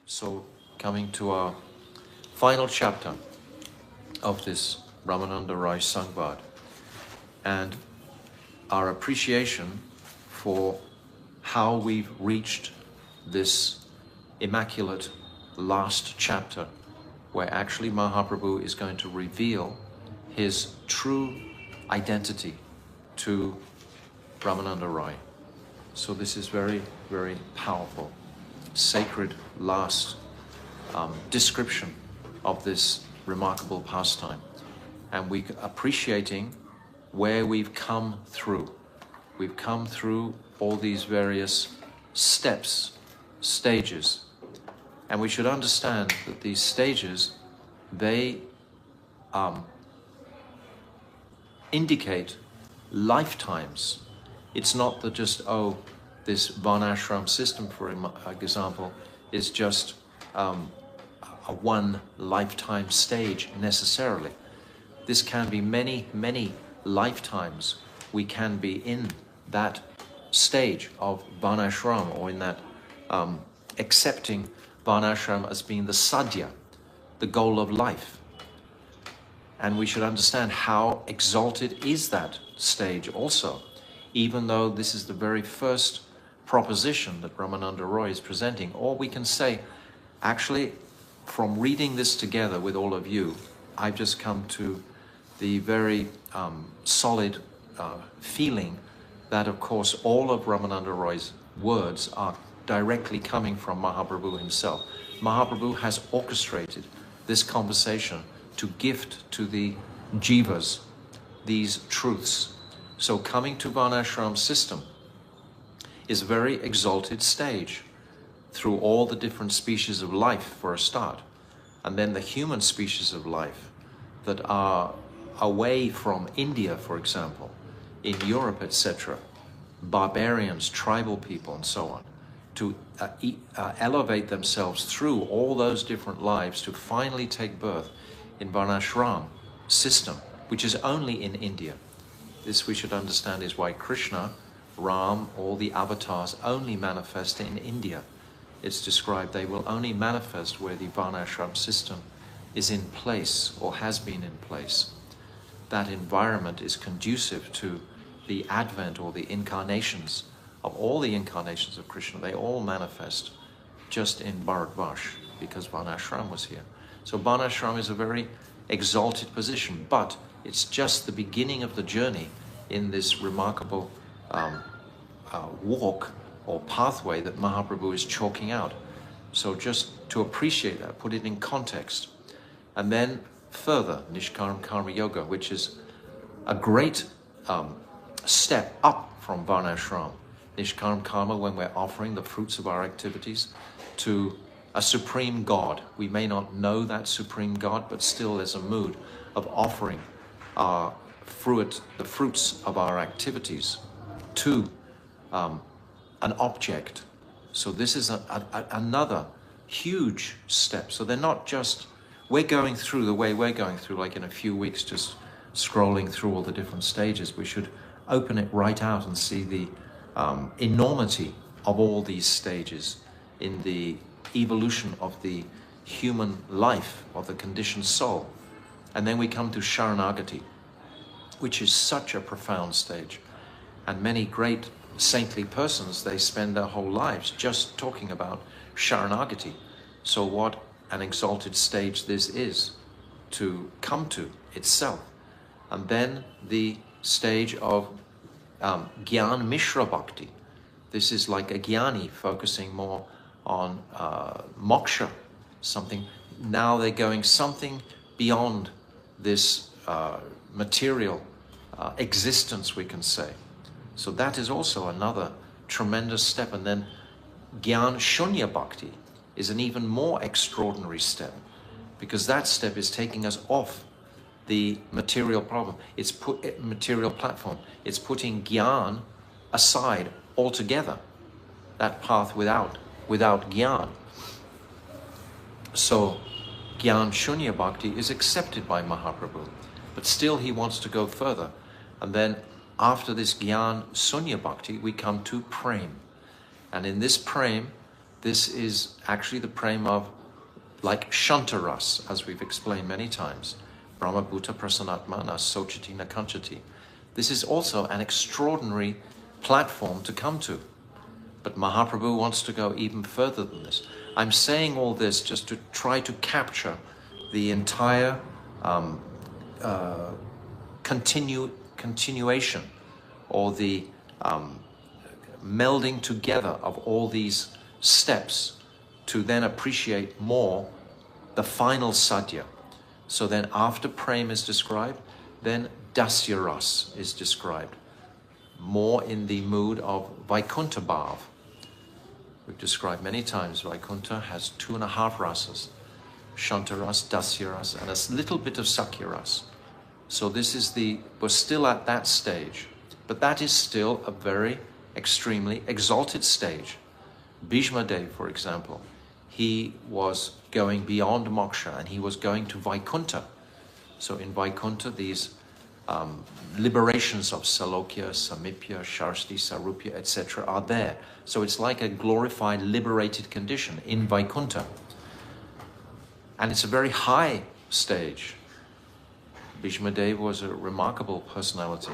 So coming to our final chapter of this Ramananda Rai Sangvad, and our appreciation for how we've reached this immaculate last chapter, where actually Mahaprabhu is going to reveal his true identity to Ramananda Rai. So this is very, very powerful, sacred last description of this remarkable pastime. And we appreciating where we've come through. We've come through all these various steps, stages. And we should understand that these stages, they indicate lifetimes. It's not that just, oh, this Varnashram system, for example, is just a one lifetime stage necessarily. This can be many, many lifetimes. We can be in that stage of Varnashram, or in that accepting Varnashram as being the sadhya, the goal of life. And we should understand how exalted is that stage also, even though this is the very first proposition that Ramananda Roy is presenting. Or we can say, actually, from reading this together with all of you, I've just come to the very solid feeling that, of course, all of Ramananda Roy's words are directly coming from Mahaprabhu himself. Mahaprabhu has orchestrated this conversation to gift to the jivas these truths. So coming to Varnashram system is a very exalted stage through all the different species of life for a start, and then the human species of life that are away from India, for example, in Europe, etc., barbarians, tribal people, and so on, to elevate themselves through all those different lives to finally take birth in Varnashram system, which is only in India. This we should understand is why Krishna, Ram, all the avatars only manifest in India. It's described they will only manifest where the Varnashram system is in place or has been in place. That environment is conducive to the advent or the incarnations of all the incarnations of Krishna. They all manifest just in Bharatvash because Varnashram was here. So Varnashram is a very exalted position, but it's just the beginning of the journey in this remarkable walk or pathway that Mahaprabhu is chalking out. So just to appreciate that, put it in context. And then further, Nishkaram Karma Yoga, which is a great step up from Varnashram. Nishkaram Karma, when we're offering the fruits of our activities to a supreme God. We may not know that supreme God, but still there's a mood of offering the fruits of our activities to an object. So this is another huge step. So they're not just, we're going through the way we're going through, like in a few weeks, just scrolling through all the different stages. We should open it right out and see the enormity of all these stages in the evolution of the human life, of the conditioned soul. And then we come to Sharanagati, which is such a profound stage. And many great saintly persons, they spend their whole lives just talking about Sharanagati. So what an exalted stage this is to come to itself. And then the stage of Gyan Mishra Bhakti. This is like a Gyani focusing more on moksha, something. Now they're going something beyond this material existence, we can say. So that is also another tremendous step. And then Gyan Shunya Bhakti is an even more extraordinary step, because that step is taking us off the material problem. It's material platform. It's putting Gyan aside altogether. That path without Gyan. So Gyan Shunya Bhakti is accepted by Mahaprabhu, but still he wants to go further. And then after this Gyan Shunya Bhakti, we come to Prem. And in this Prem, this is actually the prema of, like Shantaras, as we've explained many times. Brahma Bhuta Prasanatma na Sochiti na Kanchati. This is also an extraordinary platform to come to. But Mahaprabhu wants to go even further than this. I'm saying all this just to try to capture the entire continuation, or the melding together of all these steps to then appreciate more the final sadhya. So then after prem is described, then dasya ras is described, more in the mood of Vaikuntha bhav. We've described many times Vaikuntha has 2.5 rasas, Shantaras, Dasyaras, and a little bit of Sakyaras. So this is we're still at that stage, but that is still a very extremely exalted stage. Bhishma Dev, for example, he was going beyond moksha and he was going to Vaikuntha. So in Vaikuntha, these liberations of Salokya, Samipya, Sharsti, Sarupya, etc. are there. So it's like a glorified, liberated condition in Vaikuntha. And it's a very high stage. Bhishma Dev was a remarkable personality,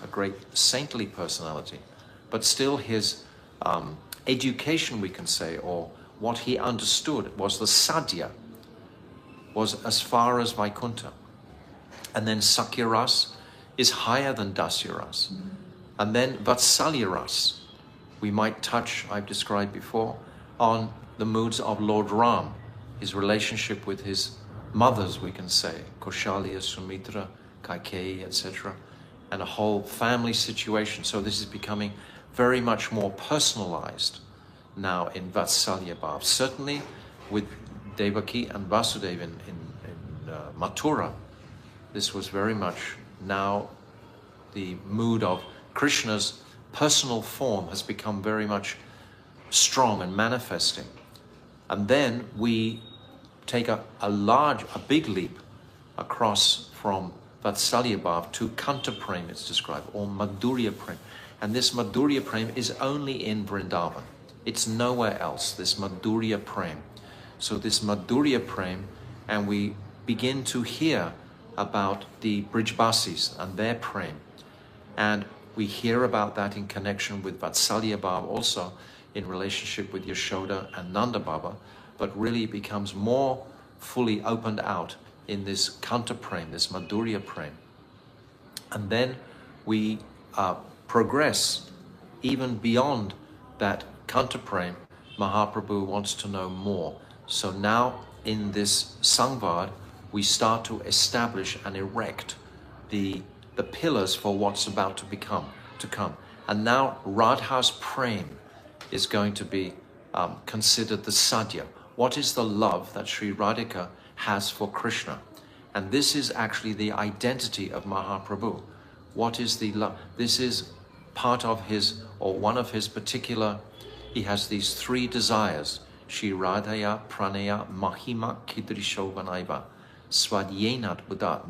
a great saintly personality. But still his education, we can say, or what he understood was the sadhya, was as far as Vaikuntha. And then Sakyaras is higher than Dasyaras. And then Vatsalyaras, we might touch, I've described before, on the moods of Lord Ram, his relationship with his mothers, we can say, Kaushalya, Sumitra, Kaikeyi, etc., and a whole family situation. So this is becoming very much more personalized now in Vatsalya Bhav. Certainly with Devaki and Vasudeva in Mathura, this was very much now the mood of Krishna's personal form has become very much strong and manifesting. And then we take a big leap across from Vatsalya Bhav to Kanta Prem, it's described, or Madhurya Prem. And this Madhurya Prem is only in Vrindavan. It's nowhere else, this Madhurya Prem. So this Madhurya Prem, and we begin to hear about the Brijbasis and their prem. And we hear about that in connection with Vatsalya Bhav, also in relationship with Yashoda and Nanda Baba, but really becomes more fully opened out in this Kanta Prem, this Madhurya Prem. And then we progress even beyond that Kanta Prem. Mahaprabhu wants to know more. So now in this Sangvad, we start to establish and erect the pillars for what's about to come. And now Radha's Prem is going to be considered the sadhya. What is the love that Sri Radhika has for Krishna? And this is actually the identity of Mahaprabhu. What is the love? This is part of his, or one of his particular, he has these 3 desires. Shri Radhaya Pranaya Mahima Kidrishovanaiva Swadyenat Buddha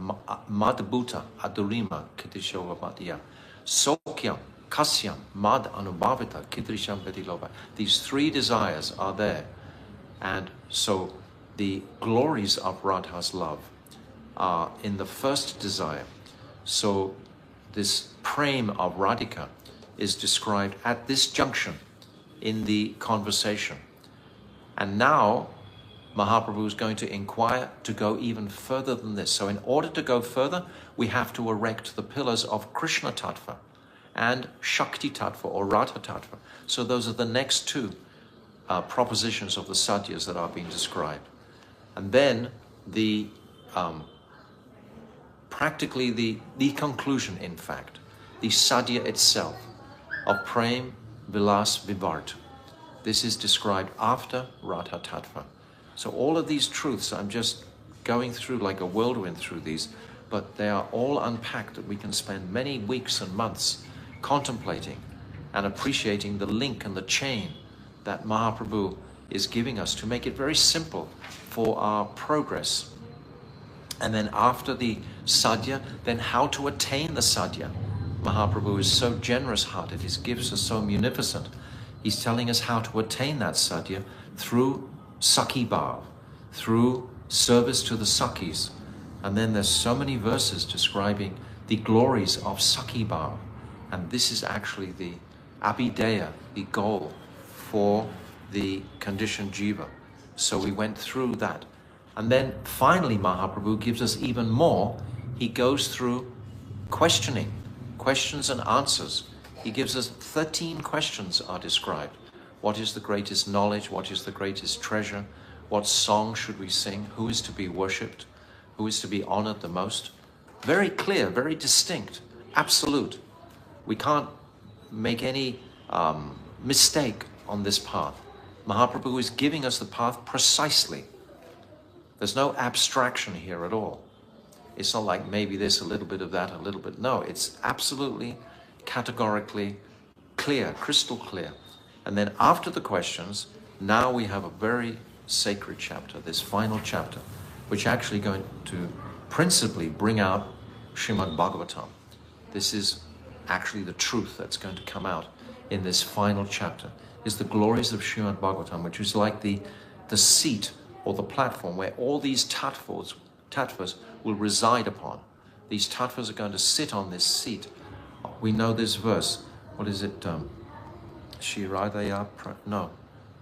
Madbhuta Adurima Kidrishovabhatiya Sokyam Kasyam Mad Anubhavita Kidrisham Vedilova. These 3 desires are there. And so the glories of Radha's love are in the first desire. So this prem of Radhika is described at this junction in the conversation. And now Mahaprabhu is going to inquire to go even further than this. So in order to go further, we have to erect the pillars of Krishna Tattva and Shakti Tattva or Radha Tattva. So those are the next 2 propositions of the sadhyas that are being described. And then the practically the conclusion, in fact, the sadhya itself of Prem, Vilas, Vivart. This is described after Radha Tattva. So all of these truths, I'm just going through like a whirlwind through these, but they are all unpacked that we can spend many weeks and months contemplating and appreciating the link and the chain that Mahaprabhu is giving us to make it very simple for our progress. And then after the sadhya, then how to attain the sadhya. Mahaprabhu is so generous-hearted, his gifts are so munificent. He's telling us how to attain that sadhya through Sakhi Bhav, through service to the Sakhis. And then there's so many verses describing the glories of Sakhi Bhav. And this is actually the abhideya, the goal for the conditioned jiva. So we went through that. And then finally Mahaprabhu gives us even more. He goes through questioning, questions and answers. He gives us 13 questions are described. What is the greatest knowledge? What is the greatest treasure? What song should we sing? Who is to be worshipped? Who is to be honored the most? Very clear, very distinct, absolute. We can't make any mistake on this path. Mahaprabhu is giving us the path precisely. There's no abstraction here at all. It's not like maybe this, a little bit of that, a little bit. No, it's absolutely, categorically clear, crystal clear. And then after the questions, now we have a very sacred chapter, this final chapter, which actually going to principally bring out Srimad Bhagavatam. This is actually the truth that's going to come out in this final chapter, is the glories of Srimad Bhagavatam, which is like the seat or the platform where all these tattvas will reside upon. These tattvas are going to sit on this seat. We know this verse. What is it? Aradhayo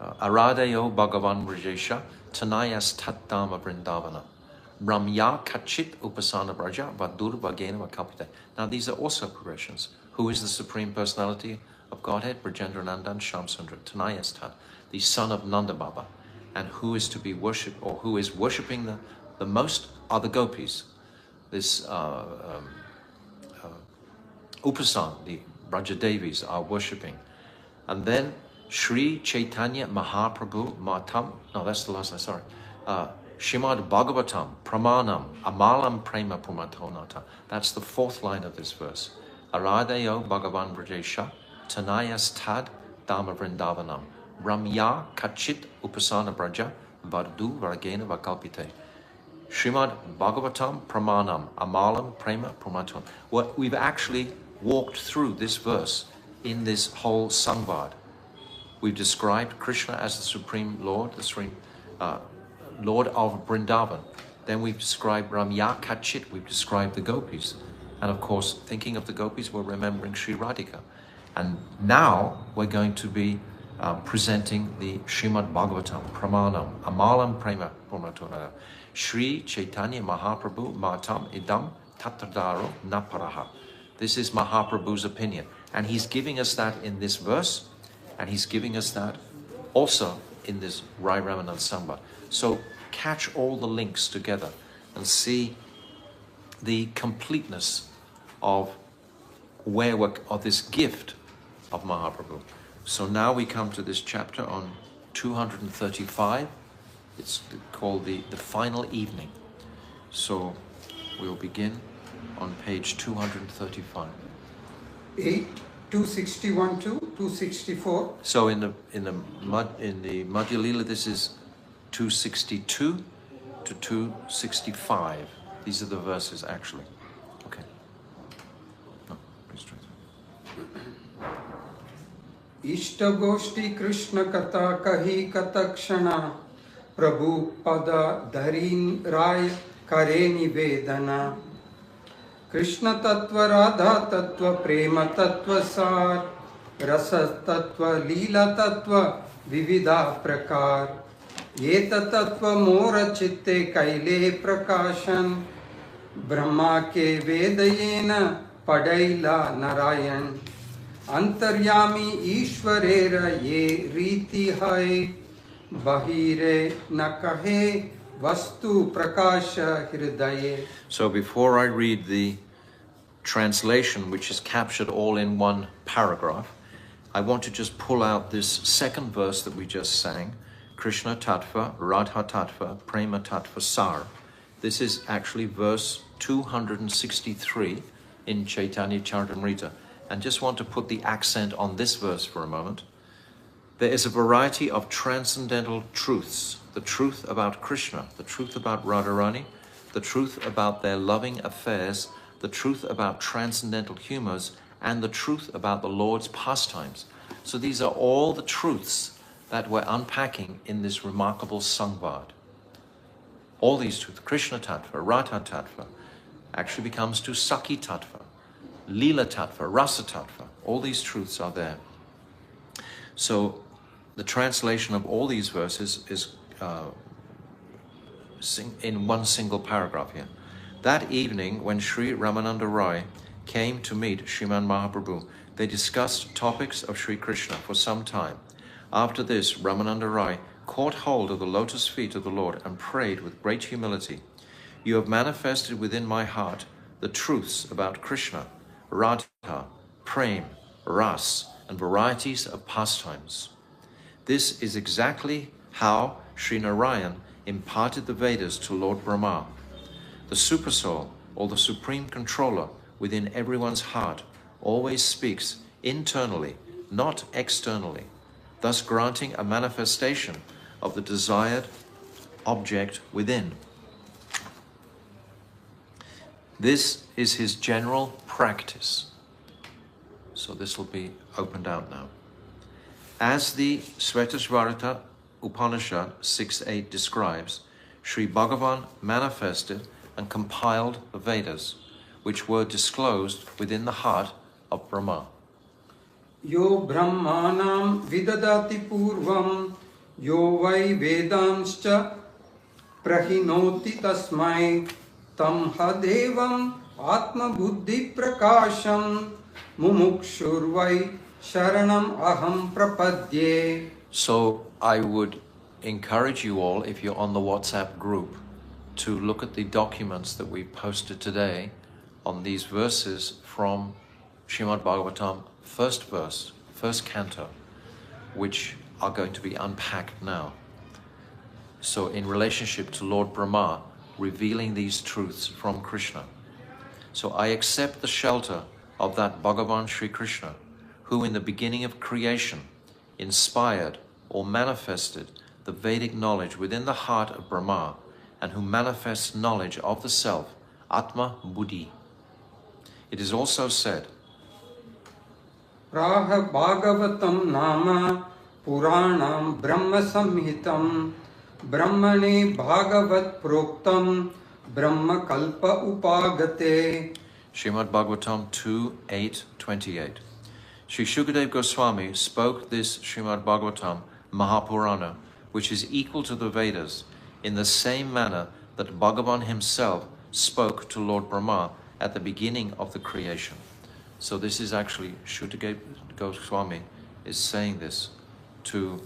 Bhagavan Vrajesha Tanayas Tattama Vrindavana Ramya Kachit Upasana Braja Vadur Vagena Vakapite. Now these are also progressions. Who is the Supreme Personality of Godhead? Brajendra Nandan Shamsundra, Tanayas Tat, the son of Nanda Baba. And who is to be worshipped, or who is worshipping the most, are the gopis. This Upasan, the Brajadevis are worshipping. And then Sri Chaitanya Mahaprabhu Matam, no, that's the last line, sorry. Shrimad Bhagavatam Pramanam Amalam Prema Pumatonata. That's the fourth line of this verse. Aradhayo Bhagavan Vrajesha Tanayas Tad Dhamma Vrindavanam Ramya Kachit Upasana Braja Vardu Varagena Vakalpite. Shrimad Bhagavatam Pramanam Amalam Prema Pumaton. Well, we've actually walked through this verse in this whole Samvad. We've described Krishna as the Supreme Lord, the Supreme Lord of Vrindavan. Then we've described Ramya Kachit, we've described the gopis. And of course, thinking of the gopis, we're remembering Sri Radhika. And now we're going to be presenting the Srimad Bhagavatam, Pramanam, Amalam Prema Purnatunada. Sri Chaitanya Mahaprabhu Matam Idam Tatradaro Naparaha. This is Mahaprabhu's opinion. And he's giving us that in this verse, and he's giving us that also in this Rai Ramanand Samba. So catch all the links together and see the completeness of of this gift of Mahaprabhu. So now we come to this chapter on 235. It's called the final evening. So we'll begin on page 235. 261 to 264. So in the Madhya Lila, this is 262 to 265. These are the verses actually. Okay. No, pretty straight. Ishta Goshti Krishna Kata Kahi Katakshana Prabhu Pada Dharin Rai Kare Nivedana Krishna Tattva Radha Tattva Prema Tattva Sar Rasa Tattva Leela Tattva Vividha Prakar Yeta Tattva Mora Chitte Kaile Prakashan Brahma Ke Vedayena Padaila Narayan Antaryami Ishwarera Ye Riti Hai Bahire Nakahe Vastu Prakasha Hridaye. So before I read the translation, which is captured all in one paragraph, I want to just pull out this second verse that we just sang, Krishna Tattva, Radha Tattva, Prema Tattva Sar. This is actually verse 263 in Chaitanya Charitamrita. And just want to put the accent on this verse for a moment. There is a variety of transcendental truths. The truth about Krishna, the truth about Radharani, the truth about their loving affairs, the truth about transcendental humors, and the truth about the Lord's pastimes. So these are all the truths that we're unpacking in this remarkable Sangvad. All these truths, Krishna Tattva, Radha Tattva, actually becomes to Sakhi Tattva, Leela Tattva, Rasa Tattva. All these truths are there. So the translation of all these verses is in one single paragraph here. That evening, when Sri Ramananda Rai came to meet Sriman Mahaprabhu, they discussed topics of Sri Krishna for some time. After this, Ramananda Rai caught hold of the lotus feet of the Lord and prayed with great humility, "You have manifested within my heart the truths about Krishna, Radha, Prem, Ras, and varieties of pastimes." This is exactly how Sri Narayan imparted the Vedas to Lord Brahma. The Supersoul, or the Supreme Controller within everyone's heart, always speaks internally, not externally, thus granting a manifestation of the desired object within. This is his general practice. So this will be opened out now. As the Svetasvarta Upanishad 6.8 describes, Sri Bhagavan manifested and compiled the Vedas, which were disclosed within the heart of Brahma. Yo brahmanam vidadati purvam, yo vai vedanscha prahinoti tasmai, tam hadevam atma buddhi prakasham, mumukshurvai sharanam aham prapadye. So I would encourage you all, if you're on the WhatsApp group, to look at the documents that we posted today on these verses from Srimad Bhagavatam, first verse, first canto, which are going to be unpacked now. So in relationship to Lord Brahma, revealing these truths from Krishna. So I accept the shelter of that Bhagavan Sri Krishna, who in the beginning of creation inspired or manifested the Vedic knowledge within the heart of Brahma, and who manifests knowledge of the self, Atma Buddhi. It is also said, Praha Bhagavatam Nama Puranam Brahma Samhitam Brahmane Bhagavat Proktam Brahma Kalpa Upagate. Srimad Bhagavatam 2:8-28. Sri Shukadev Goswami spoke this Srimad Bhagavatam Mahapurana, which is equal to the Vedas, in the same manner that Bhagavan himself spoke to Lord Brahma at the beginning of the creation. So this is actually Shukadev Goswami is saying this to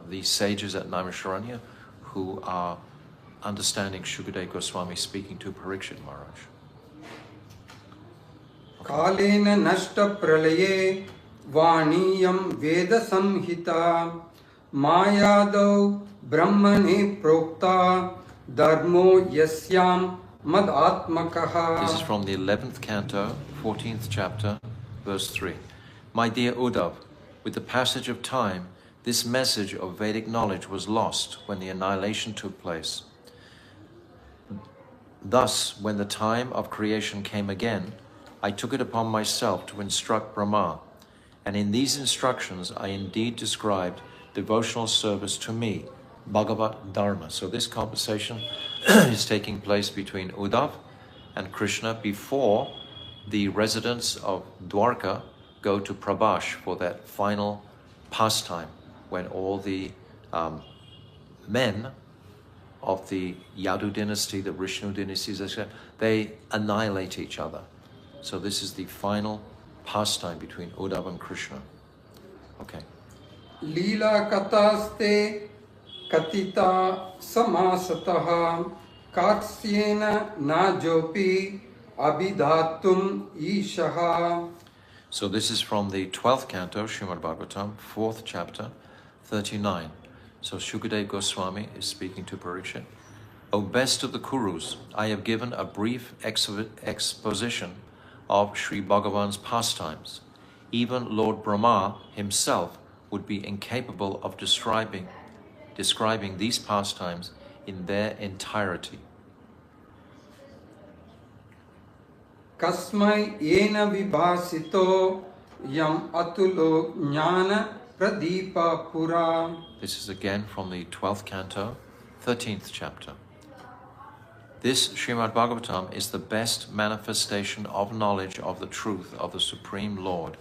the sages at Naimisharanya who are understanding Shukadev Goswami speaking to Parikshit Maharaj. Kalena nashta pralaye vaniyam veda samhita mayadav brahmane prokta dharmo yasyam mad atmakaha. This is from the 11th canto, 14th chapter, verse 3. My dear Uddhav, with the passage of time, this message of Vedic knowledge was lost when the annihilation took place. Thus, when the time of creation came again, I took it upon myself to instruct Brahma, and in these instructions I indeed described devotional service to me, Bhagavat Dharma. So this conversation is taking place between Uddhav and Krishna before the residents of Dwarka go to Prabhash for that final pastime, when all the men of the Yadu dynasty, the Vishnu dynasties, etc., they annihilate each other. So this is the final pastime between Uddhav and Krishna. Okay. Leela kataste katita samasataha katsyena najopi abhidhatum ishaha. So this is from the 12th canto, Srimad Bhagavatam, 4th chapter, 39. So Shukadev Goswami is speaking to Parikshit. O best of the Kurus, I have given a brief exposition of Sri Bhagavan's pastimes. Even Lord Brahma himself would be incapable of describing these pastimes in their entirety. Kasmai yena vibhasito Yam atulo jnana pradipa pura. This is again from the 12th canto, 13th chapter. This Srimad Bhagavatam is the best manifestation of knowledge of the truth of the Supreme Lord.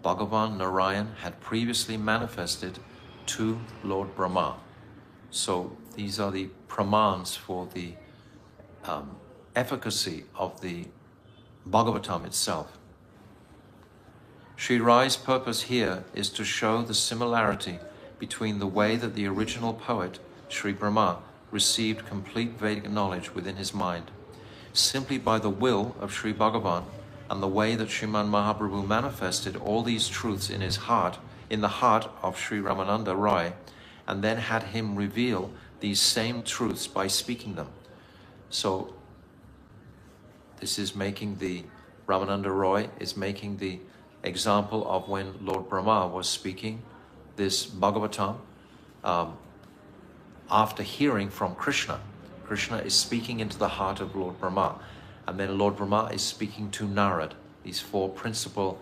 Bhagavan Narayan had previously manifested to Lord Brahma. So these are the pramans for the efficacy of the Bhagavatam itself. Sri Rai's purpose here is to show the similarity between the way that the original poet, Sri Brahma, received complete Vedic knowledge within his mind, simply by the will of Sri Bhagavan, and the way that Sriman Mahaprabhu manifested all these truths in his heart, in the heart of Sri Ramananda Rai, and then had him reveal these same truths by speaking them. So this is making the Ramananda Roy is making the example of when Lord Brahma was speaking this Bhagavatam after hearing from Krishna. Krishna is speaking into the heart of Lord Brahma, and then Lord Brahma is speaking to Narad, these four principal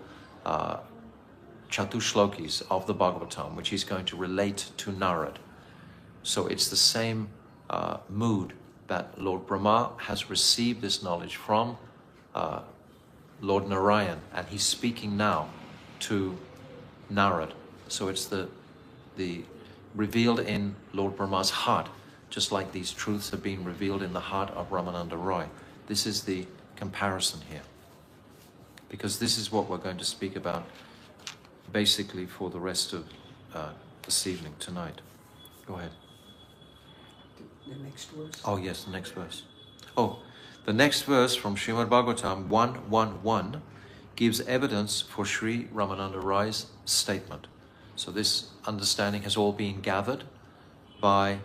chatushlokis of the Bhagavatam, which he's going to relate to Narad. So it's the same mood that Lord Brahma has received this knowledge from Lord Narayan, and he's speaking now to Narad. So it's the revealed in Lord Brahma's heart, just like these truths have been revealed in the heart of Ramananda Roy. This is the comparison here, because this is what we're going to speak about basically for the rest of this evening, tonight. Go ahead. The next verse. Oh yes, the next verse. Oh, the next verse from Srimad Bhagavatam 1.1.1 gives evidence for Sri Ramananda Rai's statement. So this understanding has all been gathered by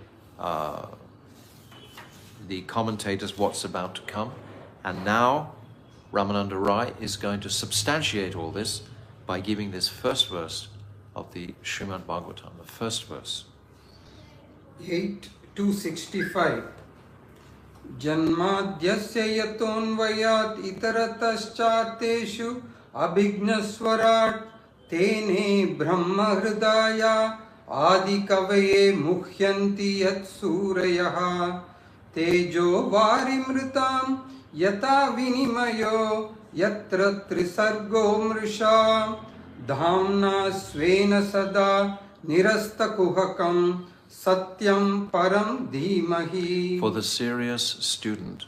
the commentators what's about to come, and now Ramananda Rai is going to substantiate all this by giving this first verse of the Srimad Bhagavatam, the first verse. 8.265 Janmadhyasya yatonvayat itarataschatteshu abhignaswarat tene brahma hridaya adikavaye mukhyanti yat surayah tejo varimritam yata vinimayo yatra trisargo mrisha dhamna svena sada nirastakuhakam satyam param dhimahi. For the serious student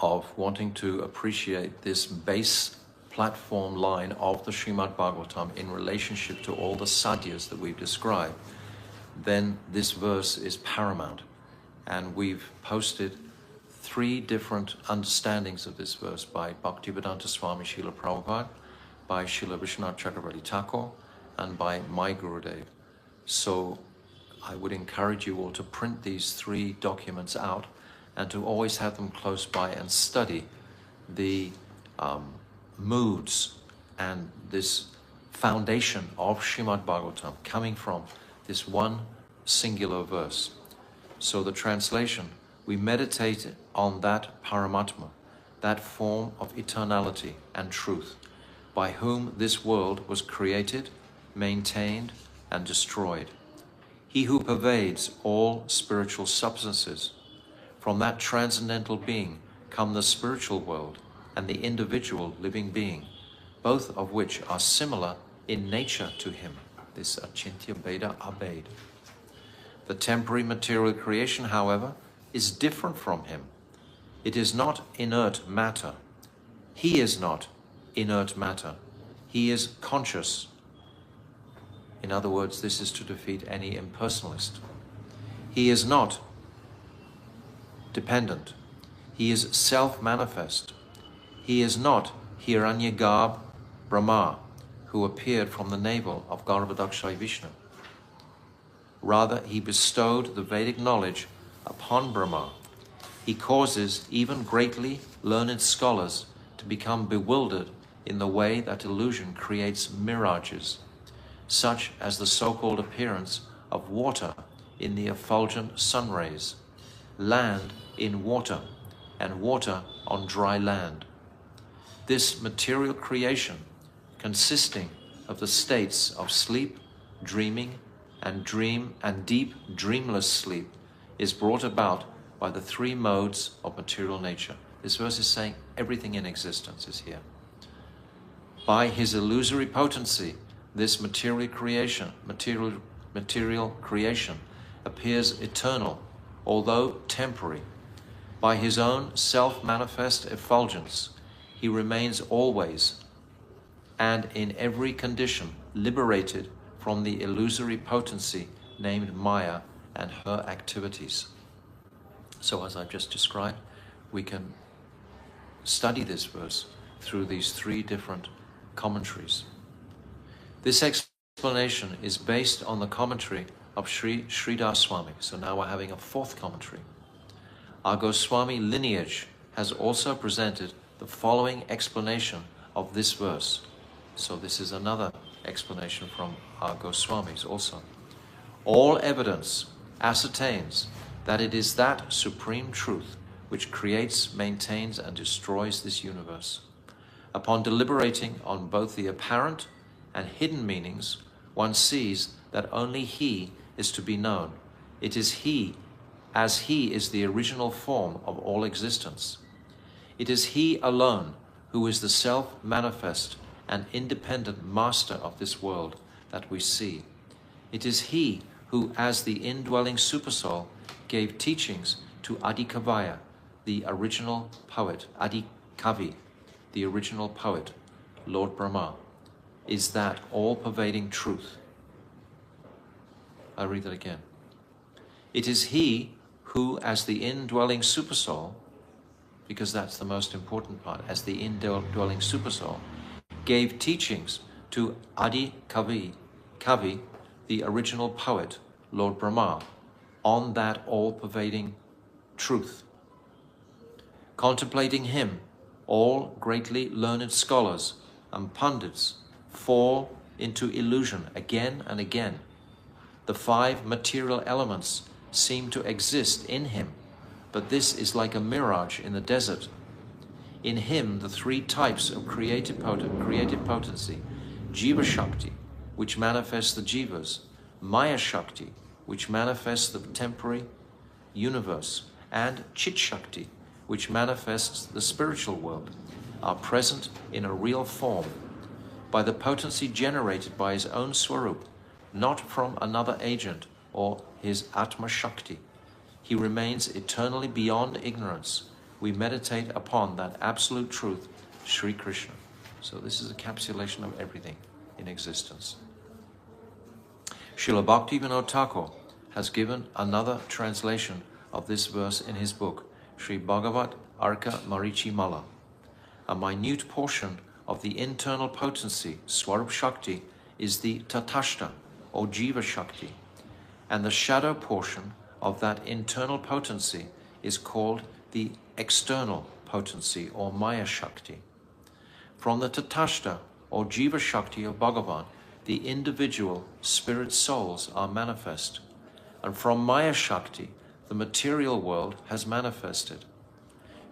of wanting to appreciate this base platform line of the Srimad Bhagavatam in relationship to all the sadhyas that we've described, then this verse is paramount. And we've posted 3 different understandings of this verse by Bhaktivedanta Swami Srila Prabhupada, by Srila Vishwanath Chakravarti Thakur, and by my Gurudev. So I would encourage you all to print these 3 documents out and to always have them close by and study the moods and this foundation of Srimad Bhagavatam coming from this one singular verse. So the translation, we meditate on that Paramatma, that form of eternality and truth, by whom this world was created, maintained, and destroyed. He who pervades all spiritual substances. From that transcendental being come the spiritual world and the individual living being, both of which are similar in nature to him. This Achintya Bheda Abhed. The temporary material creation, however, is different from him. It is not inert matter. He is not inert matter. He is conscious. In other words, this is to defeat any impersonalist. He is not dependent. He is self-manifest. He is not Hiranyagarbha Brahma, who appeared from the navel of Garbhodakshai Vishnu. Rather, he bestowed the Vedic knowledge upon Brahma. He causes even greatly learned scholars to become bewildered in the way that illusion creates mirages, such as the so-called appearance of water in the effulgent sun rays, land in water, and water on dry land. This material creation consisting of the states of sleep, dreaming, and deep dreamless sleep, is brought about by the three modes of material nature. This verse is saying everything in existence is here. By his illusory potency, this material creation appears eternal, although temporary. By his own self-manifest effulgence, he remains always and in every condition liberated from the illusory potency named Maya and her activities. So as I've just described, we can study this verse through these three different commentaries. This explanation is based on the commentary of Sridhar Swami. So now we're having a fourth commentary. Our Goswami lineage has also presented the following explanation of this verse. So this is another explanation from our Goswamis also. All evidence ascertains that it is that supreme truth which creates, maintains, and destroys this universe. Upon deliberating on both the apparent and hidden meanings, one sees that only He is to be known. It is He, as He is the original form of all existence. It is He alone who is the self-manifest and independent master of this world that we see. It is He who, as the indwelling Supersoul, gave teachings to Adikavaya, the original poet, Adikavi, the original poet, Lord Brahma, is that all-pervading truth. I read that again. It is He who, as the indwelling Supersoul, because that's the most important part, as the indwelling Supersoul, gave teachings to Adi Kavi, the original poet, Lord Brahma, on that all-pervading truth. Contemplating Him, all greatly learned scholars and pundits fall into illusion again and again. The five material elements seem to exist in Him, but this is like a mirage in the desert. In Him, the three types of creative potency, Jiva Shakti, which manifests the Jivas, Maya Shakti, which manifests the temporary universe, and Chit Shakti, which manifests the spiritual world, are present in a real form, by the potency generated by His own Swarup, not from another agent or His Atma Shakti. He remains eternally beyond ignorance. We meditate upon that absolute truth, Sri Krishna. So this is a encapsulation of everything in existence. Srila Bhaktivinoda Thakur has given another translation of this verse in his book, Sri Bhagavat Arka Marichi Mala. A minute portion of the internal potency, Swarup Shakti, is the Tatashta, or Jiva Shakti, and the shadow portion of that internal potency is called the external potency, or Maya Shakti. From the Tatashta, or Jiva Shakti of Bhagavan, the individual spirit souls are manifest, and from Maya Shakti, the material world has manifested.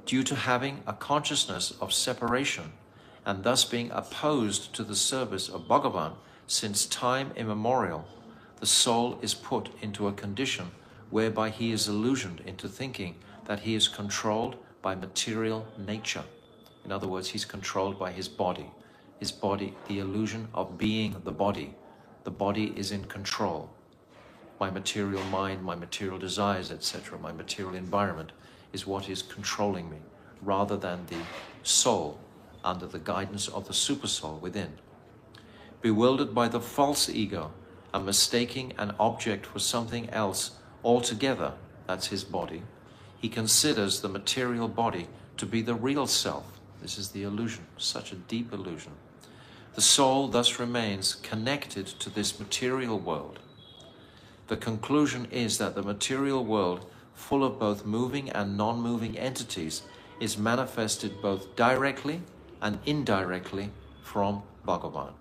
Due to having a consciousness of separation, and thus being opposed to the service of Bhagavan since time immemorial, the soul is put into a condition whereby he is illusioned into thinking that he is controlled by material nature. In other words, he's controlled by his body. His body, the illusion of being the body. The body is in control. My material mind, my material desires, etc., my material environment is what is controlling me, rather than the soul under the guidance of the Supersoul within. Bewildered by the false ego and mistaking an object for something else altogether, that's his body, he considers the material body to be the real self. This is the illusion, such a deep illusion. The soul thus remains connected to this material world. The conclusion is that the material world, full of both moving and non-moving entities, is manifested both directly and indirectly from Bhagavan.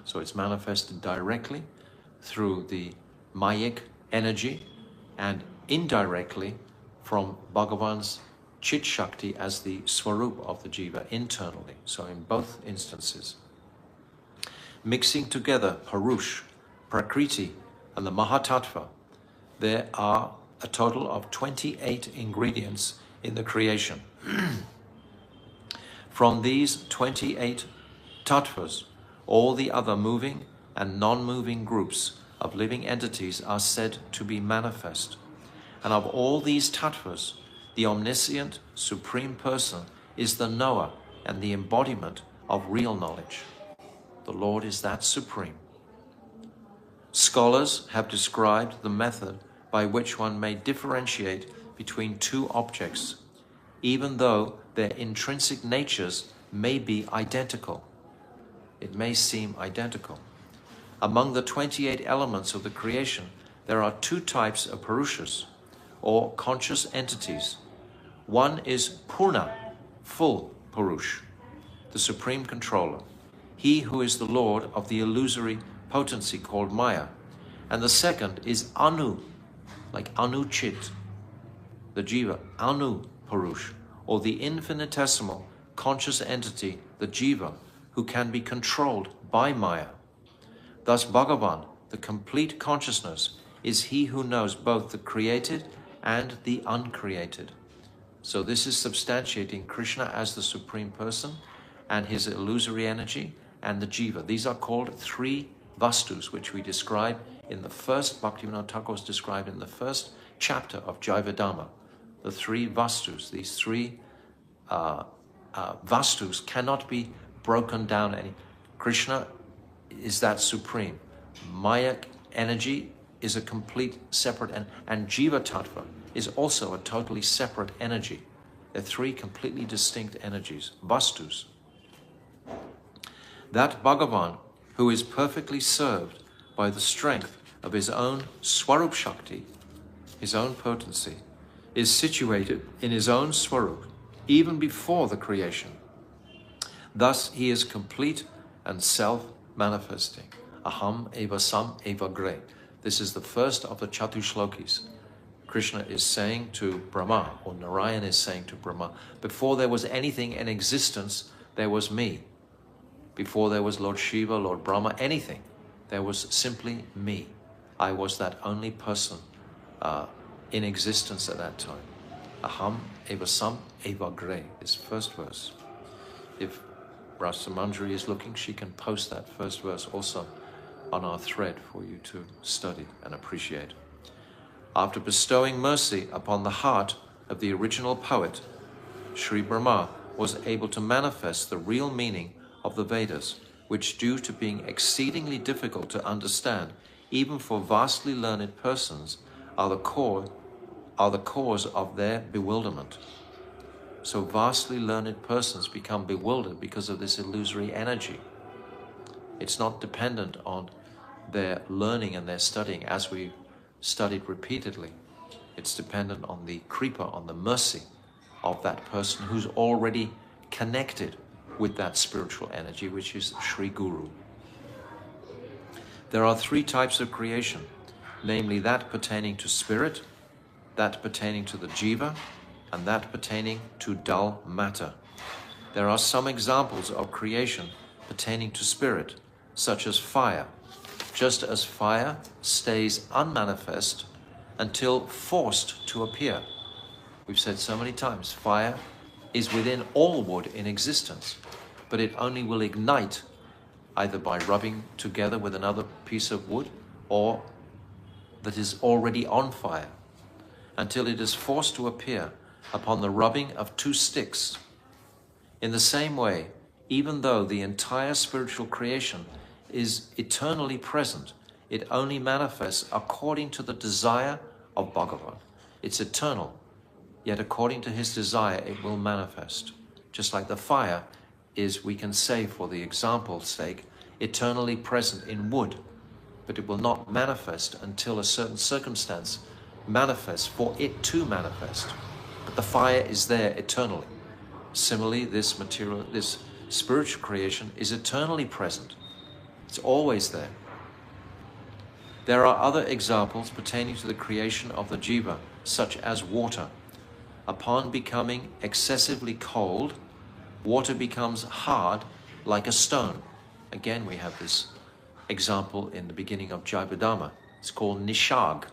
So it's manifested directly through the Mayic energy and indirectly from Bhagavan's Chit Shakti as the Swarup of the Jiva internally. So in both instances. Mixing together Parush, Prakriti, and the Mahatattva, there are a total of 28 ingredients in the creation. From these 28 tattvas, all the other moving and non-moving groups of living entities are said to be manifest. And of all these tattvas, the omniscient Supreme Person is the knower and the embodiment of real knowledge. The Lord is that supreme. Scholars have described the method by which one may differentiate between two objects, even though their intrinsic natures may be identical. It may seem identical. Among the 28 elements of the creation, there are two types of Purushas, or conscious entities. One is Purna, full Purush, the supreme controller, he who is the lord of the illusory potency called Maya. And the second is Anu, like Anuchit, the Jiva, Anu Purush, or the infinitesimal conscious entity, the Jiva, who can be controlled by Maya. Thus Bhagavan, the complete consciousness, is he who knows both the created and the uncreated. So this is substantiating Krishna as the Supreme Person and his illusory energy and the Jiva. These are called three vastus, which we describe in the first, Bhaktivinoda Thakur is described in the first chapter of Jivadhamma. The three vastus, these three vastus cannot be broken down. Krishna is that supreme. Maya energy is a complete separate, and Jiva Tattva is also a totally separate energy. They're three completely distinct energies, vastus. That Bhagavan, who is perfectly served by the strength of his own Swarup Shakti, his own potency, is situated in his own Swarup, even before the creation. Thus he is complete and self-manifesting. Aham eva sam eva gre. This is the first of the Chatushlokis. Krishna is saying to Brahma, or Narayan is saying to Brahma, before there was anything in existence, there was me. Before there was Lord Shiva, Lord Brahma, anything, there was simply me. I was that only person in existence at that time. Aham eva sam eva gre, this first verse. If Rasa Manjari is looking, she can post that first verse also on our thread for you to study and appreciate. After bestowing mercy upon the heart of the original poet, Sri Brahma was able to manifest the real meaning of the Vedas, which, due to being exceedingly difficult to understand, even for vastly learned persons, are the cause of their bewilderment. So vastly learned persons become bewildered because of this illusory energy. It's not dependent on their learning and their studying, as we studied repeatedly. It's dependent on the kripa, on the mercy of that person who's already connected with that spiritual energy, which is Sri Guru. There are three types of creation, namely that pertaining to spirit, that pertaining to the jiva, and that pertaining to dull matter. There are some examples of creation pertaining to spirit, such as fire. Just as fire stays unmanifest until forced to appear. We've said so many times, fire is within all wood in existence, but it only will ignite either by rubbing together with another piece of wood or that is already on fire, until it is forced to appear upon the rubbing of two sticks. In the same way, even though the entire spiritual creation is eternally present, it only manifests according to the desire of Bhagavan. It's eternal, yet according to his desire it will manifest. Just like the fire is, we can say for the example's sake, eternally present in wood, but it will not manifest until a certain circumstance manifests for it to manifest. But the fire is there eternally. Similarly, this material, this spiritual creation is eternally present. It's always there. There are other examples pertaining to the creation of the jiva, such as water. Upon becoming excessively cold, water becomes hard like a stone. Again, we have this example in the beginning of Jayabodama. It's called Nishag,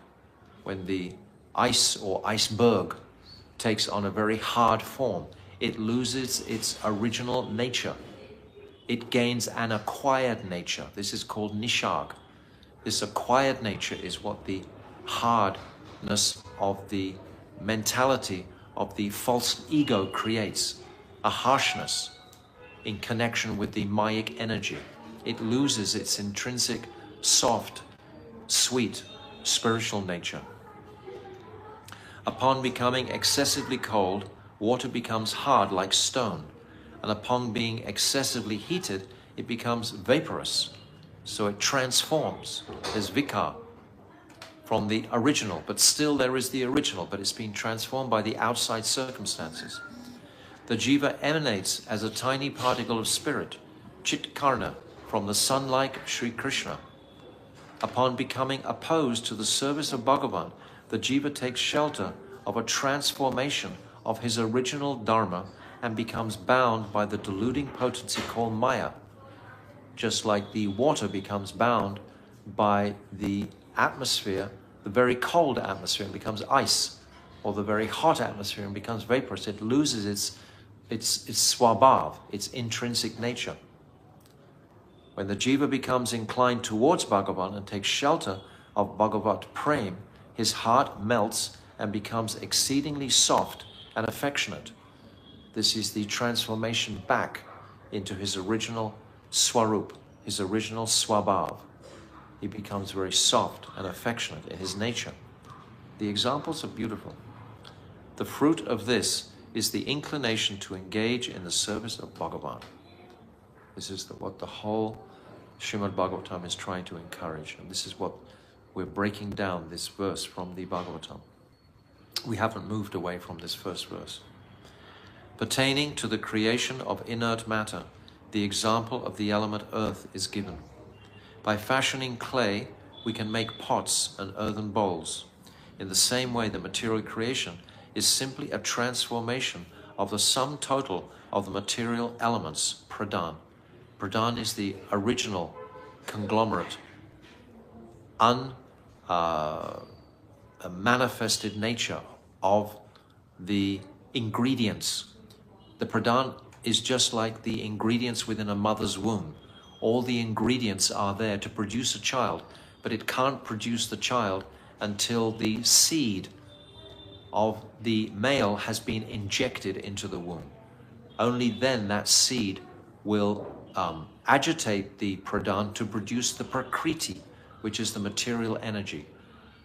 when the ice or iceberg takes on a very hard form. It loses its original nature. It gains an acquired nature. This is called Nishag. This acquired nature is what the hardness of the mentality of the false ego creates, a harshness in connection with the Mayic energy. It loses its intrinsic, soft, sweet, spiritual nature. Upon becoming excessively cold, water becomes hard like stone, and upon being excessively heated, it becomes vaporous. So it transforms. There's vikar from the original, but still there is the original, but it's been transformed by the outside circumstances. The jiva emanates as a tiny particle of spirit, Chitkarna, from the sun-like Sri Krishna. Upon becoming opposed to the service of Bhagavan, the jiva takes shelter of a transformation of his original dharma and becomes bound by the deluding potency called Maya, just like the water becomes bound by the atmosphere, the very cold atmosphere, and becomes ice, or the very hot atmosphere and becomes vaporous. It loses its swabhav, its intrinsic nature. When the jiva becomes inclined towards Bhagavan and takes shelter of Bhagavat Prem, his heart melts and becomes exceedingly soft and affectionate. This is the transformation back into his original Swarup, his original Swabhav. He becomes very soft and affectionate in his nature. The examples are beautiful. The fruit of this is the inclination to engage in the service of Bhagavan. This is what the whole Srimad Bhagavatam is trying to encourage. And this is what we're breaking down, this verse from the Bhagavatam. We haven't moved away from this first verse. Pertaining to the creation of inert matter, the example of the element earth is given. By fashioning clay, we can make pots and earthen bowls. In the same way, the material creation is simply a transformation of the sum total of the material elements, pradhan. Pradhan is the original conglomerate, manifested nature of the ingredients. The pradhan is just like the ingredients within a mother's womb. All the ingredients are there to produce a child, but it can't produce the child until the seed of the male has been injected into the womb. Only then that seed will agitate the pradhan to produce the prakriti, which is the material energy.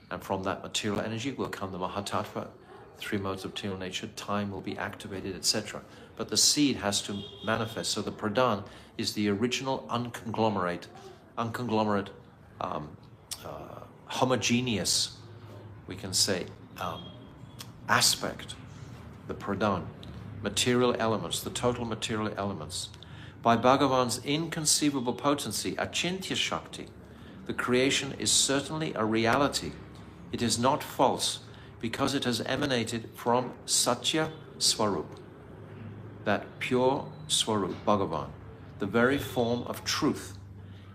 And from that material energy will come the mahatattva, three modes of material nature, time will be activated, etc. But the seed has to manifest. So the pradhan is the original unconglomerate, homogeneous, we can say, aspect, the pradhan, material elements, the total material elements. By Bhagavan's inconceivable potency, achintya shakti, the creation is certainly a reality. It is not false because it has emanated from Satya Swarup, that pure Swarup, Bhagavan, the very form of truth,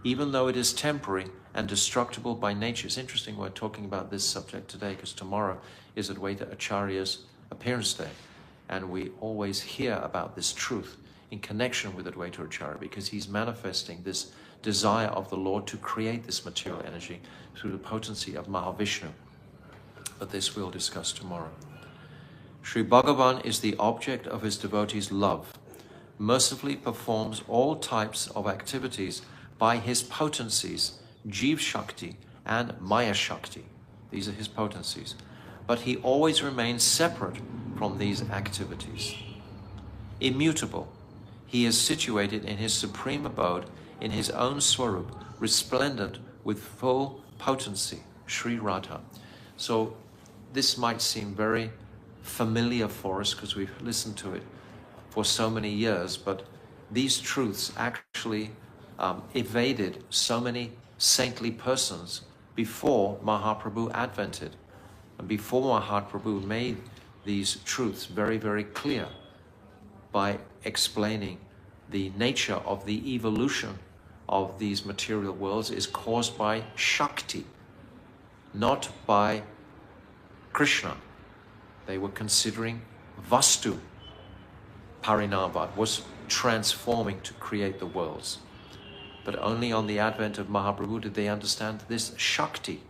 even though it is temporary and destructible by nature. It's interesting we're talking about this subject today because tomorrow is Advaita Acharya's appearance day, and we always hear about this truth in connection with Advaita Acharya because he's manifesting this desire of the Lord to create this material energy through the potency of Mahavishnu. But this we'll discuss tomorrow. Sri Bhagavan is the object of his devotees' love, mercifully performs all types of activities by his potencies, Jiv Shakti and Maya Shakti. These are his potencies. But he always remains separate from these activities. Immutable, he is situated in his supreme abode, in his own Swarup, resplendent with full potency, Sri Radha. So this might seem very familiar for us because we've listened to it for so many years, but these truths actually evaded so many saintly persons before Mahaprabhu advented. And before Mahaprabhu made these truths very, very clear, by explaining the nature of the evolution of these material worlds is caused by Shakti, not by Krishna. They were considering Vastu Parinavad was transforming to create the worlds. But only on the advent of Mahaprabhu did they understand this Shakti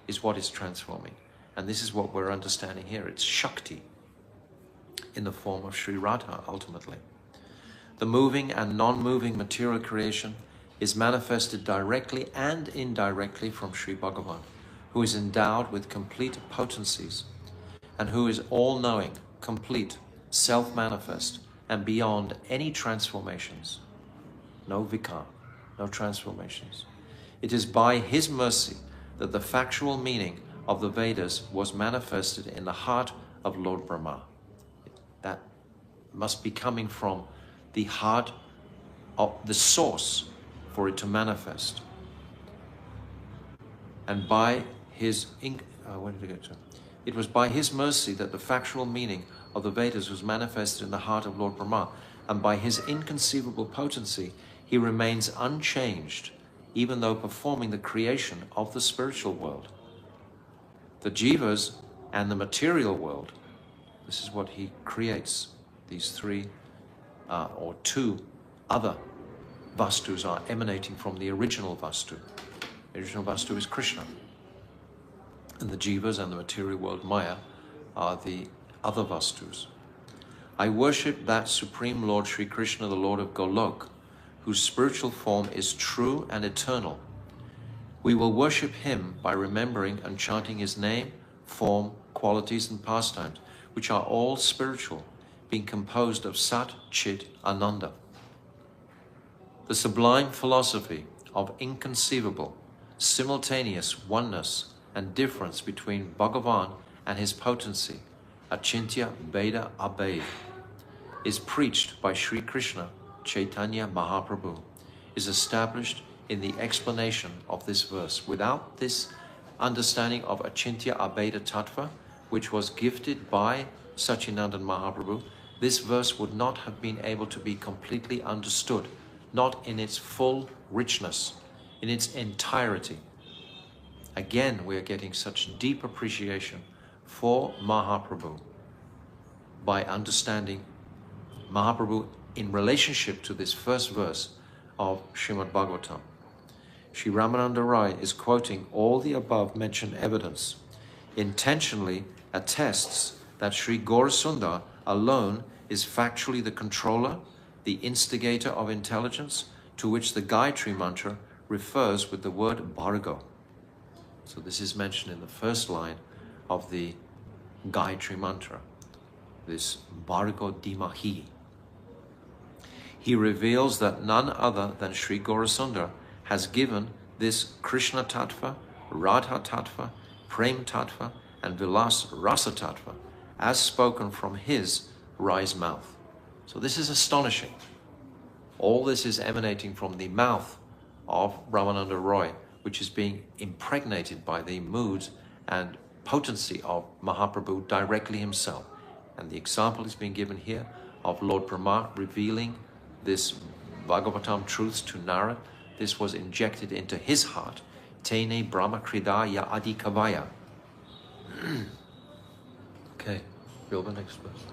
is what is transforming. And this is what we're understanding here. It's Shakti in the form of Sri Radha ultimately. The moving and non-moving material creation is manifested directly and indirectly from Sri Bhagavan, who is endowed with complete potencies and who is all-knowing, complete, self-manifest, and beyond any transformations. No vikar, no transformations. It is by his mercy that the factual meaning of the Vedas was manifested in the heart of Lord Brahma. That must be coming from the heart of the source for it to manifest. And by his, where did I get to? It was by his mercy that the factual meaning of the Vedas was manifested in the heart of Lord Brahma, and by his inconceivable potency, he remains unchanged, even though performing the creation of the spiritual world. The jivas and the material world, this is what he creates. These three or two other vastus are emanating from the original vastu. The original vastu is Krishna. And the jivas and the material world, Maya, are the other vastus. I worship that Supreme Lord Sri Krishna, the Lord of Golok, whose spiritual form is true and eternal. We will worship him by remembering and chanting his name, form, qualities, and pastimes, which are all spiritual, being composed of Sat, Chit, Ananda. The sublime philosophy of inconceivable, simultaneous oneness and difference between Bhagavan and his potency, Achintya Bheda Abhed, is preached by Sri Krishna Chaitanya Mahaprabhu, is established in the explanation of this verse. Without this understanding of Achintya Abheda Tattva, which was gifted by Sachinandan Mahaprabhu, this verse would not have been able to be completely understood, not in its full richness, in its entirety. Again, we are getting such deep appreciation for Mahaprabhu by understanding Mahaprabhu in relationship to this first verse of Srimad Bhagavatam. Sri Ramananda Rai is quoting all the above mentioned evidence, intentionally attests that Sri Gaurasundar alone is factually the controller, the instigator of intelligence, to which the Gayatri mantra refers with the word Bhargo. So this is mentioned in the first line of the Gayatri mantra, this Bhargo Dimahi. He reveals that none other than Sri Gaurasundar has given this Krishna Tattva, Radha Tattva, Prem Tattva, and Vilas Rasa Tattva, as spoken from his Rai's mouth. So this is astonishing. All this is emanating from the mouth of Ramananda Roy, which is being impregnated by the moods and potency of Mahaprabhu directly himself. And the example is being given here of Lord Brahma revealing this Bhagavatam truths to Narad. This was injected into his heart. Tene Brahma Krida Ya Adi Kavaya. Okay, Bilba, next verse.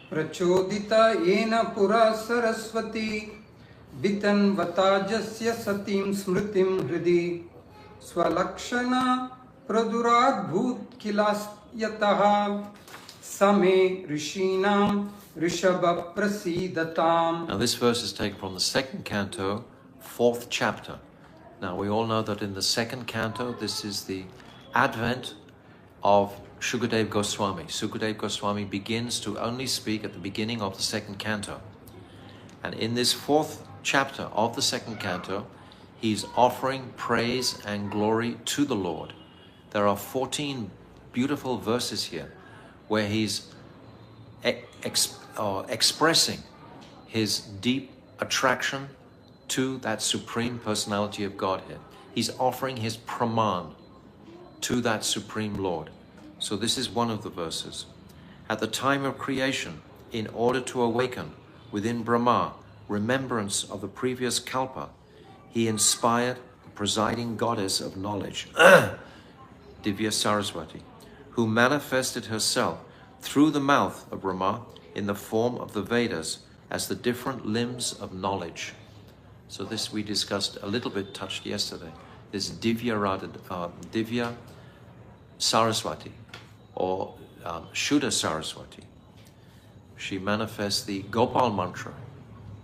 Prachodita yena pura saraswati vitanvatajasya satim smritim hridi swalakshana praduradbhut kilasyataha same rishinam rishabha prasidatam. Now this verse is taken from the second canto, 4th chapter. Now we all know that in the second canto, this is the advent of Shukadev Goswami. Shukadev Goswami begins to only speak at the beginning of the second canto. And in this 4th chapter of the second canto, he's offering praise and glory to the Lord. There are 14 beautiful verses here where he's expressing his deep attraction to that Supreme Personality of Godhead. He's offering his praman to that Supreme Lord. So this is one of the verses. At the time of creation, in order to awaken within Brahma remembrance of the previous kalpa, he inspired the presiding goddess of knowledge, Divya Saraswati, who manifested herself through the mouth of Brahma in the form of the Vedas as the different limbs of knowledge. So this we discussed a little bit, touched yesterday. This Divya Saraswati, or Shuddha Saraswati. She manifests the Gopal mantra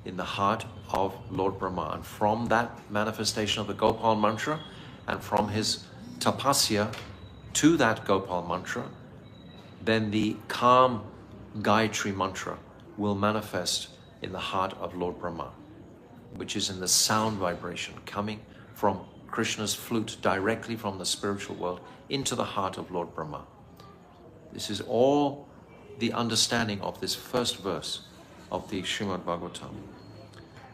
in the heart of Lord Brahma. And from that manifestation of the Gopal mantra, and from his tapasya to that Gopal mantra, then the calm Gayatri mantra will manifest in the heart of Lord Brahma, which is in the sound vibration coming from Krishna's flute directly from the spiritual world into the heart of Lord Brahma. This is all the understanding of this first verse of the Srimad Bhagavatam.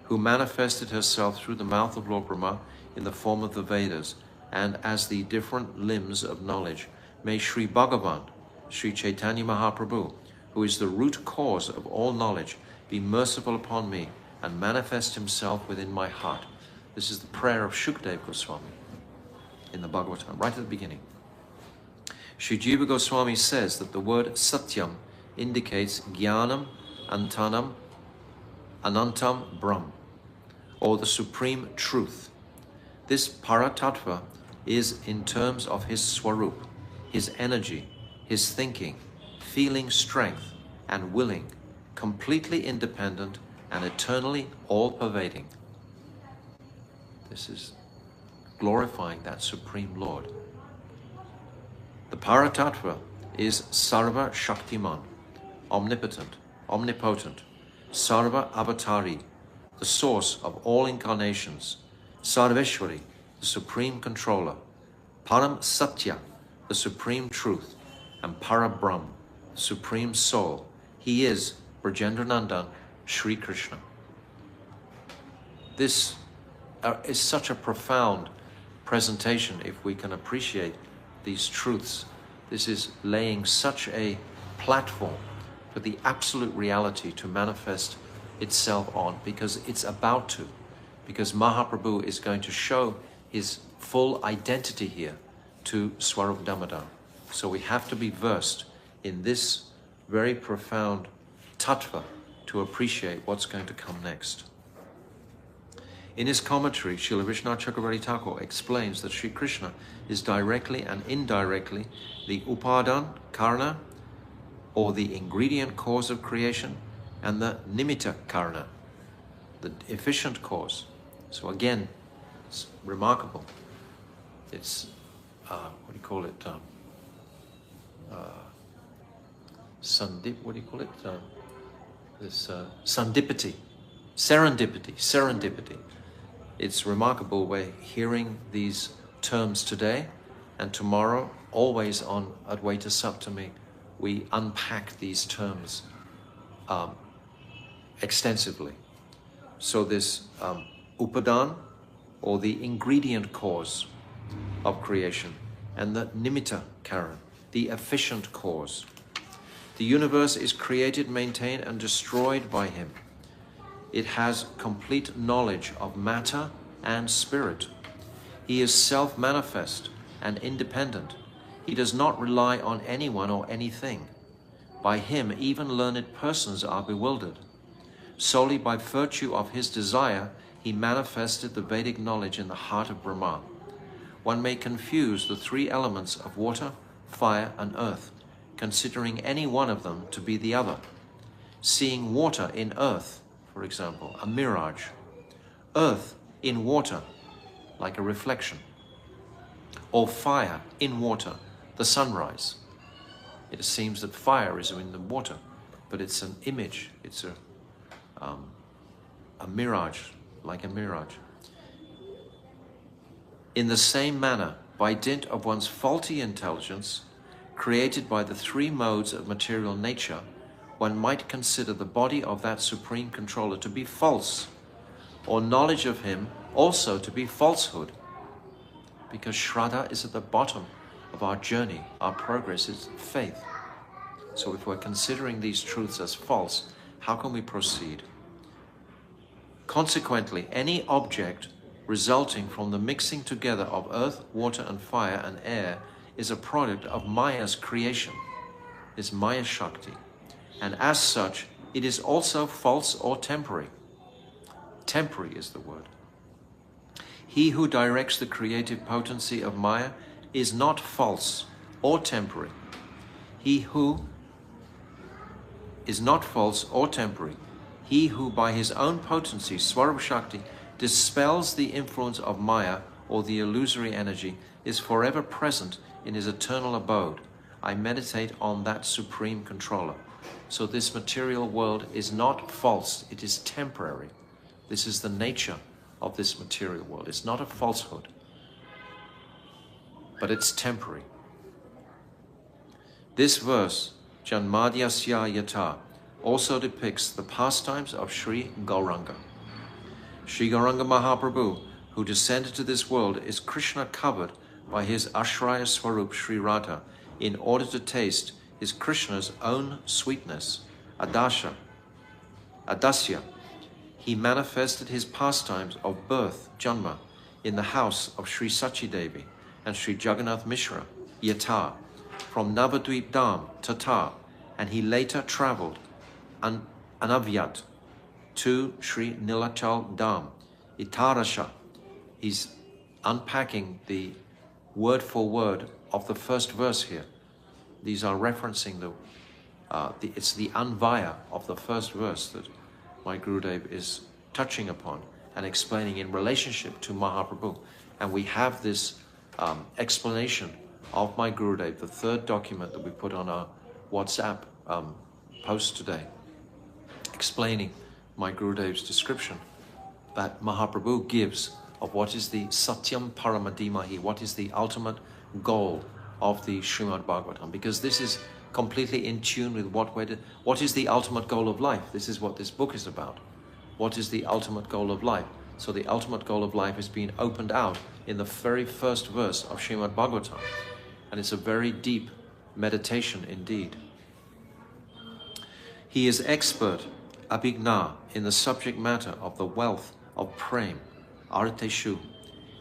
Who manifested herself through the mouth of Lord Brahma in the form of the Vedas and as the different limbs of knowledge. May Sri Bhagavan, Sri Chaitanya Mahaprabhu, who is the root cause of all knowledge, be merciful upon me and manifest himself within my heart. This is the prayer of Shukdev Goswami in the Bhagavatam, right at the beginning. Sri Jiva Goswami says that the word Satyam indicates Jnanam, Antanam, Anantam, Brahm, or the supreme truth. This Paratattva is in terms of his Swarup, his energy, his thinking, feeling strength and willing, completely independent and eternally all-pervading. This is glorifying that Supreme Lord. The Paratattva is Sarva Shaktiman, omnipotent, omnipotent, Sarva Avatari, the source of all incarnations, Sarveshwari, the supreme controller, Param Satya, the supreme truth, and Parabrahm, the supreme soul. He is Brajendranandan, Sri Krishna. This is such a profound presentation if we can appreciate these truths. This is laying such a platform for the absolute reality to manifest itself on, because it's about to, because Mahaprabhu is going to show his full identity here to Swarup Damodar. So we have to be versed in this very profound tattva to appreciate what's going to come next. In his commentary, Srila Vishwanath Chakravarti Thakur explains that Sri Krishna is directly and indirectly the upadan, karana, or the ingredient cause of creation, and the nimitta karana, the efficient cause. So again, it's remarkable. It's, what do you call it? Serendipity. It's remarkable we're hearing these terms today, and tomorrow, always on Advaita Saptami, we unpack these terms extensively. So this upadan, or the ingredient cause of creation, and the nimitta karan, the efficient cause. The universe is created, maintained, and destroyed by him. It has complete knowledge of matter and spirit. He is self-manifest and independent. He does not rely on anyone or anything. By him, even learned persons are bewildered. Solely by virtue of his desire, he manifested the Vedic knowledge in the heart of Brahma. One may confuse the three elements of water, fire, and earth, considering any one of them to be the other. Seeing water in earth, for example, a mirage. Earth in water, like a reflection. Or fire in water, the sunrise. It seems that fire is in the water, but it's an image, it's a mirage, like a mirage. In the same manner, by dint of one's faulty intelligence, created by the three modes of material nature, one might consider the body of that supreme controller to be false, or knowledge of him also to be falsehood, because Shraddha is at the bottom of our journey, our progress is faith. So if we're considering these truths as false, how can we proceed? Consequently, any object resulting from the mixing together of earth, water, and fire and air is a product of Maya's creation, is Maya Shakti. And as such, it is also false or temporary. Temporary is the word. He who directs the creative potency of Maya is not false or temporary. He who is not false or temporary. He who by his own potency, Swarup Shakti, dispels the influence of Maya or the illusory energy is forever present in his eternal abode. I meditate on that supreme controller. So this material world is not false, it is temporary. This is the nature of this material world. It's not a falsehood, but it's temporary. This verse, Janmadhyasya Yata, also depicts the pastimes of Sri Gauranga. Sri Gauranga Mahaprabhu, who descended to this world, is Krishna covered by his Ashraya Swarup Sri Radha in order to taste his Krishna's own sweetness, Adasya. He manifested his pastimes of birth, Janma, in the house of Sri Sachi Devi and Sri Jagannath Mishra, Yata, from Navadvip Dham, Tata, and he later travelled Anavyat to Sri Nilachal Dham, Itarasha. He's unpacking the word for word of the first verse here. These are referencing it's the Anvaya of the first verse that my Gurudev is touching upon and explaining in relationship to Mahaprabhu. And we have this explanation of my Gurudev, the third document that we put on our WhatsApp post today, explaining my Gurudev's description that Mahaprabhu gives of what is the Satyam Paramadimahi, what is the ultimate goal of the Srimad Bhagavatam, because this is completely in tune with what is the ultimate goal of life. This is what this book is about. What is the ultimate goal of life? So the ultimate goal of life is being opened out in the very first verse of Srimad Bhagavatam. And it's a very deep meditation indeed. He is expert, abhigna, in the subject matter of the wealth of prem, arteshu,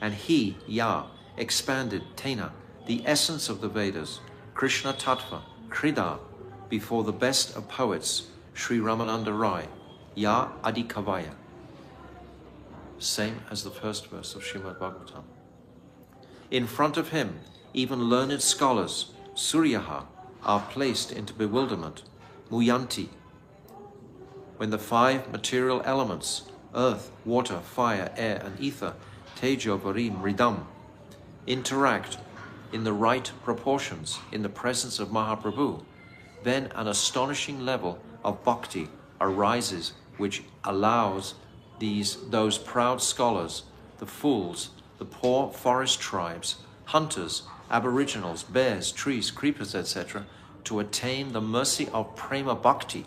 and he, Yah, expanded, tena, the essence of the Vedas, Krishna Tattva, Krida, before the best of poets, Sri Ramananda Rai, Ya Adikavaya. Same as the first verse of Srimad Bhagavatam. In front of him, even learned scholars, Suryaha, are placed into bewilderment, Muyanti. When the five material elements, earth, water, fire, air, and ether, Tejo, Varim, Ridam, interact in the right proportions in the presence of Mahaprabhu, then an astonishing level of bhakti arises which allows those proud scholars, the fools, the poor forest tribes, hunters, aboriginals, bears, trees, creepers, etc., to attain the mercy of prema bhakti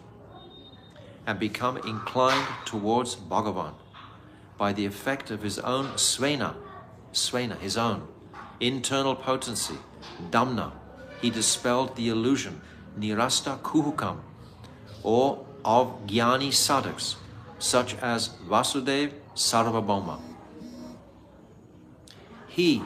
and become inclined towards Bhagavan by the effect of his own svena, his own internal potency, damna. He dispelled the illusion, nirasta kuhukam, or of jnani sadhaks, such as Vasudev Sarvabhauma. He,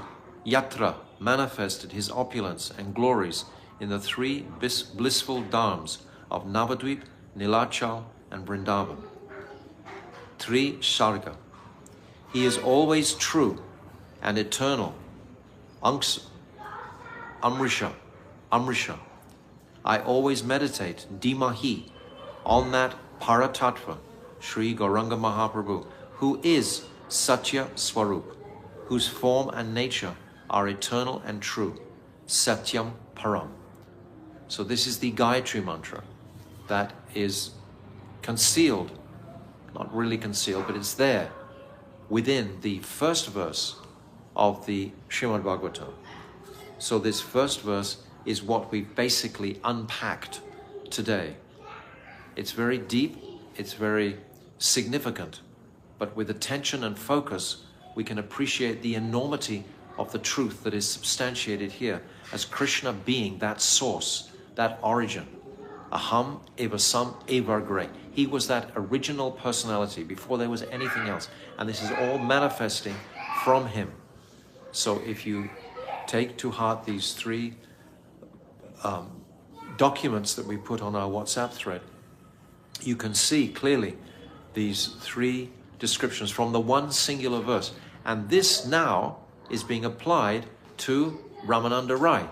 Yatra, manifested his opulence and glories in the three blissful dhams of Navadvip, Nilachal, and Vrindavan. Tri Sarga. He is always true and eternal. Amrisha. I always meditate, Dimahi, on that Paratattva, Sri Gauranga Mahaprabhu, who is Satya Swarup, whose form and nature are eternal and true, Satyam Param. So this is the Gayatri mantra that is concealed, not really concealed, but it's there within the first verse of the Srimad Bhagavatam. So this first verse is what we've basically unpacked today. It's very deep, it's very significant, but with attention and focus, we can appreciate the enormity of the truth that is substantiated here as Krishna being that source, that origin, Aham eva sam evar gre. He was that original personality before there was anything else. And this is all manifesting from him. So if you take to heart these three documents that we put on our WhatsApp thread, you can see clearly these three descriptions from the one singular verse. And this now is being applied to Ramananda Rai.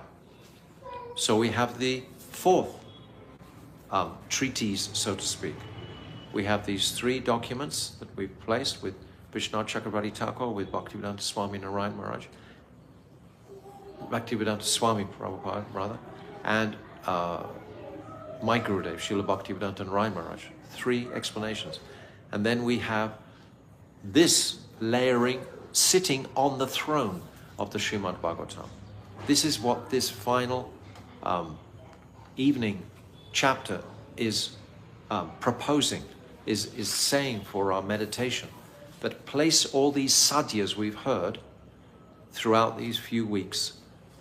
So we have the fourth treatise, so to speak. We have these three documents that we've placed with Vishnu Chakravarti Thakur, with Bhaktivedanta Swami Narayan Maharaj, Bhaktivedanta Swami Prabhupada, rather, and my Gurudev, Srila Bhaktivedanta Narayan Maharaj. Three explanations. And then we have this layering, sitting on the throne of the Srimad Bhagavatam. This is what this final evening chapter is proposing, is saying for our meditation, that place all these sadhyas we've heard throughout these few weeks.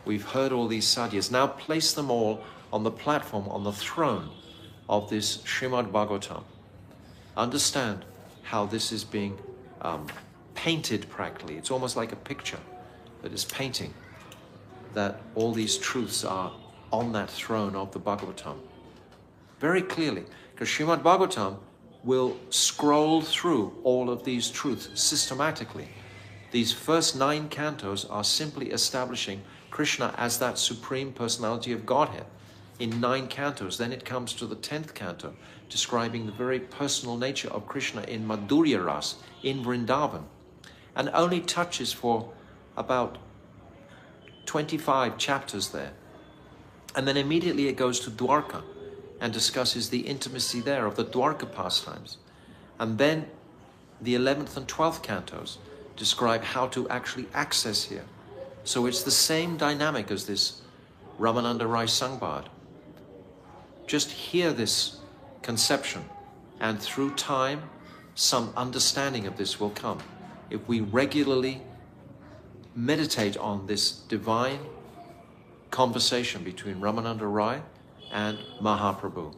We've heard all these sadhyas. Now place them all on the platform, on the throne of this Srimad Bhagavatam. Understand how this is being painted practically. It's almost like a picture that is painting that all these truths are on that throne of the Bhagavatam. Very clearly, because Srimad Bhagavatam will scroll through all of these truths systematically. These first 9 cantos are simply establishing Krishna as that supreme personality of Godhead in 9 cantos. Then it comes to the 10th canto, describing the very personal nature of Krishna in Madhurya Ras, in Vrindavan, and only touches for about 25 chapters there. And then immediately it goes to Dwarka and discusses the intimacy there of the Dwarka pastimes. And then the 11th and 12th cantos describe how to actually access here. So it's the same dynamic as this Ramananda Rai Sangbad. Just hear this conception, and through time, some understanding of this will come. If we regularly meditate on this divine conversation between Ramananda Rai and Mahaprabhu.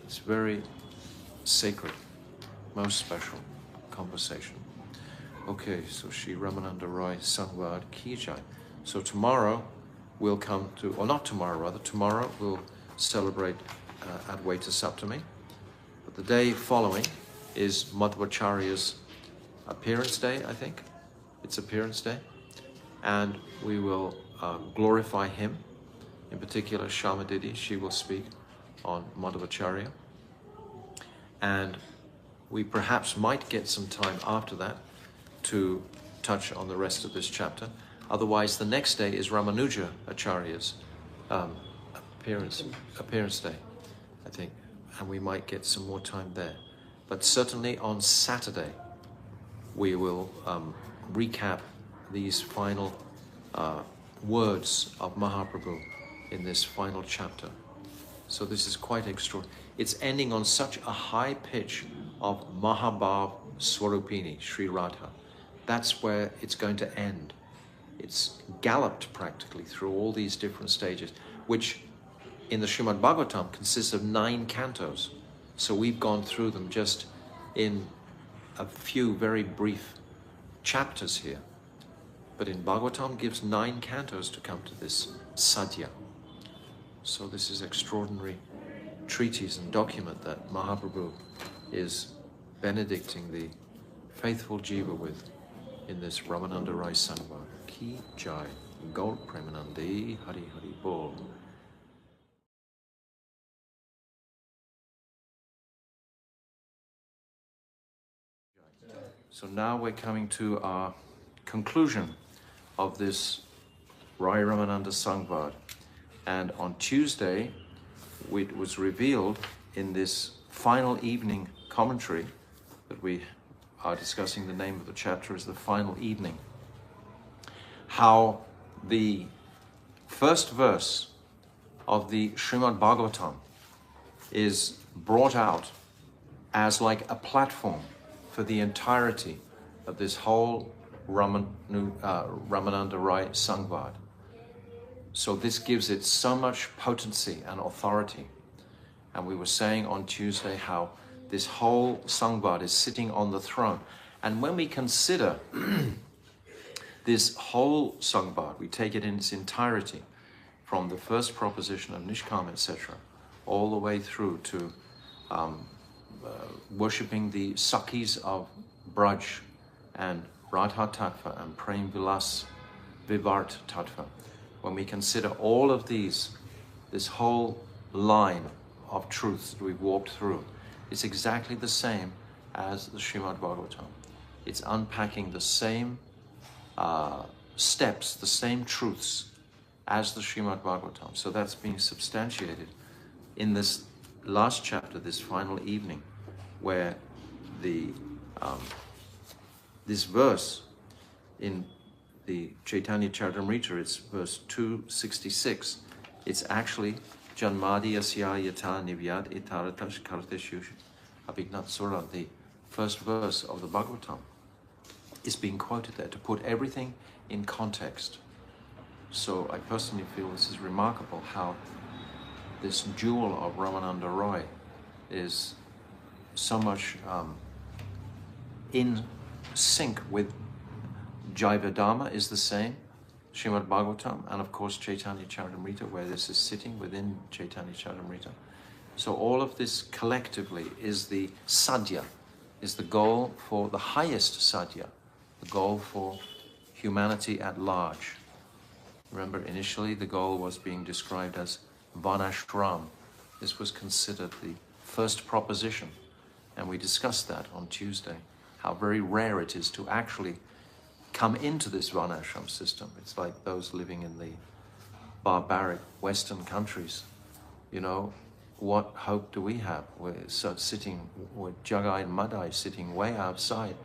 It's very sacred, most special conversation. Okay, so Shri Ramananda Rai Sangbad Ki Jai. So tomorrow we'll come to, or not tomorrow rather, tomorrow we'll celebrate Advaita Saptami. But the day following is Madhvacharya's appearance day, I think. It's appearance day. And we will glorify him. In particular, Shama Didi, she will speak on Madhvacharya. And we perhaps might get some time after that to touch on the rest of this chapter. Otherwise, the next day is Ramanuja Acharya's appearance day, I think. And we might get some more time there. But certainly on Saturday, we will recap these final words of Mahaprabhu in this final chapter. So this is quite extraordinary. It's ending on such a high pitch of Mahabhav Swarupini, Sri Radha. That's where it's going to end. It's galloped practically through all these different stages, which in the Srimad Bhagavatam consists of 9 cantos. So we've gone through them just in a few very brief chapters here. But in Bhagavatam gives 9 cantos to come to this sadhya. So this is extraordinary treatise and document that Mahaprabhu is benedicting the faithful jiva with in this Ramananda Rai Sangbad. Ki Jai, Gaur Premanande, Hari Hari Bol. So now we're coming to our conclusion of this Rai Ramananda Sangbad. And on Tuesday, it was revealed in this final evening commentary that we are discussing. The name of the chapter is The Final Evening. How the first verse of the Srimad Bhagavatam is brought out as like a platform for the entirety of this whole Ramananda Rai Sangbad. So this gives it so much potency and authority. And we were saying on Tuesday how this whole Sangbad is sitting on the throne. And when we consider this whole Sangbad, we take it in its entirety, from the first proposition of Nishkam, etc., all the way through to worshipping the Sakhis of Braj and Radha Tattva and Prem Vilas Vivart Tattva. When we consider all of these, this whole line of truths that we've walked through, it's exactly the same as the Srimad Bhagavatam. It's unpacking the same steps, the same truths as the Srimad Bhagavatam. So that's being substantiated in this last chapter, this final evening, where the this verse in the Chaitanya Charitamrita, it's verse 266. It's actually Janmadi Asya Yata Nivyad Itaratash Karteshush Abhignat Sura, the first verse of the Bhagavatam, is being quoted there to put everything in context. So I personally feel this is remarkable how this jewel of Ramananda Roy is so much in sync with Jaiva Dharma is the same, Srimad Bhagavatam, and of course Chaitanya Charitamrita, where this is sitting within Chaitanya Charitamrita. So all of this collectively is the sadhya, is the goal for the highest sadhya, the goal for humanity at large. Remember, initially the goal was being described as Vanashram. This was considered the first proposition, and we discussed that on Tuesday, how very rare it is to actually come into this Varnashram system. It's like those living in the barbaric Western countries. You know, what hope do we have? We're sitting with Jagai and Madai sitting way outside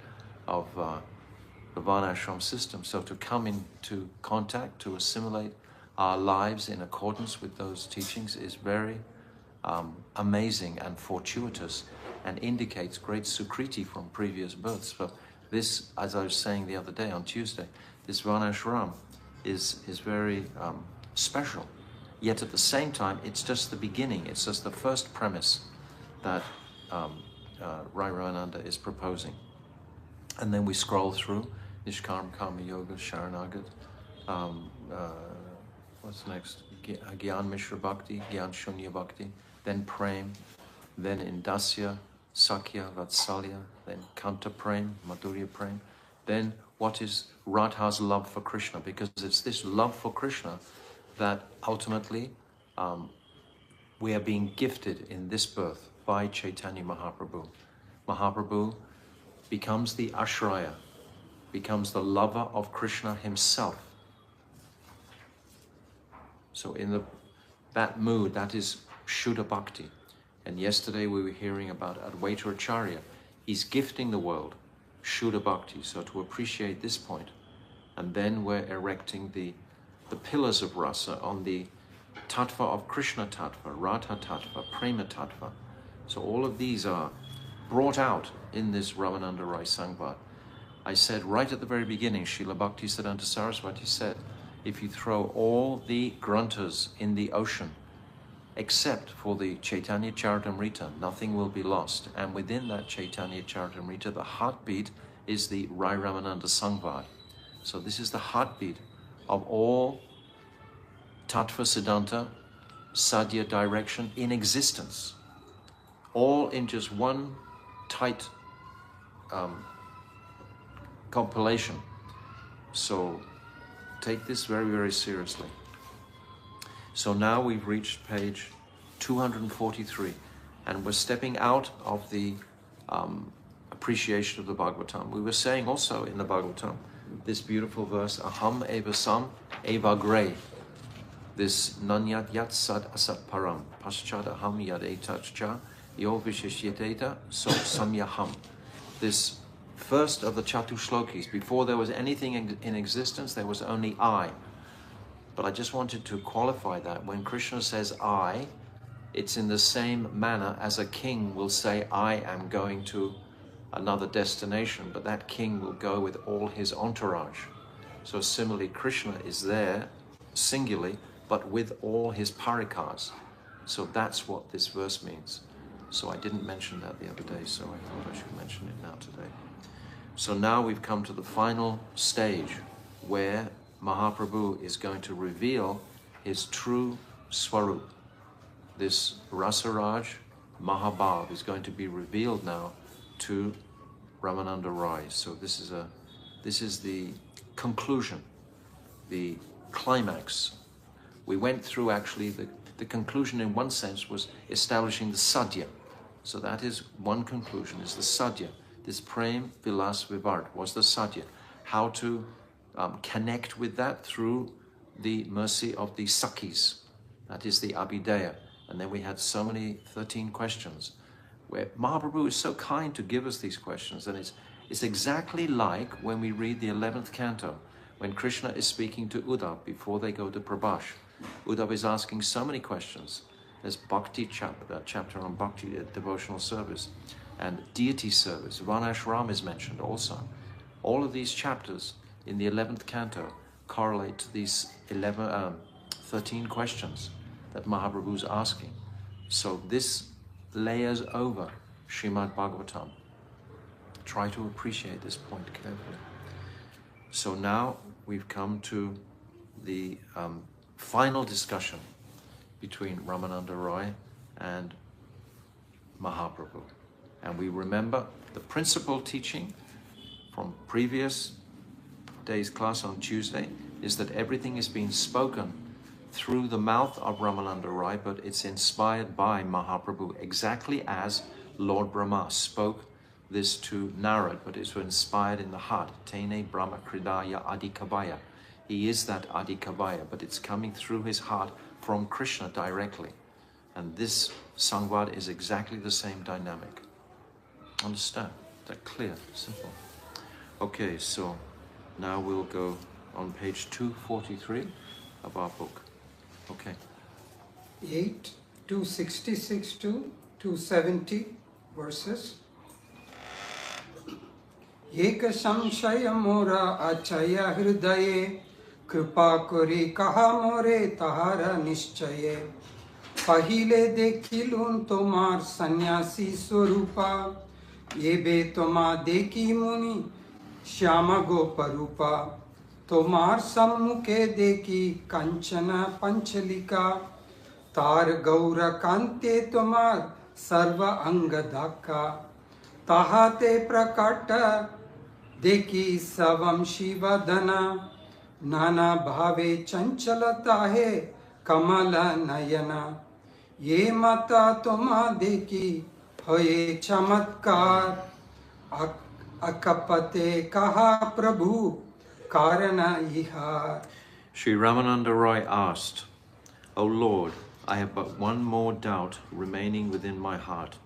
of the Varnashram system. So to come into contact, to assimilate our lives in accordance with those teachings is very amazing and fortuitous, and indicates great sukriti from previous births. But this, as I was saying the other day on Tuesday, this Varnashram is very special. Yet at the same time, it's just the beginning. It's just the first premise that Rai Ramananda is proposing. And then we scroll through Nishkarma, Karma Yoga, Sharanagat. What's next? Gyan Mishra Bhakti, Gyan Shunya Bhakti, then Prem, then Indasya, Sakya, Vatsalya, then Kanta Prem, Madhurya Prem. Then what is Radha's love for Krishna? Because it's this love for Krishna that ultimately we are being gifted in this birth by Chaitanya Mahaprabhu. Mahaprabhu becomes the Ashraya, becomes the lover of Krishna himself. So in that mood, that is Shuddha Bhakti. And yesterday we were hearing about Advaita Acharya. He's gifting the world Shuddha Bhakti. So to appreciate this point, and then we're erecting the pillars of rasa on the tattva of Krishna tattva, Radha tattva, Prema tattva. So all of these are brought out in this Ramananda Rai Sangbad. I said right at the very beginning, Srila Bhaktisiddhanta Saraswati said, if you throw all the granthas in the ocean, except for the Chaitanya Charitamrita, nothing will be lost. And within that Chaitanya Charitamrita, the heartbeat is the Rai Ramananda Sangbad. So this is the heartbeat of all Tattva Siddhanta, Sadhya direction in existence. All in just one tight compilation. So take this very, very seriously. So now we've reached page 243, and we're stepping out of the appreciation of the Bhagavatam. We were saying also in the Bhagavatam, this beautiful verse, Aham eva sam eva gre, this nanyat yat sad asat param, paschad aham yad etat cha, yo vishishyateta so samyaham. This first of the Chatu Shlokis, before there was anything in existence, there was only I. But I just wanted to qualify that. When Krishna says I, it's in the same manner as a king will say, I am going to another destination, but that king will go with all his entourage. So similarly, Krishna is there, singularly, but with all his parikars. So that's what this verse means. So I didn't mention that the other day, so I thought I should mention it now today. So now we've come to the final stage where Mahaprabhu is going to reveal his true Swarup. This Rasaraj Mahabhav is going to be revealed now to Ramananda Rai. So this is the conclusion, the climax. We went through actually the conclusion in one sense was establishing the sadhya. So that is one conclusion, is the sadhya. This Prem Vilas Vivard was the sadhya. How to connect with that through the mercy of the Sakhis. That is the Abhidheya. And then we had so many 13 questions where Mahaprabhu is so kind to give us these questions. And it's exactly like when we read the 11th canto, when Krishna is speaking to Uddhav before they go to Prabhash. Uddhav is asking so many questions. There's Bhakti chapter on Bhakti, devotional service, and deity service. Varnashram is mentioned also. All of these chapters in the 11th canto correlate to these 13 questions that Mahaprabhu is asking. So this layers over Srimad Bhagavatam. Try to appreciate this point carefully. So now we've come to the final discussion between Ramananda Rai and Mahaprabhu. And we remember the principal teaching from previous day's class on Tuesday is that everything is being spoken through the mouth of Ramananda Rai, but it's inspired by Mahaprabhu, exactly as Lord Brahma spoke this to Narad, but it's inspired in the heart. Tene Brahma Kridaya Adikabaya. He is that Adikabaya, but it's coming through his heart from Krishna directly. And this Sangvad is exactly the same dynamic. Understand? That clear? Simple. Okay, so now we'll go on page 243 of our book. Okay. 266 to 270 verses. Ek samshaya mora achaya hridaye kripa kori kaha more tahara nishchaye pahile dekhilun tomar sannyasi swarupa yebe toma dekhi muni shyama goparupa tomar sammukhe dekhi kanchana panchalica तार गौर कांते तुम्हार सर्व अंग धाका ताहाते प्रकट देखी सवम शिवदना नाना भावे चंचलता है कमल नयना ये माता तुम्हा देखी होए चमत्कार अकपते कहा प्रभु कारण इहार. Sri Ramananda Rai asked, O Lord, I have but one more doubt remaining within my heart.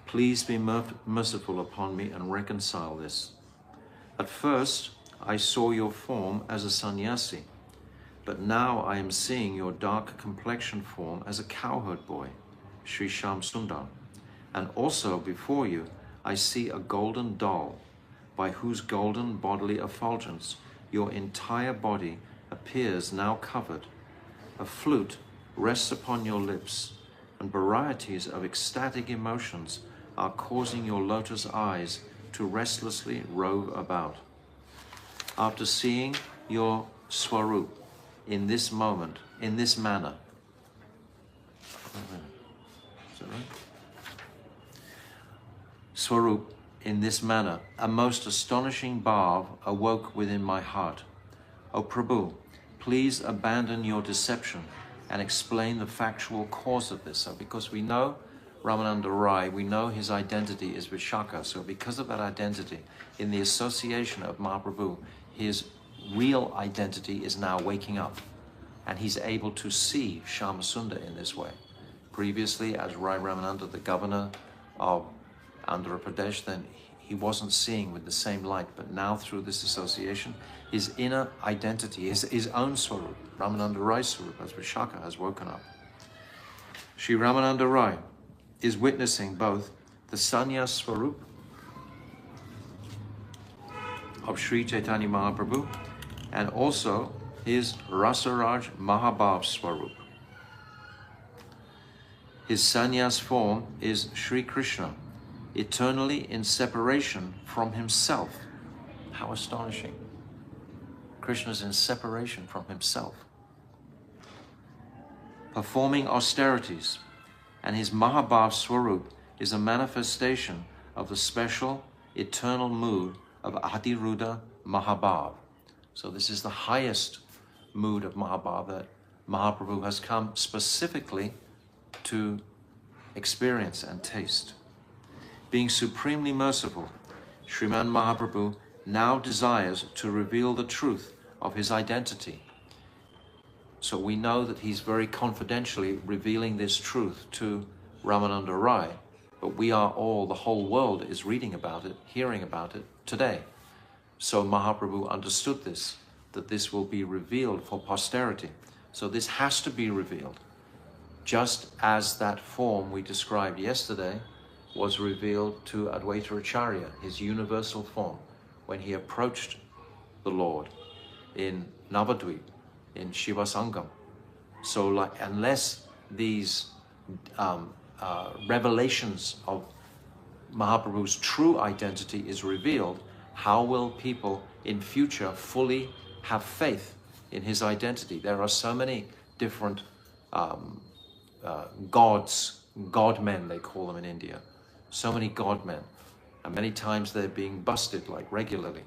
Please be merciful upon me and reconcile this. At first, I saw your form as a sannyasi, but now I am seeing your dark complexion form as a cowherd boy, Sri Shyam Sundar. And also before you, I see a golden doll, by whose golden bodily effulgence your entire body appears now covered. A flute rests upon your lips, and varieties of ecstatic emotions are causing your lotus eyes to restlessly rove about. After seeing your Swarup in this moment, in this manner, is that right? Swarup, in this manner, a most astonishing bhav awoke within my heart. O Prabhu, please abandon your deception and explain the factual cause of this. So because we know Ramananda Rai, we know his identity is Vishaka. So because of that identity, in the association of Mahaprabhu, his real identity is now waking up. And he's able to see Shyamasundar in this way. Previously, as Rai Ramananda, the governor of Andhra Pradesh, then he wasn't seeing with the same light. But now through this association, his inner identity, his own Swarup, Ramananda Rai Swarup, as Vishaka, has woken up. Sri Ramananda Rai is witnessing both the Sannyas Swarup of Sri Chaitanya Mahaprabhu and also his Rasaraj Mahabhav Swarup. His sannyas form is Sri Krishna, eternally in separation from himself. How astonishing. Krishna is in separation from himself, performing austerities, and his Mahabhav Swarup is a manifestation of the special eternal mood of Adiruddha Mahabhav. So this is the highest mood of Mahabhav that Mahaprabhu has come specifically to experience and taste. Being supremely merciful, Sriman Mahaprabhu now desires to reveal the truth of his identity. So we know that he's very confidentially revealing this truth to Ramananda Rai, but we are all, the whole world is reading about it, hearing about it today. So Mahaprabhu understood this, that this will be revealed for posterity. So this has to be revealed, just as that form we described yesterday was revealed to Advaita Acharya, his universal form, when he approached the Lord in Navadvip, in Shiva Sangam. So like, unless these revelations of Mahaprabhu's true identity is revealed, how will people in future fully have faith in his identity? There are so many different gods, godmen they call them in India. So many godmen. And many times they're being busted like regularly.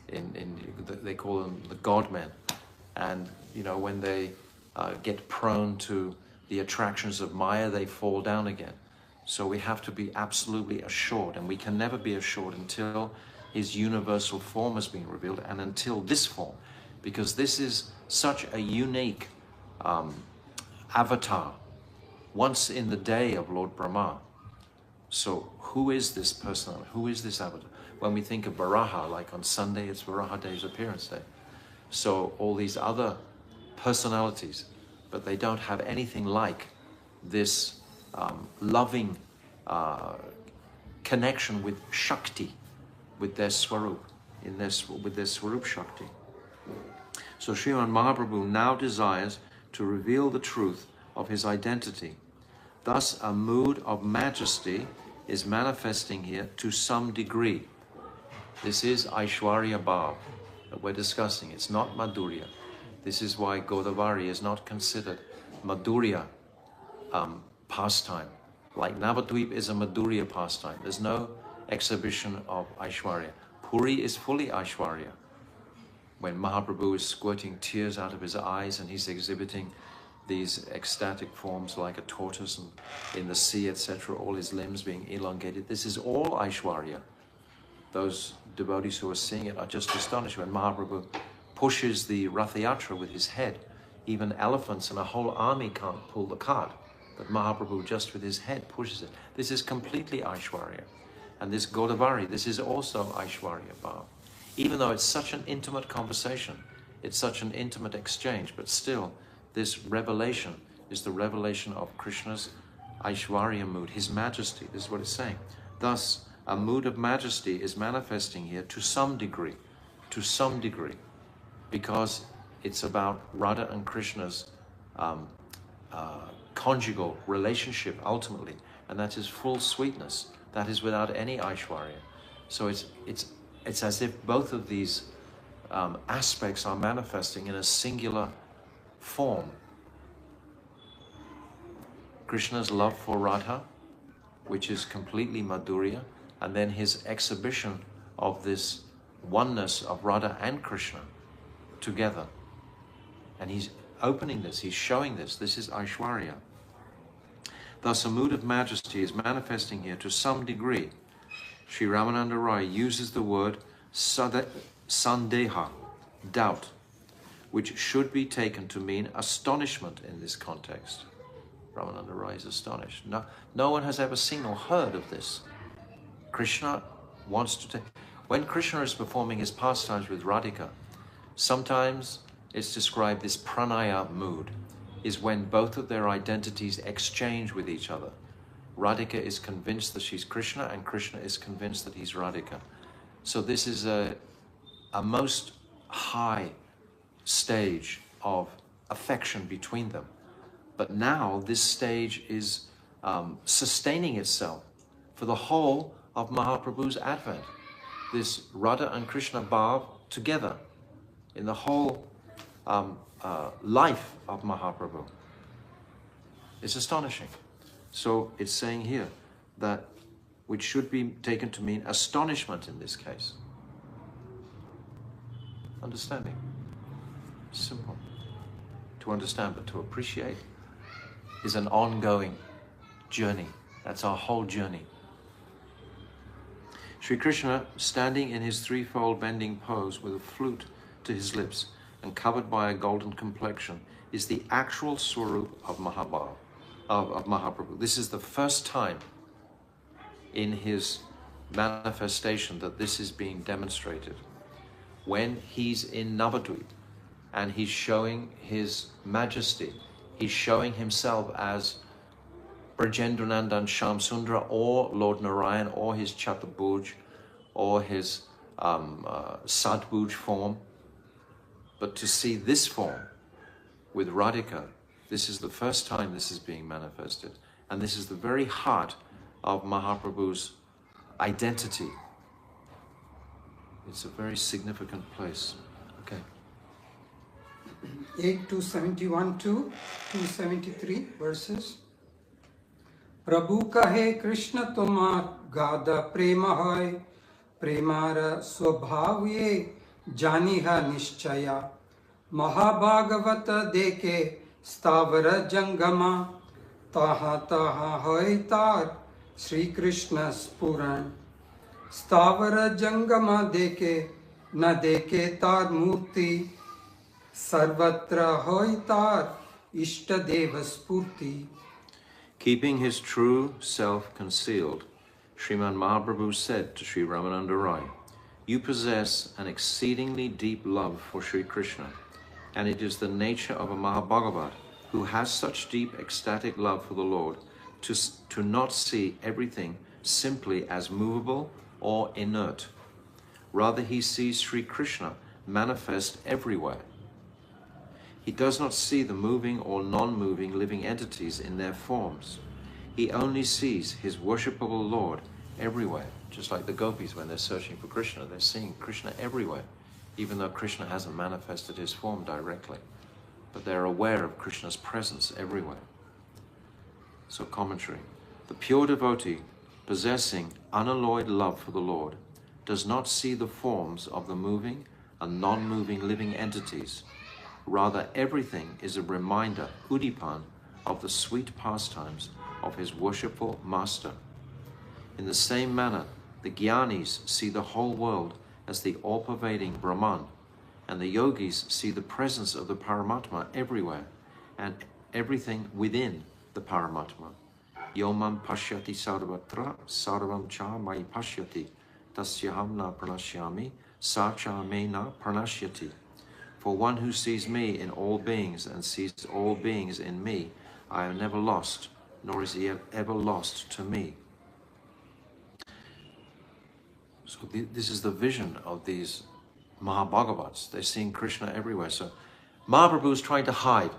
They call them the godmen. And you know, when they get prone to the attractions of Maya, they fall down again. So we have to be absolutely assured, and we can never be assured until his universal form has been revealed, and until this form, because this is such a unique avatar, once in the day of Lord Brahma. So who is this person? Who is this avatar? When we think of Varaha, like on Sunday, it's Varaha Dev's appearance day. So all these other personalities, but they don't have anything like this loving connection with Shakti, with their Swarup, with their Swarup Shakti. So Sriman Mahaprabhu now desires to reveal the truth of his identity. Thus, a mood of majesty is manifesting here to some degree. This is Aishwarya Bhav that we're discussing. It's not Madhurya. This is why Godavari is not considered Madhurya pastime. Like Navadvip is a Madhurya pastime. There's no exhibition of Aishwarya. Puri is fully Aishwarya. When Mahaprabhu is squirting tears out of his eyes and he's exhibiting these ecstatic forms like a tortoise and in the sea, etc., all his limbs being elongated. This is all Aishwarya. Those devotees who are seeing it are just astonished when Mahaprabhu pushes the Ratha Yatra with his head. Even elephants and a whole army can't pull the cart, but Mahaprabhu just with his head pushes it. This is completely Aishwarya. And this Godavari, this is also Aishwarya Bhav. Even though it's such an intimate conversation, it's such an intimate exchange, but still, this revelation is the revelation of Krishna's Aishwarya mood, his majesty. This is what it's saying. Thus, a mood of majesty is manifesting here to some degree, because it's about Radha and Krishna's conjugal relationship ultimately, and that is full sweetness. That is without any Aishwarya. So it's as if both of these aspects are manifesting in a singular form. Krishna's love for Radha, which is completely Madhurya, and then his exhibition of this oneness of Radha and Krishna together. And he's opening this, he's showing this. This is Aishwarya. Thus, a mood of majesty is manifesting here to some degree. Sri Ramananda Rai uses the word sandeha, doubt, which should be taken to mean astonishment in this context. Ramananda Rai is astonished. No one has ever seen or heard of this. Krishna wants to take... When Krishna is performing his pastimes with Radhika, sometimes it's described this pranaya mood, is when both of their identities exchange with each other. Radhika is convinced that she's Krishna, and Krishna is convinced that he's Radhika. So this is a most high stage of affection between them. But now this stage is sustaining itself for the whole of Mahaprabhu's advent. This Radha and Krishna Bhav together in the whole life of Mahaprabhu. It's astonishing. So it's saying here that, which should be taken to mean astonishment in this case. Understanding. Simple. To understand, but to appreciate is an ongoing journey. That's our whole journey. Sri Krishna, standing in his threefold bending pose with a flute to his lips and covered by a golden complexion, is the actual Swarup of Mahaprabhu. This is the first time in his manifestation that this is being demonstrated. When he's in Navadvip and he's showing his majesty, he's showing himself as Brajendranandan Shamsundra or Lord Narayan or his Chaturbuj or his Sadbuj form. But to see this form with Radhika, this is the first time this is being manifested. And this is the very heart of Mahaprabhu's identity. It's a very significant place. Okay. 8:271 to 273 verses. Prabhu kahe Krishna tomar gada prema hai, premara swabhav ye janiha nishchaya. Mahabhagavata deke stavara jangama, taha taha hai tar Sri Krishna spuran. Stavara jangama deke na deke tar murti, sarvatra hai tar ishtadeva spurti. Keeping his true self concealed, Sriman Mahaprabhu said to Sri Ramananda Rai, "You possess an exceedingly deep love for Sri Krishna, and it is the nature of a Mahabhagavat who has such deep ecstatic love for the Lord to not see everything simply as movable or inert. Rather, he sees Sri Krishna manifest everywhere. He does not see the moving or non-moving living entities in their forms. He only sees his worshipable Lord everywhere." Just like the gopis, when they're searching for Krishna, they're seeing Krishna everywhere, even though Krishna hasn't manifested his form directly. But they're aware of Krishna's presence everywhere. So commentary. The pure devotee, possessing unalloyed love for the Lord, does not see the forms of the moving and non-moving living entities. Rather, everything is a reminder, udipan, of the sweet pastimes of his worshipful master. In the same manner, the Gyanis see the whole world as the all-pervading Brahman, and the Yogis see the presence of the Paramatma everywhere, and everything within the Paramatma. Yomam pashyati sarvatra sarvam cha mai pashyati tasyaham na pranashyami sa cha me na pranashyati. For one who sees me in all beings and sees all beings in me, I am never lost, nor is he ever lost to me. So this is the vision of these Mahabhagavats. They're seeing Krishna everywhere. So Mahaprabhu is trying to hide.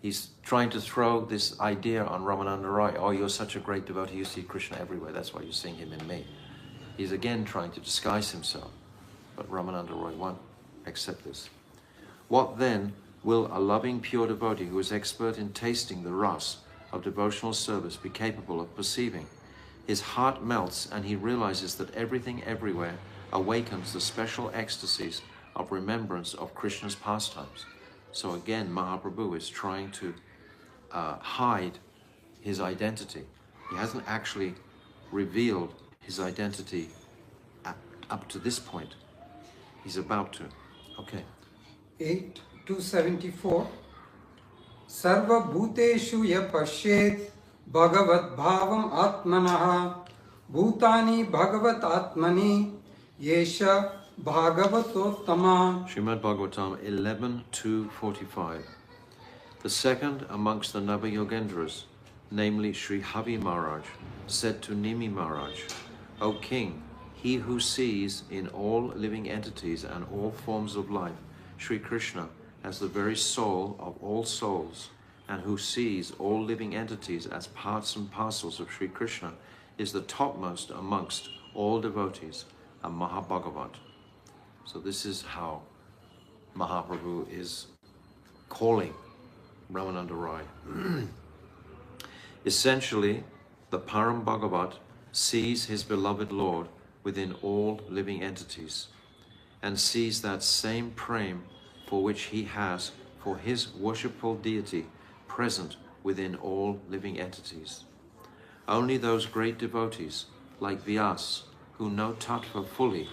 He's trying to throw this idea on Ramananda Rai. Oh, you're such a great devotee, you see Krishna everywhere. That's why you're seeing him in me. He's again trying to disguise himself. But Ramananda Rai won't accept this. What then will a loving pure devotee who is expert in tasting the ras of devotional service be capable of perceiving? His heart melts and he realizes that everything everywhere awakens the special ecstasies of remembrance of Krishna's pastimes. So again, Mahaprabhu is trying to hide his identity. He hasn't actually revealed his identity up to this point. He's about to. Okay. 8:274 Sarva bhuteshu ya pashyet bhagavat bhavam atmanah bhutani bhagavat atmani yesha bhagavatottama. Srimad Bhagavatam 11:245. The second amongst the Nava-Yogendras, namely Sri Havi Maharaj, said to Nimi Maharaj, "O King, he who sees in all living entities and all forms of life Sri Krishna as the very soul of all souls, and who sees all living entities as parts and parcels of Sri Krishna, is the topmost amongst all devotees, a Mahabhagavat. So this is how Mahaprabhu is calling Ramananda Rai. Essentially, the Param Bhagavat sees his beloved Lord within all living entities, and sees that same prem for which he has for his worshipful deity present within all living entities. Only those great devotees, like Vyas, who know Tattva fully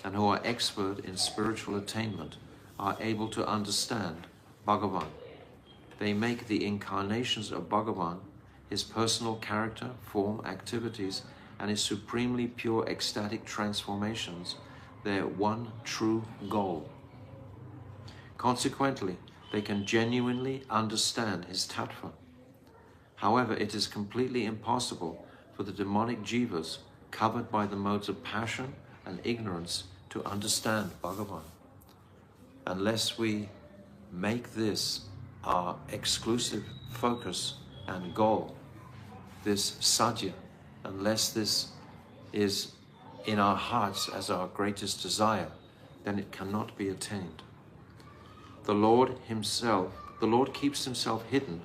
and who are expert in spiritual attainment, are able to understand Bhagavan. They make the incarnations of Bhagavan, his personal character, form, activities, and his supremely pure ecstatic transformations their one true goal. Consequently, they can genuinely understand his tattva. However, it is completely impossible for the demonic jivas covered by the modes of passion and ignorance to understand Bhagavan. Unless we make this our exclusive focus and goal, this sadhya, unless this is in our hearts as our greatest desire, then it cannot be attained. The Lord keeps himself hidden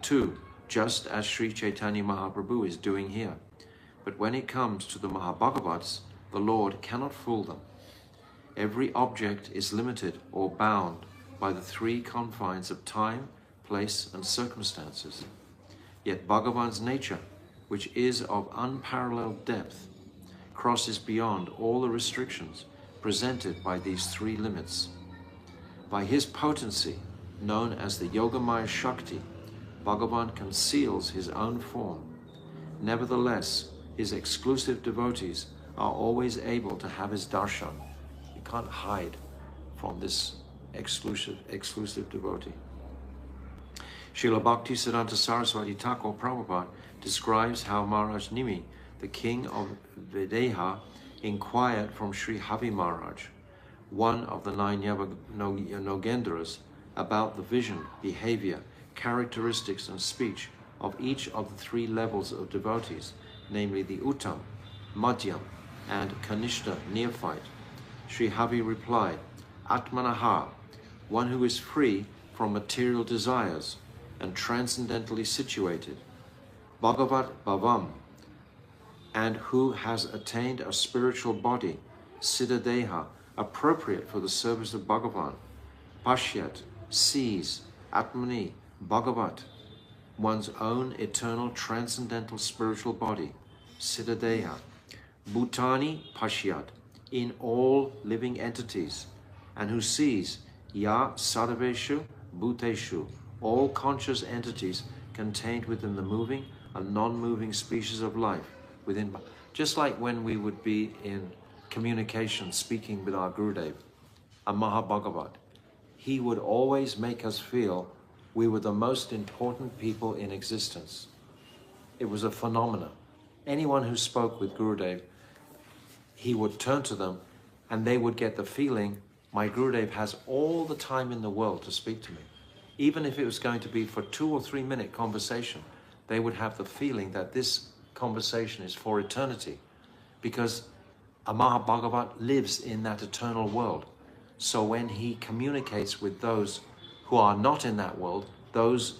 too, just as Sri Chaitanya Mahaprabhu is doing here. But when it comes to the Mahabhagavats, the Lord cannot fool them. Every object is limited or bound by the three confines of time, place, and circumstances. Yet Bhagavan's nature, which is of unparalleled depth, crosses beyond all the restrictions presented by these three limits. By his potency, known as the Yogamaya Shakti, Bhagavan conceals his own form. Nevertheless, his exclusive devotees are always able to have his darshan. You can't hide from this exclusive devotee. Srila Bhaktisiddhanta Saraswati Thakur Prabhupada describes how Maharaj Nimi, the king of Videha, inquired from Sri Havi Maharaj, one of the 9 Yogendras, about the vision, behavior, characteristics, and speech of each of the 3 levels of devotees, namely the Uttam, Madhyam, and Kanishta neophyte. Sri Havi replied, Atmanaha, one who is free from material desires and transcendentally situated, Bhagavat Bhavam, and who has attained a spiritual body, Siddhadeha, appropriate for the service of Bhagavan, Pashyat, sees, Atmani, Bhagavat, one's own eternal transcendental spiritual body, Siddhadeha, Bhutani Pashyat, in all living entities, and who sees, Ya Sarveshu Bhuteshu, all conscious entities contained within the moving and non-moving species of life, within, just like when we would be in communication speaking with our Gurudev, a Mahabhagavat, he would always make us feel we were the most important people in existence. It was a phenomenon. Anyone who spoke with Gurudev, he would turn to them and they would get the feeling, my Gurudev has all the time in the world to speak to me. Even if it was going to be for 2 or 3 minute conversation, they would have the feeling that this conversation is for eternity, because a Mahabhagavat lives in that eternal world. So when he communicates with those who are not in that world, those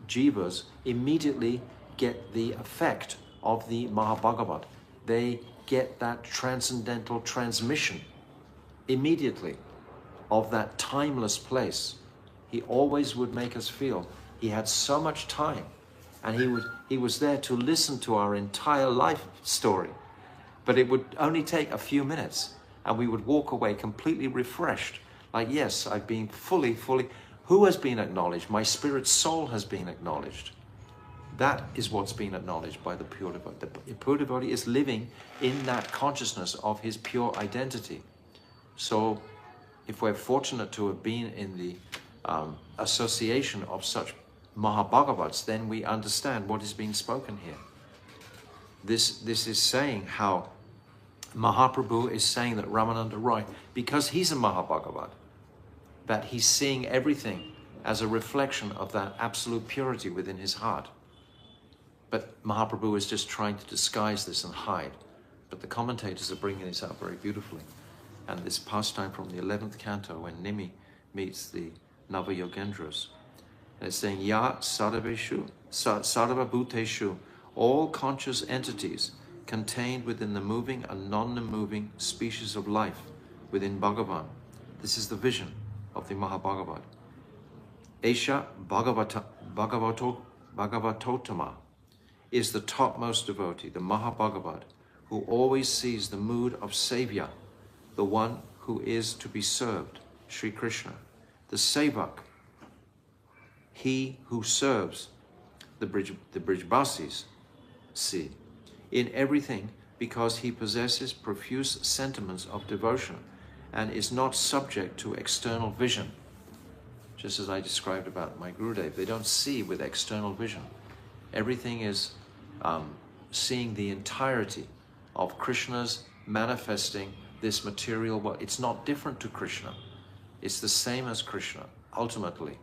jivas immediately get the effect of the Mahabhagavat. They get that transcendental transmission immediately of that timeless place. He always would make us feel he had so much time, and he was there to listen to our entire life story. But it would only take a few minutes, and we would walk away completely refreshed. Like, yes, I've been fully, who has been acknowledged? My spirit soul has been acknowledged. That is what's been acknowledged by the pure devotee. The pure devotee is living in that consciousness of his pure identity. So if we're fortunate to have been in the association of such Mahabhagavats, then we understand what is being spoken here. This is saying how Mahaprabhu is saying that Ramananda Rai, because he's a Mahabhagavat, that he's seeing everything as a reflection of that absolute purity within his heart. But Mahaprabhu is just trying to disguise this and hide. But the commentators are bringing this out very beautifully. And this pastime from the 11th canto, when Nimi meets the Nava-Yogendras, and it's saying, Ya Sarvabhuteshu, all conscious entities contained within the moving and non-moving species of life within Bhagavan. This is the vision of the Mahabhagavad. Esha Bhagavatotama is the topmost devotee, the Mahabhagavad, who always sees the mood of Savior, the one who is to be served, Sri Krishna. The Sevak, he who serves the Brijbasis, see, in everything, because he possesses profuse sentiments of devotion and is not subject to external vision. Just as I described about my Gurudev, they don't see with external vision. Everything is seeing the entirety of Krishna's manifesting this material world. It's not different to Krishna. It's the same as Krishna, ultimately.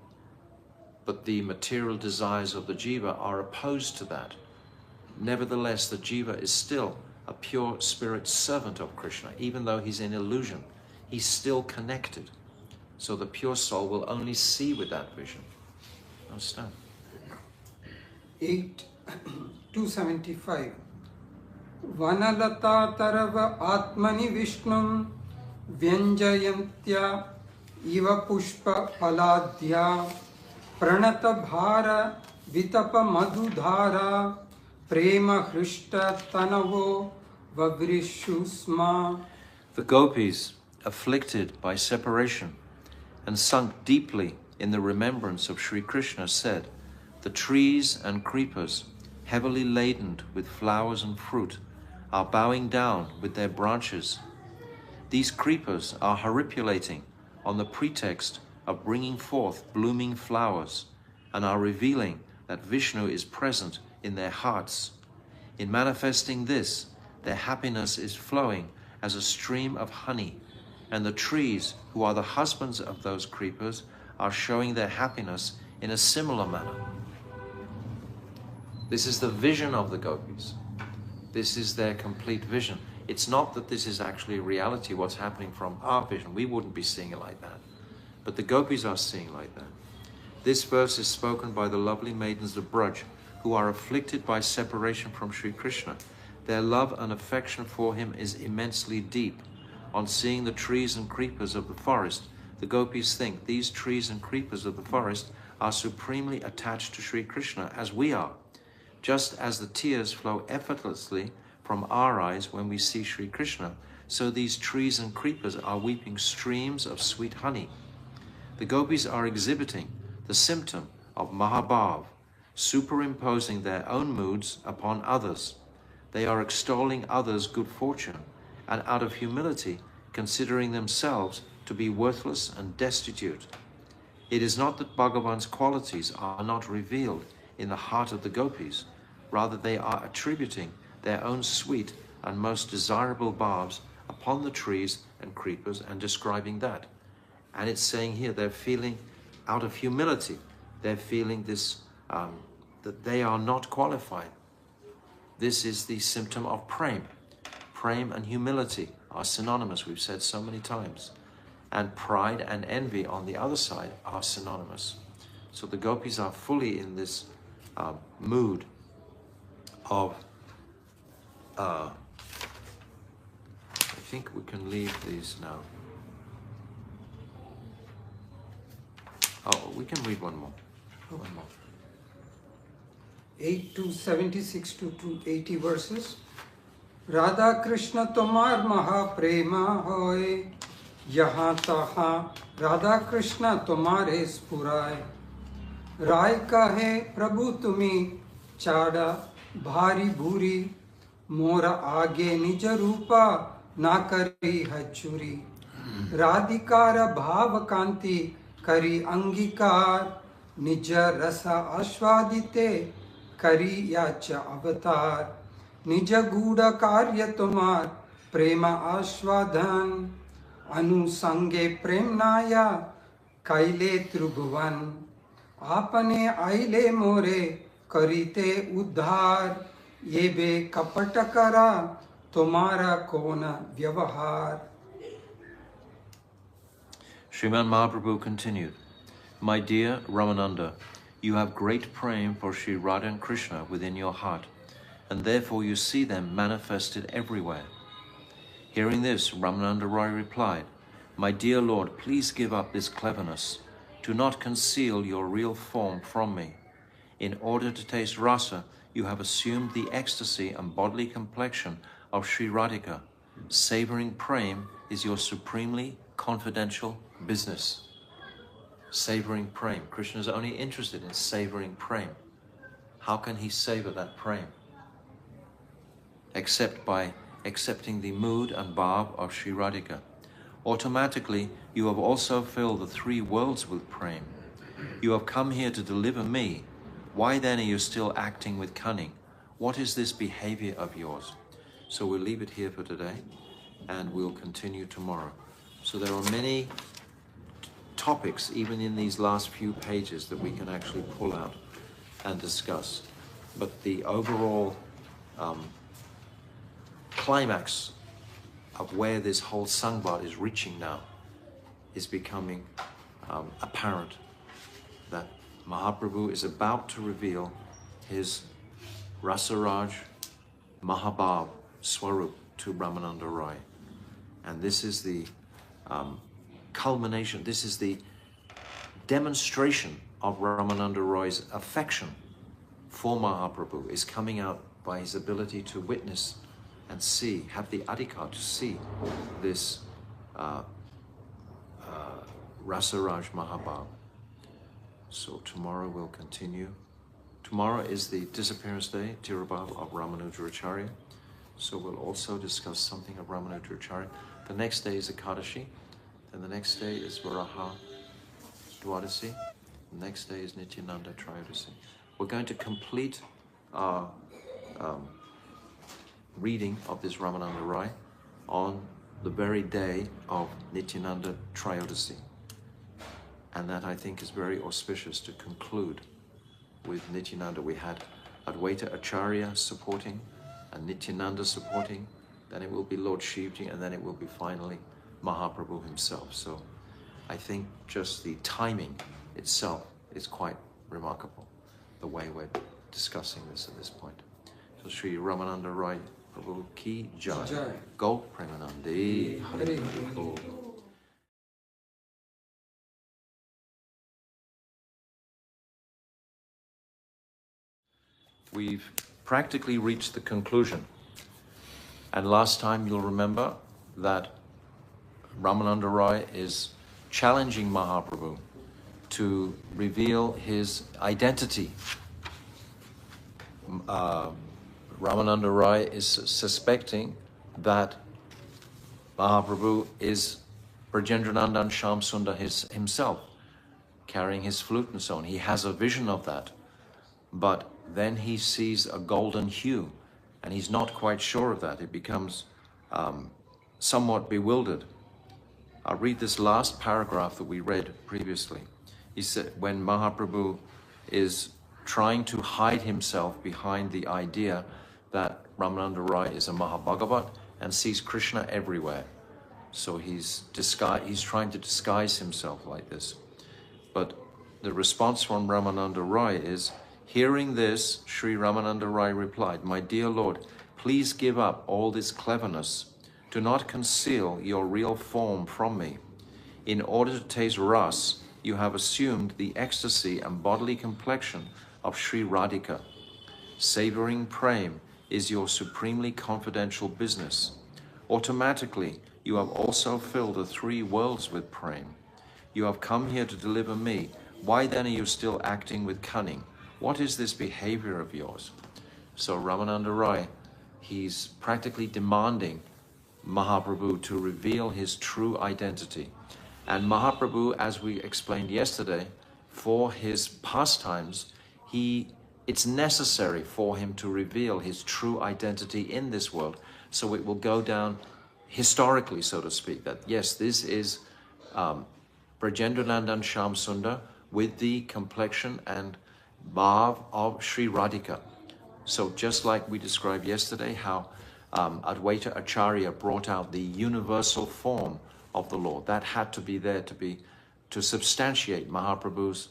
But the material desires of the jiva are opposed to that. Nevertheless, the jiva is still a pure spirit servant of Krishna. Even though he's in illusion, he's still connected. So the pure soul will only see with that vision. Understand? 275. Vanalata tarava atmani vishnum vyanjayantya iva pushpa paladhya pranata bhara vitapa madhudhara prema hrishta tanavo vavrishusma. The gopis, afflicted by separation and sunk deeply in the remembrance of Sri Krishna, said, the trees and creepers, heavily laden with flowers and fruit, are bowing down with their branches. These creepers are haripulating on the pretext of bringing forth blooming flowers and are revealing that Vishnu is present in their hearts. In manifesting this, their happiness is flowing as a stream of honey, and the trees, who are the husbands of those creepers, are showing their happiness in a similar manner. This is the vision of the gopis. This is their complete vision. It's not that this is actually reality, what's happening from our vision. We wouldn't be seeing it like that. But the gopis are seeing like that. This verse is spoken by the lovely maidens of Braj, who are afflicted by separation from Sri Krishna. Their love and affection for him is immensely deep. On seeing the trees and creepers of the forest, the gopis think these trees and creepers of the forest are supremely attached to Sri Krishna, as we are. Just as the tears flow effortlessly from our eyes when we see Sri Krishna, so these trees and creepers are weeping streams of sweet honey. The gopis are exhibiting the symptom of Mahabhav, superimposing their own moods upon others. They are extolling others' good fortune, and out of humility, considering themselves to be worthless and destitute. It is not that Bhagavan's qualities are not revealed in the heart of the gopis. Rather, they are attributing their own sweet and most desirable bhavs upon the trees and creepers and describing that. And it's saying here they're feeling, out of humility, they're feeling this, that they are not qualified. This is the symptom of prem. Prem and humility are synonymous, we've said so many times. And pride and envy on the other side are synonymous. So the gopis are fully in this mood of, I think we can leave these now. Oh, we can read one more. One more. 276 to 280 verses. Radha Krishna tomar maha prema hoy, yahan tahan Radha Krishna tomare spuray. Rai kahe Prabhu tumi chada bhari bhuri, mora aage nija rupa na kari hachuri. Radhikara bhav kanti kari angikar, nija rasa ashwadite kari yacha avatar. Nija guda karya tumar prema ashwadhan, anusange premnaya काइले त्रिभुवन आपने आइले मोरे करीते उद्धार ये बे कपट करा तुम्हारा कौन व्यवहार. Sriman Mahaprabhu continued, My dear Ramananda, you have great prema for Sri Radha and Krishna within your heart, and therefore you see them manifested everywhere. Hearing this, Ramananda Roy replied, My dear Lord, please give up this cleverness. Do not conceal your real form from me. In order to taste rasa, you have assumed the ecstasy and bodily complexion of Sri Radhika. Savoring prema is your supremely confidential business. Savoring prema. Krishna is only interested in savoring prema. How can he savor that prema? Except by accepting the mood and bhav of Sri Radhika. Automatically, you have also filled the three worlds with prema. You have come here to deliver me. Why then are you still acting with cunning? What is this behavior of yours? So we'll leave it here for today, and we'll continue tomorrow. So there are many topics, even in these last few pages, that we can actually pull out and discuss. But the overall climax of where this whole Sangbad is reaching now is becoming apparent, that Mahaprabhu is about to reveal his Rasaraj Mahabhav Swarup to Ramananda Roy. And this is the culmination, this is the demonstration of Ramananda Roy's affection for Mahaprabhu, is coming out by his ability to witness and see, have the adhikar to see this Rasaraj Mahabhav. So tomorrow we'll continue. Tomorrow is the disappearance day, Tirubhav, of Ramanujacharya. So we'll also discuss something of Ramanujacharya. The next day is Ekadashi, and the next day is Varaha Dwadasi. The next day is Nityananda Trayodasi. We're going to complete our reading of this Ramananda Rai on the very day of Nityananda Trayodasi. And that, I think, is very auspicious to conclude with Nityananda. We had Advaita Acharya supporting and Nityananda supporting, then it will be Lord Shivji, and then it will be finally Mahaprabhu himself. So I think just the timing itself is quite remarkable, the way we're discussing this at this point. So Sri Ramananda Rai Prabhu Ki Jai. Jai. Go Premanande. Hare Bol. We've practically reached the conclusion. And last time you'll remember that Ramananda Roy is challenging Mahaprabhu to reveal his identity. Ramananda Roy is suspecting that Mahaprabhu is Brajendranandan Shyam Sundar himself, carrying his flute and so on. He has a vision of that, but then he sees a golden hue, and he's not quite sure of that. It becomes somewhat bewildered. I'll read this last paragraph that we read previously. He said, when Mahaprabhu is trying to hide himself behind the idea that Ramananda Rai is a Mahabhagavat and sees Krishna everywhere. So he's trying to disguise himself like this. But the response from Ramananda Rai is, hearing this, Sri Ramananda Rai replied, My dear Lord, please give up all this cleverness. Do not conceal your real form from me. In order to taste ras, you have assumed the ecstasy and bodily complexion of Sri Radhika. Savoring prema is your supremely confidential business. Automatically, you have also filled the three worlds with prema. You have come here to deliver me. Why then are you still acting with cunning? What is this behavior of yours? So Ramananda Rai, he's practically demanding Mahaprabhu to reveal his true identity. And Mahaprabhu, as we explained yesterday, for his pastimes, it's necessary for him to reveal his true identity in this world. So it will go down historically, so to speak, that yes, this is Brajendranan Sham Sundar with the complexion and bhav of Sri Radhika. So just like we described yesterday, how Advaita Acharya brought out the universal form of the Lord, that had to be there to substantiate Mahaprabhu's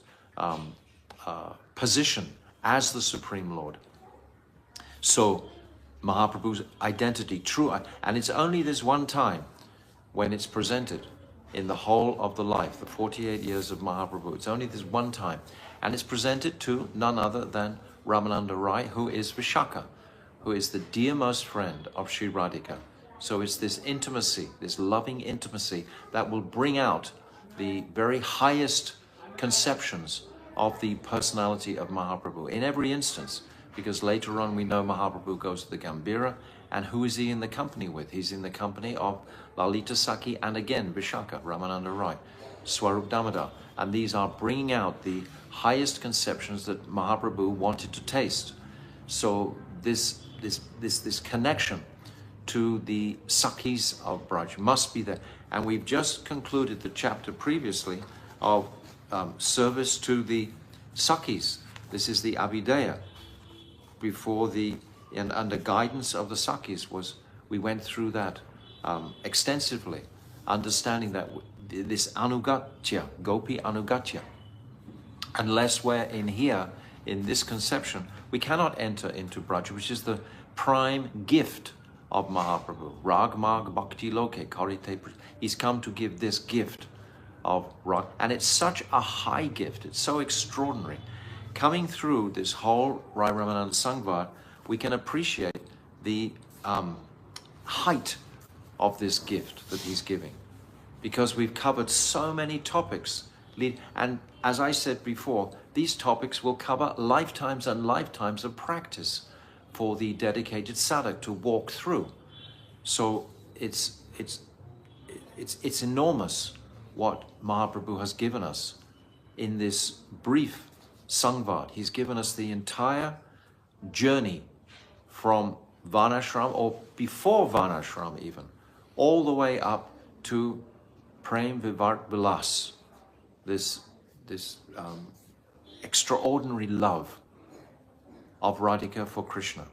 position as the Supreme Lord. So Mahaprabhu's identity, true, and it's only this one time when it's presented in the whole of the life, the 48 years of Mahaprabhu. It's only this one time. And it's presented to none other than Ramananda Rai, who is Vishaka, who is the dearmost friend of Sri Radhika. So it's this intimacy, this loving intimacy, that will bring out the very highest conceptions of the personality of Mahaprabhu in every instance. Because later on we know Mahaprabhu goes to the Gambhira, and who is he in the company with? He's in the company of Lalita Sakhi and again Vishaka, Ramananda Rai, Swarup Damodar. And these are bringing out the highest conceptions that Mahaprabhu wanted to taste. So this connection to the Sakhis of Braj must be there. And we've just concluded the chapter previously of service to the Sakhis. This is the Abhidheya. Before and under guidance of the Sakhis, we went through that extensively, understanding that this anugatya, gopi anugatya, unless we're in here, in this conception, we cannot enter into Braj, which is the prime gift of Mahaprabhu. Rag Mag Bhakti Loke Karite. He's come to give this gift of Rag, and it's such a high gift, it's so extraordinary. Coming through this whole Rai Ramananda Sangvar, we can appreciate the height of this gift that he's giving, because we've covered so many topics. And as I said before, these topics will cover lifetimes and lifetimes of practice for the dedicated sadhak to walk through. So it's enormous what Mahaprabhu has given us in this brief Sangvad. He's given us the entire journey from Varnashram, or before Varnashram even, all the way up to Prem Vivart Vilas, this extraordinary love of Radhika for Krishna.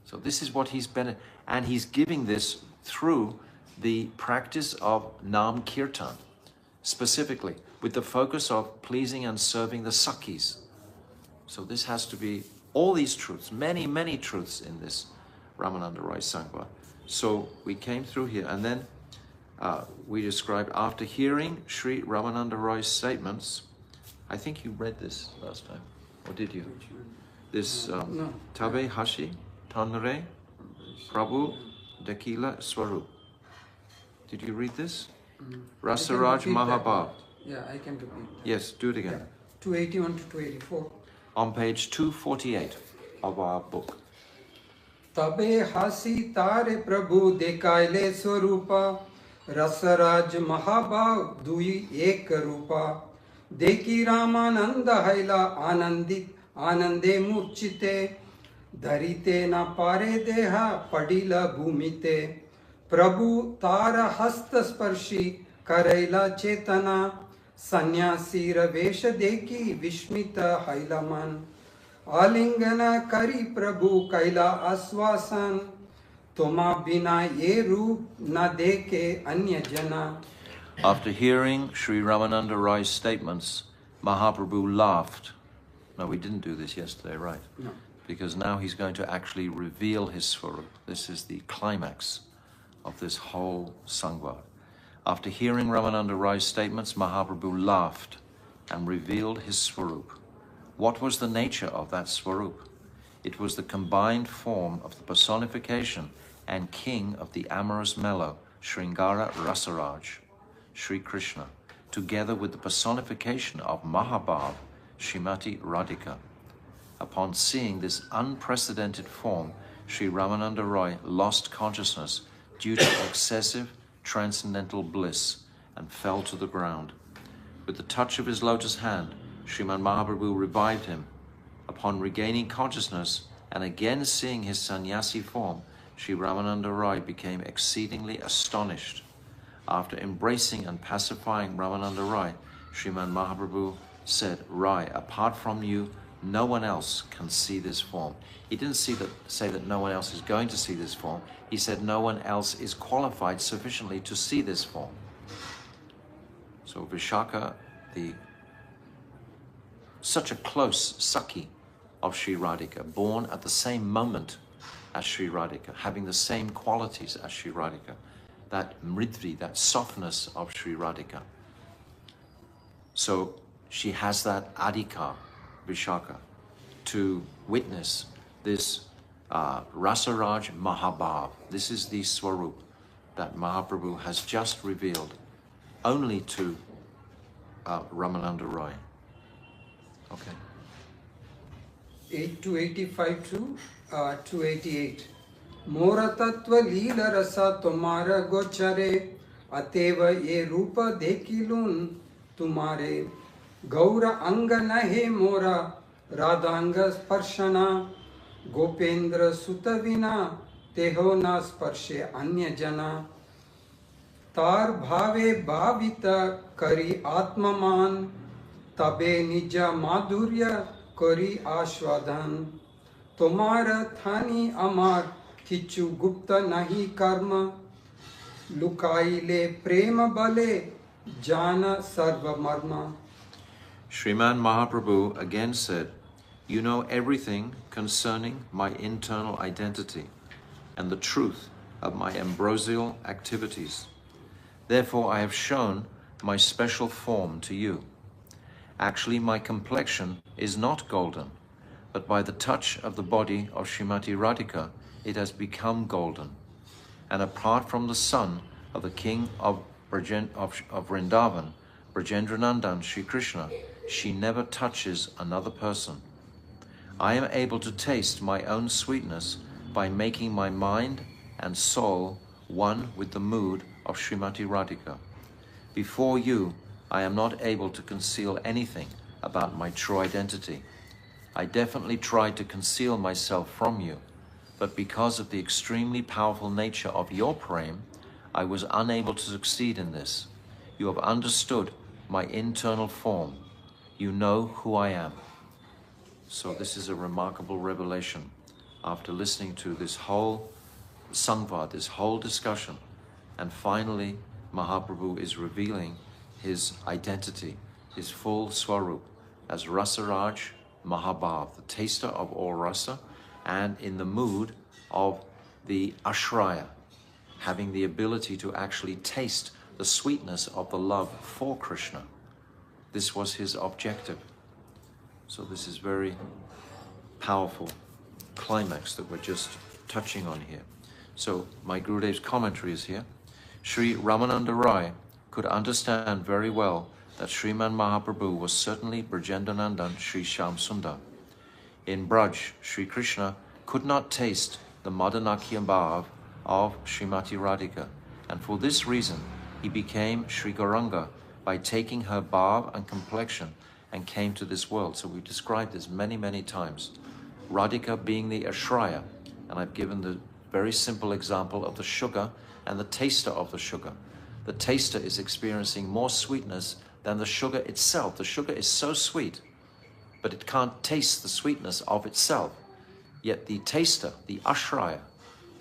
So this is what he's been, and he's giving this through the practice of Nam Kirtan, specifically with the focus of pleasing and serving the Sakhis. So this has to be all these truths, many, many truths in this Ramananda Rai Sangva. So we came through here, and then we described, after hearing Sri Ramananda Rai's statements, I think you read this last time, or did you? This No. Tabe Hashi Tanre Prabhu Dakila Swarup. Did you read this? Rasaraj Mahabhav. Yeah, I can repeat that. Yes, do it again. 281 to 284. On page 248 of our book. तबे हासी तारे प्रभु देखाइले स्वरूपा रसराज महाभाव दुई एक रूपा देखी रामानंद हैला आनंदित आनंदे मूर्छिते धरिते न पारे देहा पडिला भूमिते प्रभु तार हस्त स्पर्शी करैला चेतना सन्यासी रवेश देखी विस्मित हैला मन आलिंगन करी प्रभु कैला आश्वासन तुमा बिना ये रूप न देखे अन्य जना. After hearing Sri Ramananda Rai's statements, Mahaprabhu laughed. No, we didn't do this yesterday, right? No. Because now he's going to actually reveal his Swarup. This is the climax of this whole Sangvad. After hearing Ramananda Rai's statements, Mahaprabhu laughed and revealed his Swarup. What was the nature of that Swarup? It was the combined form of the personification and king of the amorous mellow, Sringara Rasaraj, Sri Krishna, together with the personification of Mahabhav, Srimati Radhika. Upon seeing this unprecedented form, Sri Ramananda Rai lost consciousness due to excessive transcendental bliss and fell to the ground. With the touch of his lotus hand, Sriman Mahaprabhu revived him. Upon regaining consciousness and again seeing his sannyasi form, Sri Ramananda Rai became exceedingly astonished. After embracing and pacifying Ramananda Rai, Sriman Mahaprabhu said, Rai, apart from you, no one else can see this form. He didn't say that no one else is going to see this form. He said no one else is qualified sufficiently to see this form. So Vishaka, such a close Sakhi of Sri Radhika, born at the same moment as Sri Radhika, having the same qualities as Sri Radhika, that mridri, that softness of Sri Radhika. So she has that adhikar, Vishaka, to witness this Rasaraj Mahabhav. This is the Swarup that Mahaprabhu has just revealed only to Ramananda Roy. Okay. 285 to 288. Mora tattva leela rasa tumara gochare ateva ye rupa dekilun tumare gaura anga nahe mora radhanga sparshana gopendra sutavina teho na sparshe anya jana tar bhave bhavita kari atmaman tabe nija madhurya kari ashwadhan tomara thani amar kichu gupta nahi karma lukaile prema bale jana sarva marma. Sriman Mahaprabhu again said, you know everything concerning my internal identity and the truth of my ambrosial activities. Therefore I have shown my special form to you. Actually, my complexion is not golden, but by the touch of the body of Srimati Radhika, it has become golden. And apart from the son of the king of Vrindavan, Brajendranandan Sri Krishna, she never touches another person. I am able to taste my own sweetness by making my mind and soul one with the mood of Srimati Radhika. Before you, I am not able to conceal anything about my true identity. I definitely tried to conceal myself from you, but because of the extremely powerful nature of your prem, I was unable to succeed in this. You have understood my internal form. You know who I am. So this is a remarkable revelation. After listening to this whole sangvad, this whole discussion, and finally Mahaprabhu is revealing his identity, his full swarup as Rasaraj Mahabhav, the taster of all rasa, and in the mood of the ashraya, having the ability to actually taste the sweetness of the love for Krishna. This was his objective. So this is very powerful climax that we're just touching on here. So my Gurudev's commentary is here. Sri Ramananda Rai could understand very well that Sriman Mahaprabhu was certainly Brajendranandan Sri Shyam Sundar. In Braj, Sri Krishna could not taste the Madanakya Bhav of Srimati Radhika, and for this reason he became Sri Gauranga by taking her bhav and complexion and came to this world. So we've described this many, many times. Radhika being the ashraya, and I've given the very simple example of the sugar and the taster of the sugar. The taster is experiencing more sweetness than the sugar itself. The sugar is so sweet, but it can't taste the sweetness of itself. Yet the taster, the ashraya,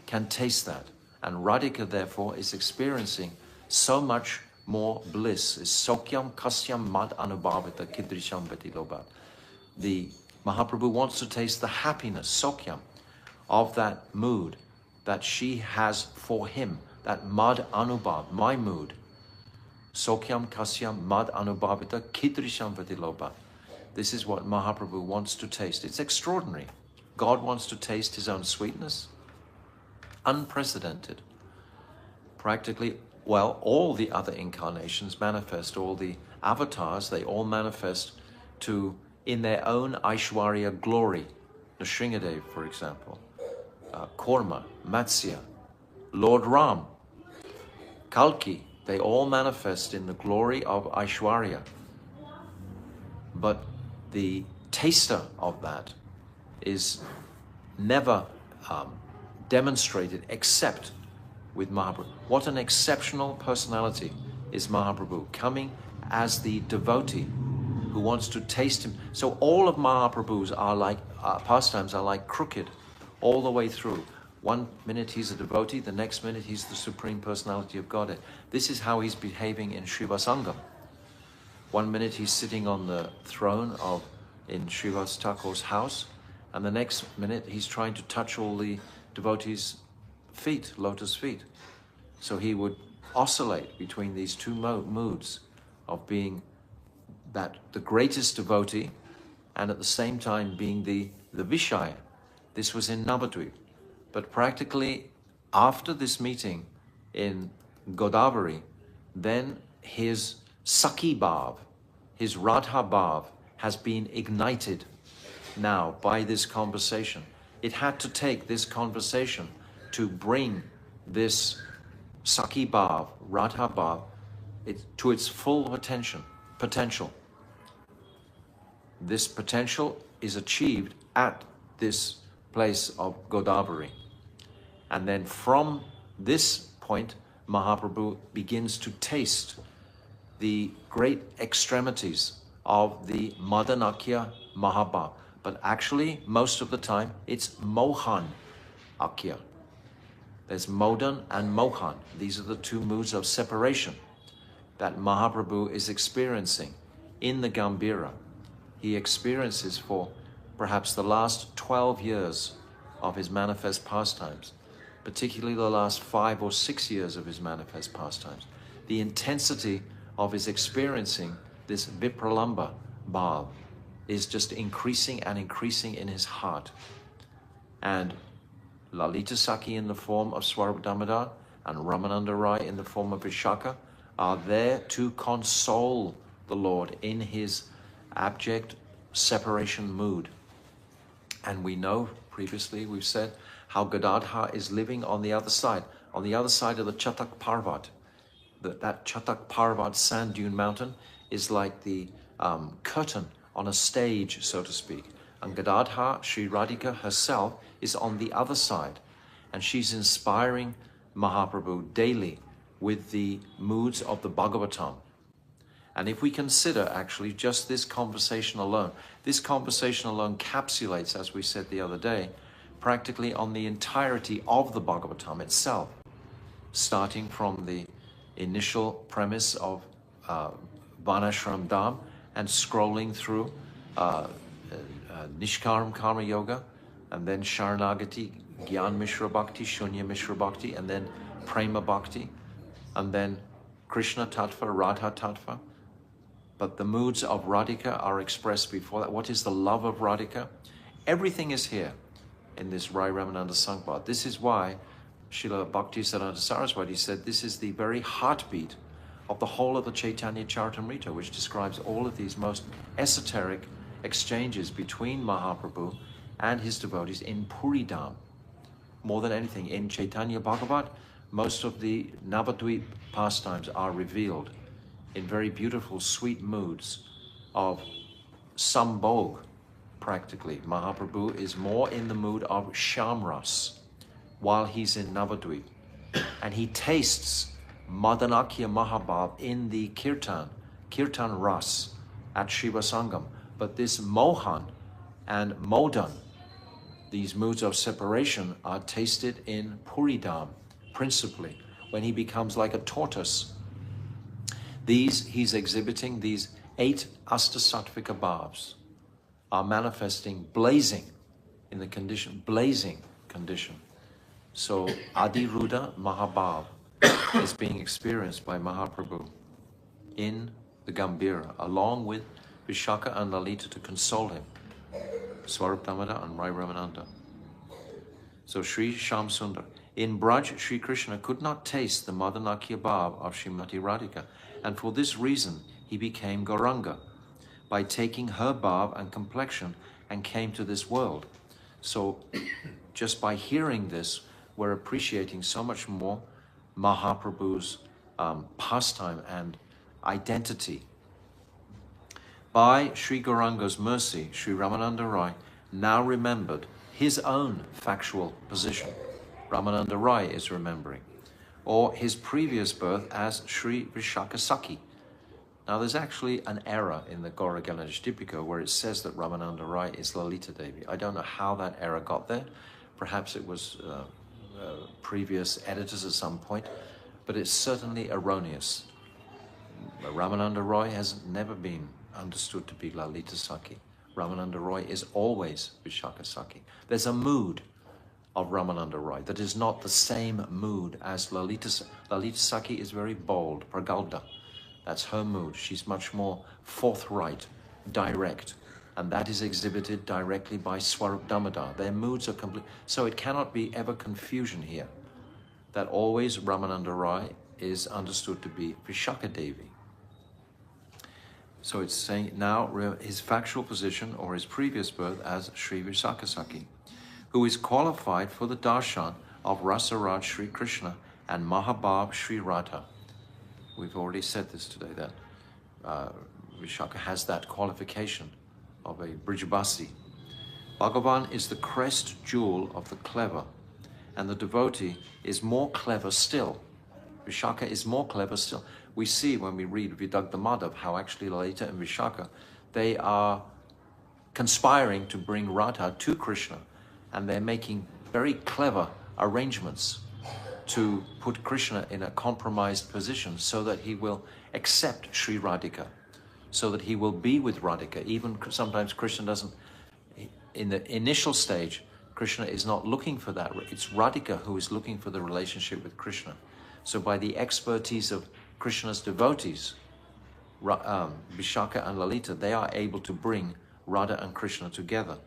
can taste that. And Radhika, therefore, is experiencing so much more bliss. Is sokyam kasyam mad anubhavita kidrisham vetilobat. The Mahaprabhu wants to taste the happiness, sokyam, of that mood that she has for him, that mad anubhav, my mood. Sokyam kasyam mad anubhavita kidrisham vetilobat. This is what Mahaprabhu wants to taste. It's extraordinary. God wants to taste his own sweetness. Unprecedented. Practically, well, all the other incarnations manifest, all the avatars, they all manifest in their own Aishwarya glory. Nrsingadev, for example, Korma, Matsya, Lord Ram, Kalki, they all manifest in the glory of Aishwarya. But the taster of that is never demonstrated except with Mahaprabhu. What an exceptional personality is Mahaprabhu, coming as the devotee who wants to taste him. So all of Mahaprabhu's are like pastimes are like crooked all the way through. One minute he's a devotee, the next minute he's the Supreme Personality of Godhead. This is how he's behaving in Srivasangam. One minute he's sitting on the throne in Srivas Thakur's house, and the next minute he's trying to touch all the devotees' feet, lotus feet. So he would oscillate between these two moods of being the greatest devotee and at the same time being the Vishaya. This was in Navadvip. But practically after this meeting in Godavari, then his Sakhi Bhav, his Radha Bhav has been ignited now by this conversation. It had to take this conversation to bring this Sakhi Bhav, Radha Bhav, to its full potential. This potential is achieved at this place of Godavari. And then from this point, Mahaprabhu begins to taste the great extremities of the Madanakya Mahabhav. But actually, most of the time, it's Mohan Akya. There's Modan and Mohan. These are the two moods of separation that Mahaprabhu is experiencing in the Gambhira. He experiences for perhaps the last 12 years of his manifest pastimes, particularly the last 5 or 6 years of his manifest pastimes. The intensity of his experiencing this Vipralamba Bhav is just increasing and increasing in his heart. And Lalita Sakhi in the form of Swarup Damodar and Ramananda Rai in the form of Vishaka are there to console the Lord in his abject separation mood. And we know, previously we've said, how Gadadhar is living on the other side of the Chatak Parvat. That Chatak Parvat sand dune mountain is like the curtain on a stage, so to speak. And Gadadhar, Sri Radhika herself, is on the other side. And she's inspiring Mahaprabhu daily with the moods of the Bhagavatam. And if we consider actually just this conversation alone encapsulates, as we said the other day, practically on the entirety of the Bhagavatam itself, starting from the initial premise of Varnashram Dham and scrolling through Nishkaram Karma Yoga, and then Sharanagati, Gyan Mishra Bhakti, Shunya Mishra Bhakti, and then Prema Bhakti, and then Krishna Tattva, Radha Tattva. But the moods of Radhika are expressed before that. What is the love of Radhika? Everything is here in this Rai Ramananda Sangbad. This is why Srila Bhaktisiddhanta Saraswati said this is the very heartbeat of the whole of the Chaitanya Charitamrita, which describes all of these most esoteric exchanges between Mahaprabhu and his devotees in Puri Dham. More than anything, in Chaitanya Bhagavat, most of the Navadvip pastimes are revealed in very beautiful, sweet moods of sambhog, practically. Mahaprabhu is more in the mood of Shamras while he's in Navadvip. And he tastes Madanakya Mahabhav in the Kirtan Ras at Shivasangam. But this Mohan and Modan, these moods of separation, are tasted in Puridam, principally, when he becomes like a tortoise. He's exhibiting these 8 Astasattvika Bhavs are manifesting, blazing in the condition, blazing condition. So Adiruddha Mahabhav is being experienced by Mahaprabhu in the Gambhira, along with Vishaka and Lalita to console him, Swarup Damodar and Rai Ramananda. So Sri Sham Sundar. In Braj, Sri Krishna could not taste the Madanakya Bhav of Srimati Radhika, and for this reason he became Gauranga, by taking her Bhav and complexion and came to this world. So just by hearing this, we're appreciating so much more Mahaprabhu's pastime and identity. By Sri Gauranga's mercy, Sri Ramananda Rai now remembered his own factual position. Ramananda Rai is remembering, or his previous birth as Sri Vishaka Sakhi, Now there's actually an error in the Gaura Ganesh Dipika where it says that Ramananda Rai is Lalita Devi. I don't know how that error got there. Perhaps it was previous editors at some point, but it's certainly erroneous. Ramananda Roy has never been understood to be Lalita Saki. Ramananda Roy is always Vishaka Saki. There's a mood of Ramananda Roy that is not the same mood as Lalita Saki. Lalita Saki is very bold, pragalda. That's her mood. She's much more forthright, direct, and that is exhibited directly by Swarup Damodar. Their moods are complete. So it cannot be ever confusion here, that always Ramananda Roy is understood to be Vishaka Devi. So it's saying now his factual position or his previous birth as Sri Vishaka Saki, who is qualified for the darshan of Rasaraj Sri Krishna and Mahabab Sri Radha. We've already said this today, that Vishaka has that qualification of a Brijbasi. Bhagavan is the crest jewel of the clever, and the devotee is more clever still. Vishaka is more clever still. We see when we read Vidagdha Madhav how actually Lalita and Vishaka, they are conspiring to bring Radha to Krishna, and they're making very clever arrangements to put Krishna in a compromised position so that he will accept Sri Radhika, so that he will be with Radhika. Even sometimes Krishna doesn't, in the initial stage, Krishna is not looking for that. It's Radhika who is looking for the relationship with Krishna. So by the expertise of Krishna's devotees, Vishaka and Lalita, they are able to bring Radha and Krishna together.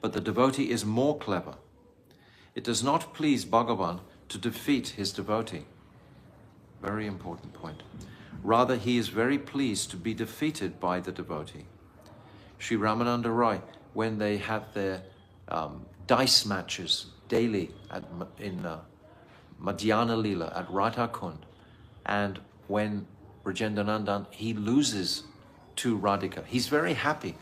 But the devotee is more clever. It does not please Bhagavan to defeat his devotee. Very important point. Rather, he is very pleased to be defeated by the devotee. Sri Ramananda Rai, when they have their dice matches daily in Madhyana Lila at Radha Kund, and when Brajendranandan, he loses to Radhika, he's very happy.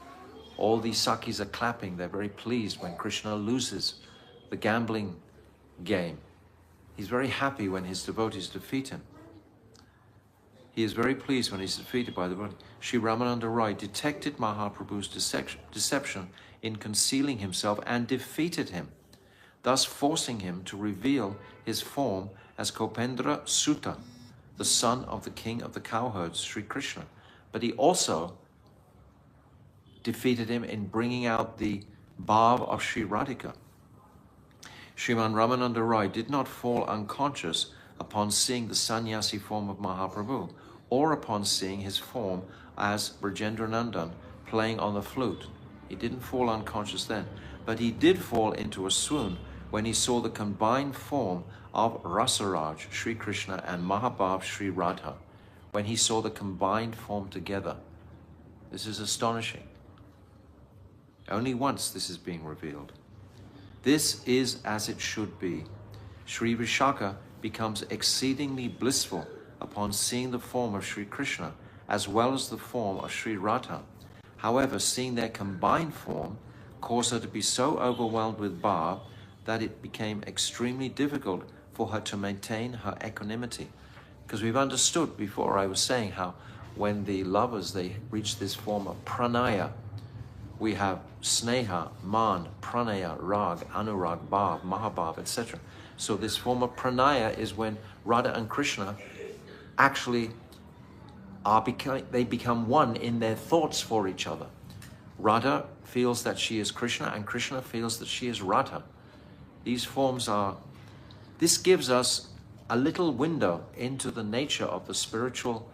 All these Sakis are clapping, they're very pleased when Krishna loses the gambling game. He's very happy when his devotees defeat him. He is very pleased when he's defeated by the devotee. Sri Ramananda Rai detected Mahaprabhu's deception in concealing himself and defeated him, thus forcing him to reveal his form as Kopendra Sutta, the son of the king of the cowherds, Sri Krishna. But he also defeated him in bringing out the bhav of Sri Radhika. Sriman Ramananda Rai did not fall unconscious upon seeing the sannyasi form of Mahaprabhu, or upon seeing his form as Brajendranandan playing on the flute. He didn't fall unconscious then, but he did fall into a swoon when he saw the combined form of Rasaraj, Sri Krishna, and Mahabab, Sri Radha, when he saw the combined form together. This is astonishing. Only once this is being revealed. This is as it should be. Sri Vishaka becomes exceedingly blissful upon seeing the form of Sri Krishna as well as the form of Sri Radha. However, seeing their combined form caused her to be so overwhelmed with bhav that it became extremely difficult for her to maintain her equanimity. Because we've understood before, I was saying how when the lovers, they reach this form of pranaya, we have sneha, man, pranaya, rag, anurag, bhav, mahabhav, etc. So this form of pranaya is when Radha and Krishna actually they become one in their thoughts for each other. Radha feels that she is Krishna and Krishna feels that she is Radha. These forms are, this gives us a little window into the nature of the spiritual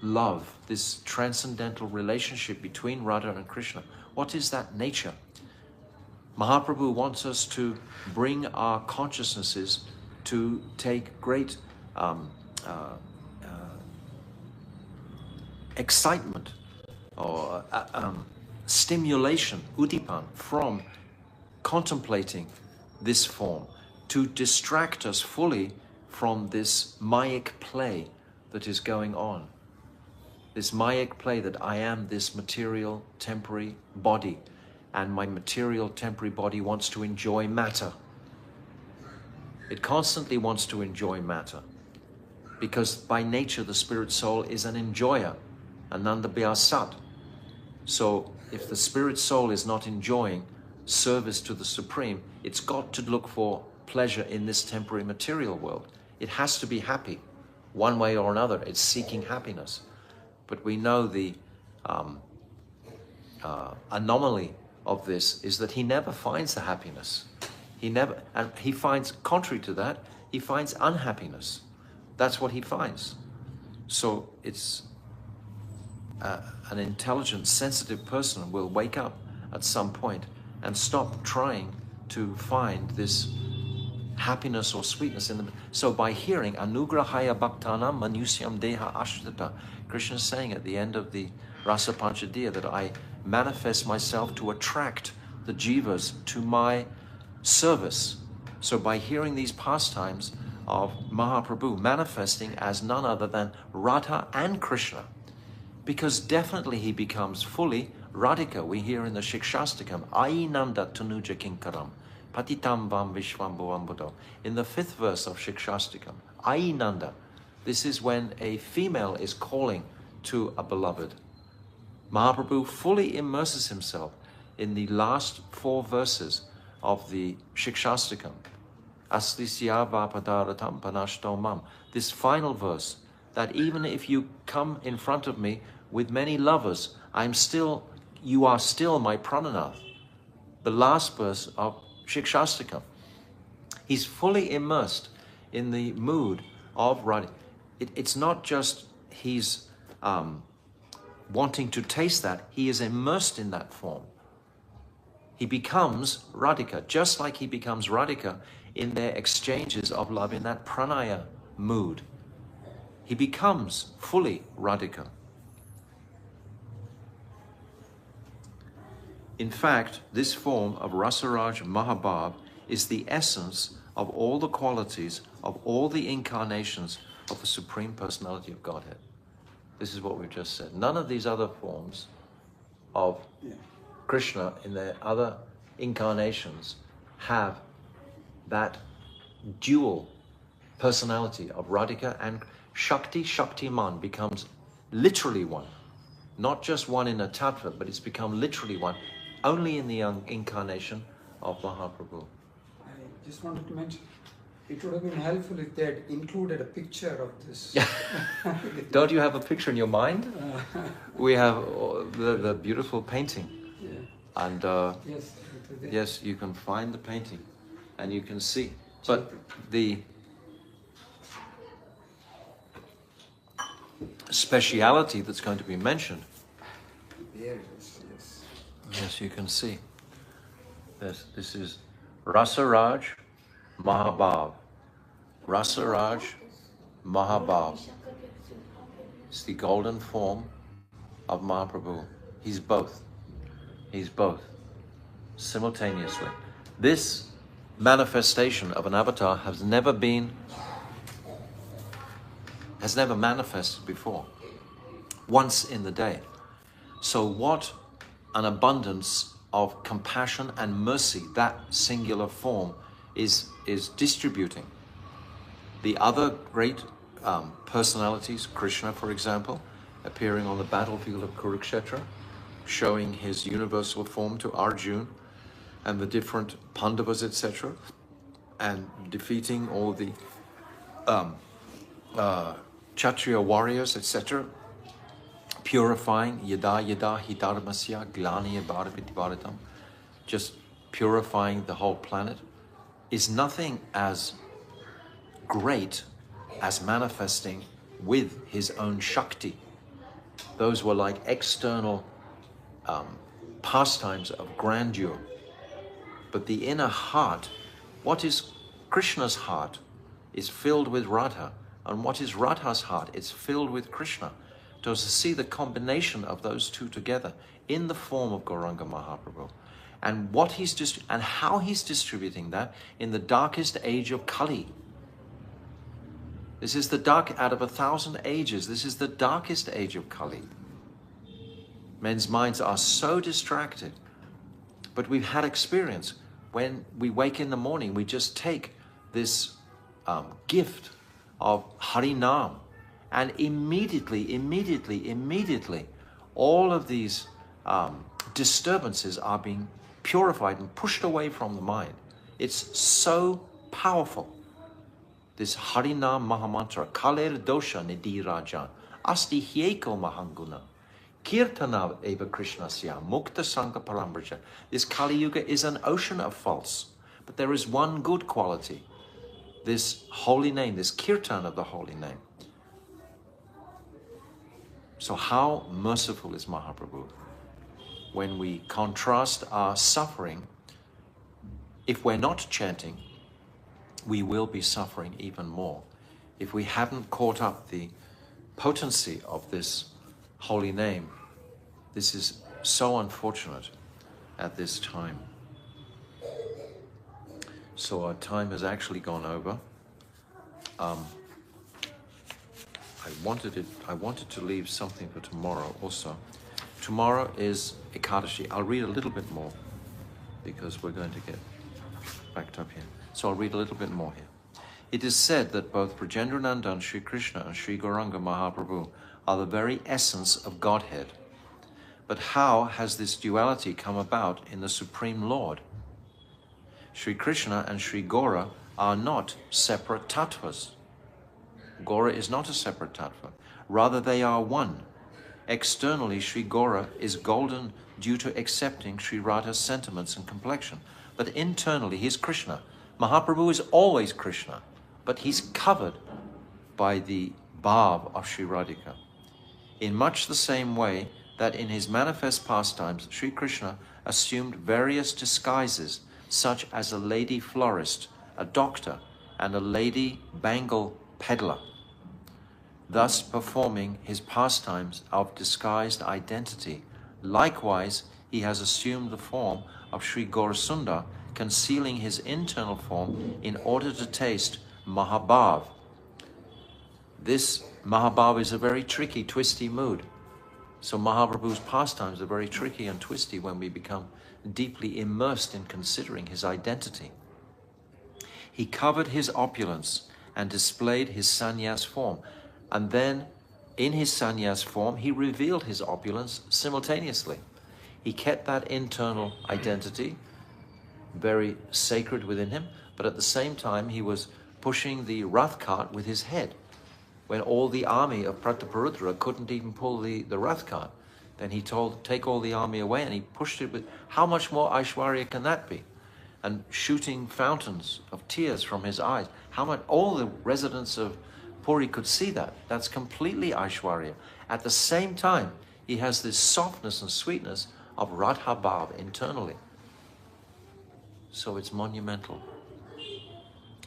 love, this transcendental relationship between Radha and Krishna. What is that nature? Mahaprabhu wants us to bring our consciousnesses to take great excitement or stimulation, udipan, from contemplating this form, to distract us fully from this mayic play that is going on. This mayic play that I am this material temporary body, and my material temporary body wants to enjoy matter. It constantly wants to enjoy matter. because by nature the spirit soul is an enjoyer, ananda sat. So if the spirit soul is not enjoying service to the Supreme, it's got to look for pleasure in this temporary material world. It has to be happy. One way or another, it's seeking happiness. But we know the anomaly of this is that he never finds the happiness. And he finds, contrary to that, he finds unhappiness. That's what he finds. So it's an intelligent, sensitive person will wake up at some point and stop trying to find this happiness or sweetness in them. So by hearing Anugrahaya Bhaktanam Manusyam Deha Ashrita, Krishna is saying at the end of the Rasa Panchadya that I manifest myself to attract the jivas to my service. So by hearing these pastimes of Mahaprabhu manifesting as none other than Radha and Krishna, because definitely he becomes fully Radhika. We hear in the Shikshastakam, Ainanda Tanuja Kinkaram, Patitam Vam Vishwam Bhuvam Buddho. In the 5th verse of Shikshastakam, Ainanda, this is when a female is calling to a beloved. Mahaprabhu fully immerses himself in the last 4 verses of the Shikshastakam. Aslisya Vapadaratam Panashto Mam. This final verse, that even if you come in front of me with many lovers, you are still my prananath. The last verse of Shikshastakam. He's fully immersed in the mood of Radha. It's not just he's wanting to taste that, he is immersed in that form. He becomes Radhika, just like he becomes Radhika in their exchanges of love in that pranaya mood. He becomes fully Radhika. In fact, this form of Rasaraj Mahabhav is the essence of all the qualities of all the incarnations of the Supreme Personality of Godhead. This is what we've just said. None of these other forms of Krishna in their other incarnations have that dual personality of Radhika and Shakti. Shaktiman becomes literally one. Not just one in a tattva, but it's become literally one only in the incarnation of Mahaprabhu. I just wanted to mention, it would have been helpful if they had included a picture of this. Don't you have a picture in your mind? We have the beautiful painting. Yeah. And yes, you can find the painting and you can see. But the speciality that's going to be mentioned. There it is, yes. Yes, you can see. This is Rasaraj Mahabhav. Rasaraj Mahabhav. It's the golden form of Mahaprabhu. He's both. He's both. Simultaneously. This manifestation of an avatar has never manifested before. Once in the day. So what an abundance of compassion and mercy that singular form is distributing. The other great personalities, Krishna, for example, appearing on the battlefield of Kurukshetra, showing his universal form to Arjuna and the different Pandavas, etc., and defeating all the Kshatriya warriors, etc., purifying yada yada hi dharmasya glaniya bharaviti bharatam, just purifying the whole planet, is nothing as great as manifesting with his own Shakti. Those were like external pastimes of grandeur. But the inner heart, what is Krishna's heart, is filled with Radha. And what is Radha's heart? It's filled with Krishna. To see the combination of those two together in the form of Gauranga Mahaprabhu. And what and how he's distributing that in the darkest age of Kali. This is the dark, out of 1,000 ages, this is the darkest age of Kali. Men's minds are so distracted. But we've had experience. When we wake in the morning, we just take this gift of Harinam. And immediately, all of these disturbances are being purified and pushed away from the mind. It's so powerful. This Harinam Mahamantra, Kaler Dosha Nidhi Rajan, Asti Hyeko Mahanguna, Kirtana Eva Krishnasya, Mukta Sangha Parambraja. This Kali Yuga is an ocean of faults, but there is one good quality. This holy name, this kirtan of the holy name. So how merciful is Mahaprabhu? When we contrast our suffering, if we're not chanting, we will be suffering even more. If we haven't caught up the potency of this holy name, this is so unfortunate at this time. So our time has actually gone over. I wanted to leave something for tomorrow also. Tomorrow is Ekadashi. I'll read a little bit more because we're going to get backed up here. So I'll read a little bit more here. It is said that both Brajendranandan, Sri Krishna and Sri Gauranga Mahaprabhu are the very essence of Godhead. But how has this duality come about in the Supreme Lord? Sri Krishna and Sri Gaura are not separate tattvas. Gaura is not a separate tattva. Rather, they are one. Externally, Sri Gaura is golden due to accepting Sri Radha's sentiments and complexion. But internally, he is Krishna. Mahaprabhu is always Krishna, but he's covered by the bhav of Sri Radhika. In much the same way that in his manifest pastimes, Sri Krishna assumed various disguises, such as a lady florist, a doctor, and a lady bangle peddler, thus performing his pastimes of disguised identity. Likewise, he has assumed the form of Sri Gaurasunda, concealing his internal form in order to taste Mahabhav. This Mahabhav is a very tricky, twisty mood. So Mahaprabhu's pastimes are very tricky and twisty when we become deeply immersed in considering his identity. He covered his opulence and displayed his sannyas form. And then, in his sannyas form, he revealed his opulence simultaneously. He kept that internal identity very sacred within him, but at the same time, he was pushing the rath cart with his head. When all the army of Prataparudra couldn't even pull the rath cart, then he told, take all the army away, and he pushed it with, how much more Aishwarya can that be? And shooting fountains of tears from his eyes. How much, all the residents of Puri could see that. That's completely Aishwarya. At the same time, he has this softness and sweetness of Radha Bhav internally. So it's monumental.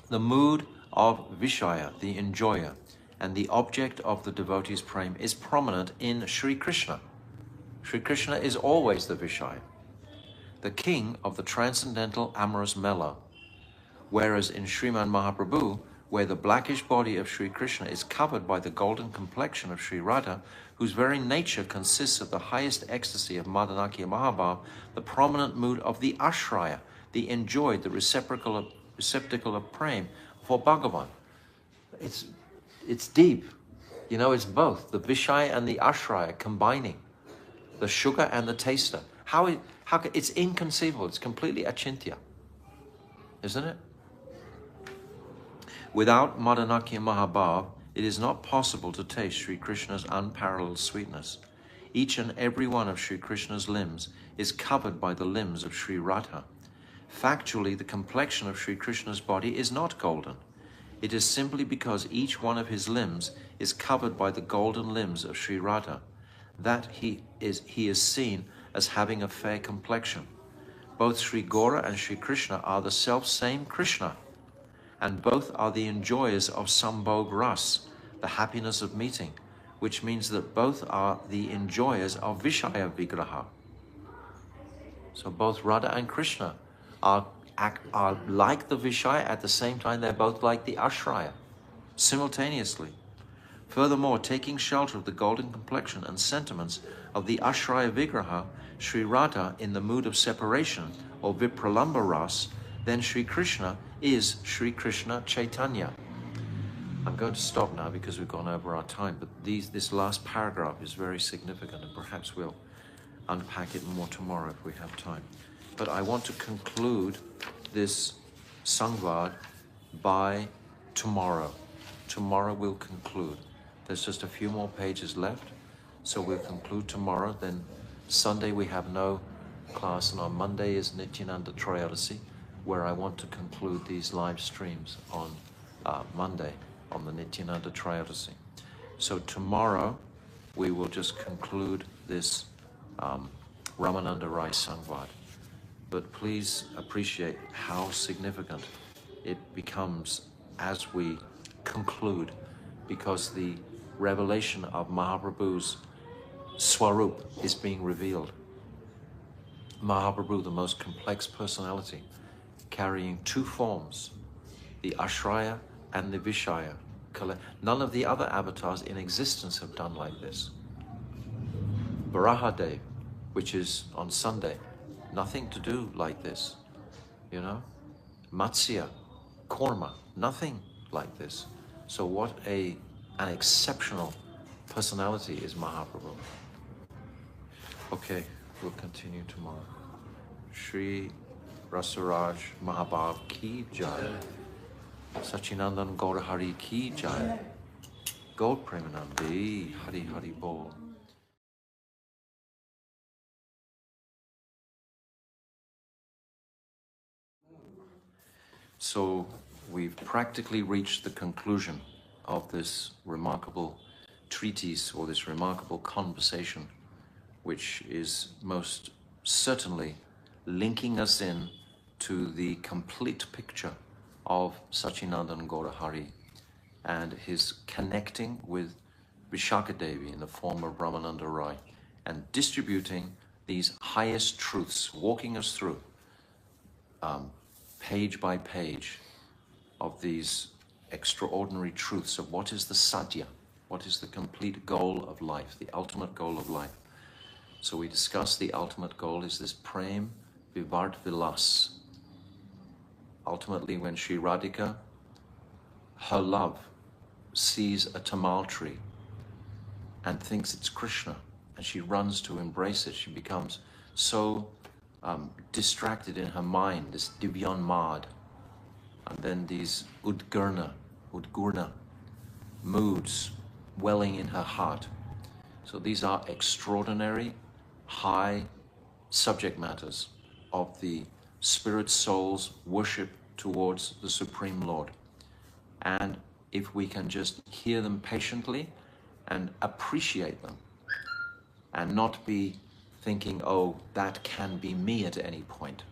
The mood of Vishaya, the enjoyer, and the object of the devotee's prema is prominent in Sri Krishna. Sri Krishna is always the Vishaya, the king of the transcendental amorous mellow. Whereas in Sriman Mahaprabhu, where the blackish body of Sri Krishna is covered by the golden complexion of Sri Radha, whose very nature consists of the highest ecstasy of Madanakya Mahabhav, the prominent mood of the Ashraya, the enjoyed, the receptacle of prema for Bhagavan. It's deep. You know, it's both, the Vishaya and the Ashraya combining, the sugar and the taster. It's inconceivable, it's completely achintya, isn't it? Without Madanakya Mahabhav, it is not possible to taste Sri Krishna's unparalleled sweetness. Each and every one of Sri Krishna's limbs is covered by the limbs of Sri Radha. Factually, the complexion of Sri Krishna's body is not golden. It is simply because each one of his limbs is covered by the golden limbs of Sri Radha that he is seen as having a fair complexion. Both Sri Gaura and Sri Krishna are the self-same Krishna, and both are the enjoyers of Sambhog Ras, the happiness of meeting, which means that both are the enjoyers of Vishaya Vigraha. So both Radha and Krishna are like the Vishaya, at the same time they're both like the Ashraya, simultaneously. Furthermore, taking shelter of the golden complexion and sentiments of the Ashraya Vigraha, Sri Radha in the mood of separation, or Vipralamba Ras, then Sri Krishna is Sri Krishna Chaitanya. I'm going to stop now because we've gone over our time, but this last paragraph is very significant, and perhaps we'll unpack it more tomorrow if we have time. But I want to conclude this Sangvad by tomorrow. Tomorrow we'll conclude. There's just a few more pages left, so we'll conclude tomorrow. Then Sunday we have no class, and on Monday is Nityananda Trayodasi, where I want to conclude these live streams on Monday, on the Nityananda Trayodasi. So tomorrow we will just conclude this Ramananda Rai Sangvad. But please appreciate how significant it becomes as we conclude, because the revelation of Mahaprabhu's Swarup is being revealed. Mahaprabhu, the most complex personality, carrying two forms, the Ashraya and the Vishaya. None of the other avatars in existence have done like this. Varahadev, which is on Sunday, nothing to do like this, you know? Matsya, Korma, nothing like this. So what an exceptional personality is Mahaprabhu. Okay, we'll continue tomorrow. Shri Rasaraj Mahabhav Ki Jai. Sachinandan Gaur Hari Ki Jai. Gaur Premanandi Hari Hari Bol. So we've practically reached the conclusion of this remarkable treatise, or this remarkable conversation, which is most certainly linking us in to the complete picture of Sachinandan Gaurahari and his connecting with Vishaka Devi in the form of Ramananda Rai, and distributing these highest truths, walking us through page by page of these extraordinary truths of what is the sadhya, what is the complete goal of life, the ultimate goal of life. So we discussed the ultimate goal is this Prem Vivart Vilas. Ultimately, when Sri Radhika, her love, sees a tamal tree and thinks it's Krishna, and she runs to embrace it, she becomes so distracted in her mind, this Divyan Mad, and then these Udgurna moods welling in her heart. So these are extraordinary, high subject matters of the spirit soul's worship towards the Supreme Lord. And if we can just hear them patiently and appreciate them, and not be thinking, oh, that can be me at any point.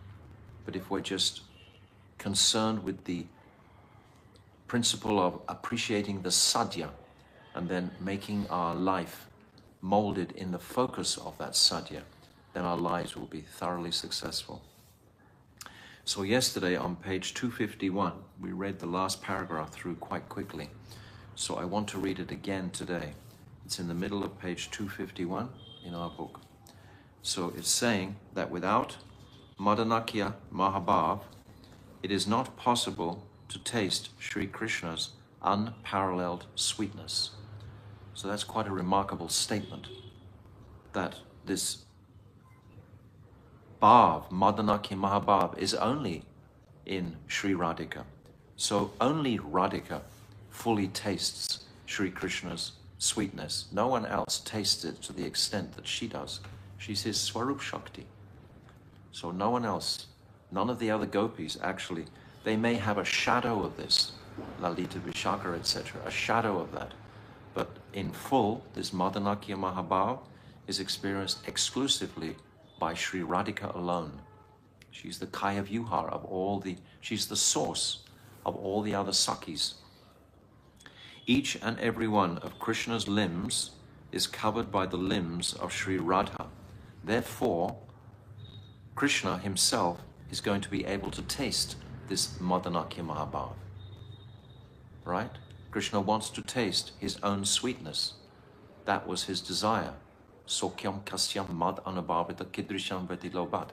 But if we're just concerned with the principle of appreciating the sadhya, and then making our life molded in the focus of that sadhya, then our lives will be thoroughly successful. So yesterday on page 251, we read the last paragraph through quite quickly. So I want to read it again today. It's in the middle of page 251 in our book. So it's saying that without Madanakya Mahabhav, it is not possible to taste Sri Krishna's unparalleled sweetness. So that's quite a remarkable statement, that this Bhav, Madanakya Mahabhav, is only in Sri Radhika. So only Radhika fully tastes Sri Krishna's sweetness. No one else tastes it to the extent that she does. She's his Swarup Shakti. So no one else, none of the other gopis actually, they may have a shadow of this, Lalita, Vishaka, etc., a shadow of that. But in full, this Madanakya Mahabhav is experienced exclusively by Sri Radhika alone. She's the Kaya Vyuhar of all the, she's the source of all the other Sakis. Each and every one of Krishna's limbs is covered by the limbs of Sri Radha. Therefore, Krishna himself is going to be able to taste this Madanakya Mahabhav. Right? Krishna wants to taste his own sweetness. That was his desire. Sokyam kasyam mad anubhavita kidrisham vetilobat.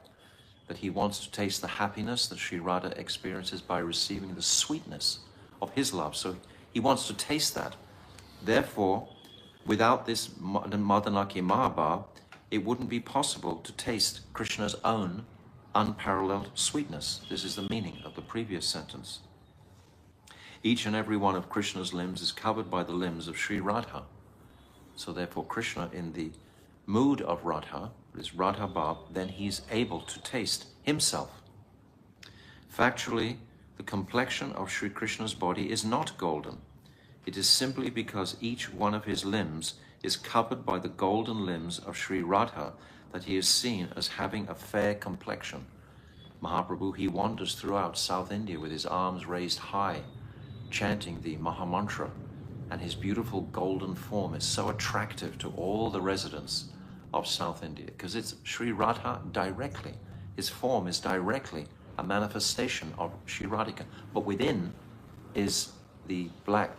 That he wants to taste the happiness that Sri Radha experiences by receiving the sweetness of his love. So He wants to taste that. Therefore, without this Madanaki Mahabhav, it wouldn't be possible to taste Krishna's own unparalleled sweetness. This is the meaning of the previous sentence. Each and every one of Krishna's limbs is covered by the limbs of Sri Radha. So therefore Krishna, in the mood of Radha, this Radha Bhav, then he's able to taste himself. Factually, the complexion of Sri Krishna's body is not golden. It is simply because each one of his limbs is covered by the golden limbs of Sri Radha that he is seen as having a fair complexion. Mahaprabhu, he wanders throughout South India with his arms raised high, chanting the Mahamantra, and his beautiful golden form is so attractive to all the residents of South India, because it's Sri Radha directly. His form is directly a manifestation of Sri Radhika, but within is the black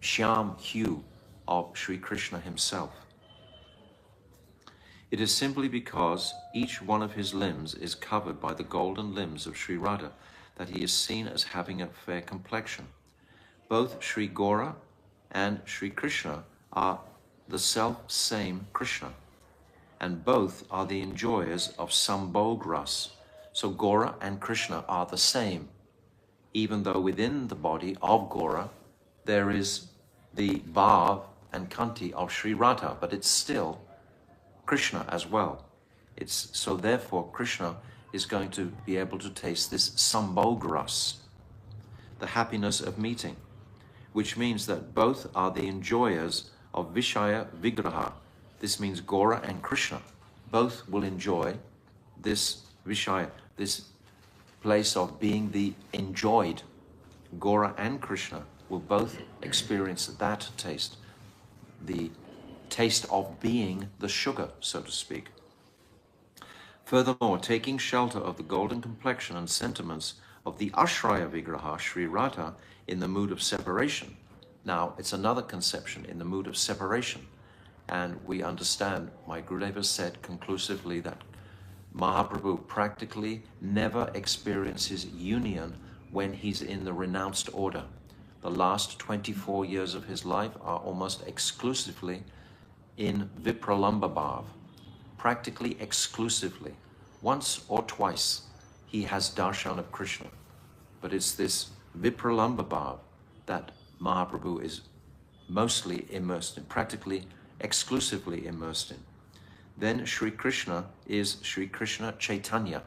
Shyam hue of Sri Krishna himself. It is simply because each one of his limbs is covered by the golden limbs of Sri Radha that he is seen as having a fair complexion. Both Sri Gaura and Sri Krishna are the self-same Krishna, and both are the enjoyers of Sambhog Ras. So Gaura and Krishna are the same, even though within the body of Gaura there is the Bhav and Kanti of Sri Radha, but it's still Krishna as well. So therefore Krishna is going to be able to taste this Sambhog Ras, the happiness of meeting, which means that both are the enjoyers of Vishaya Vigraha. This means Gaura and Krishna both will enjoy this Vishaya, this place of being the enjoyed. Gaura and Krishna will both experience that taste, the taste of being the sugar, so to speak. Furthermore, taking shelter of the golden complexion and sentiments of the Ashraya Vigraha, Sri Radha, in the mood of separation. Now, it's another conception, in the mood of separation. And we understand, my Gurudeva said conclusively, that Mahaprabhu practically never experiences union when he's in the renounced order. The last 24 years of his life are almost exclusively in Vipralamba Bhav, practically exclusively. Once or twice he has darshan of Krishna, but it's this Vipralamba Bhav that Mahaprabhu is mostly immersed in, practically exclusively immersed in. Then Sri Krishna is Sri Krishna Chaitanya.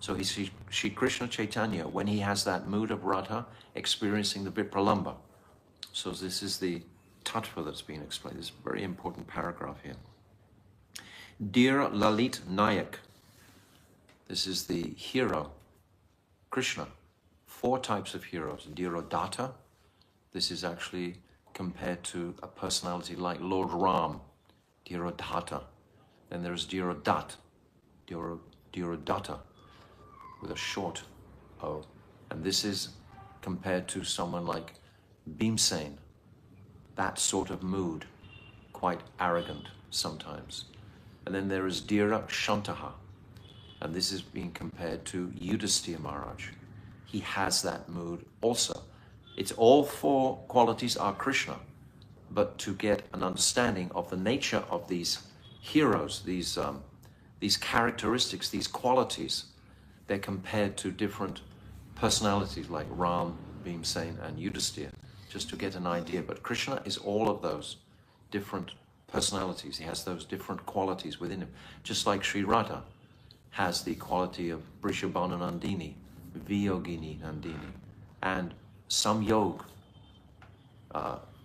So he's Sri Krishna Chaitanya when he has that mood of Radha experiencing the Vipralamba. So this is the tattva that's being explained, this very important paragraph here. Dear Lalit Nayak, this is the hero, Krishna. 4 types of heroes. Dhirodata, this is actually compared to a personality like Lord Ram, Dhirodata. Then there's Dhirodat, Dhirodata, with a short O. And this is compared to someone like Bhimsen, that sort of mood, quite arrogant sometimes. And then there is Dhira Shantaha, and this is being compared to Yudhisthira Maharaj. He has that mood also. It's all 4 qualities are Krishna, but to get an understanding of the nature of these heroes, these characteristics, these qualities, they're compared to different personalities like Ram, Bhimsen, and Yudhisthira, just to get an idea. But Krishna is all of those different personalities. He has those different qualities within him. Just like Sri Radha has the quality of Vrishabhana Nandini, Viyogini Nandini, and Samyog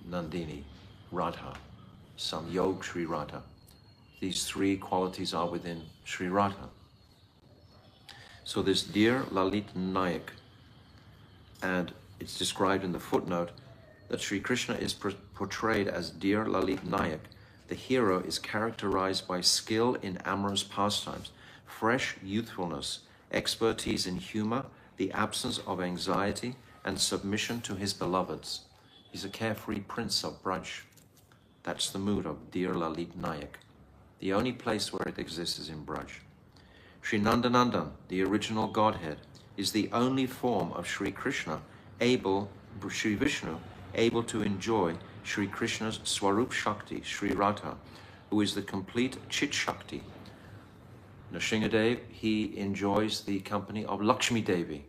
Nandini Radha, Samyog Sri Radha. These 3 qualities are within Sri Radha. So this dear Lalit Nayak, and it's described in the footnote that Sri Krishna is portrayed as dear Lalit Nayak. The hero is characterized by skill in amorous pastimes, fresh youthfulness, expertise in humor, the absence of anxiety, and submission to his beloveds. He's a carefree prince of Braj. That's the mood of dear Lalit Nayak. The only place where it exists is in Braj. Sri Nandanandan, the original Godhead, is the only form of Sri Krishna able Sri Vishnu able to enjoy Sri Krishna's Swarup Shakti, Sri Radha, who is the complete Chit Shakti. Nrsimhadev, he enjoys the company of Lakshmi Devi.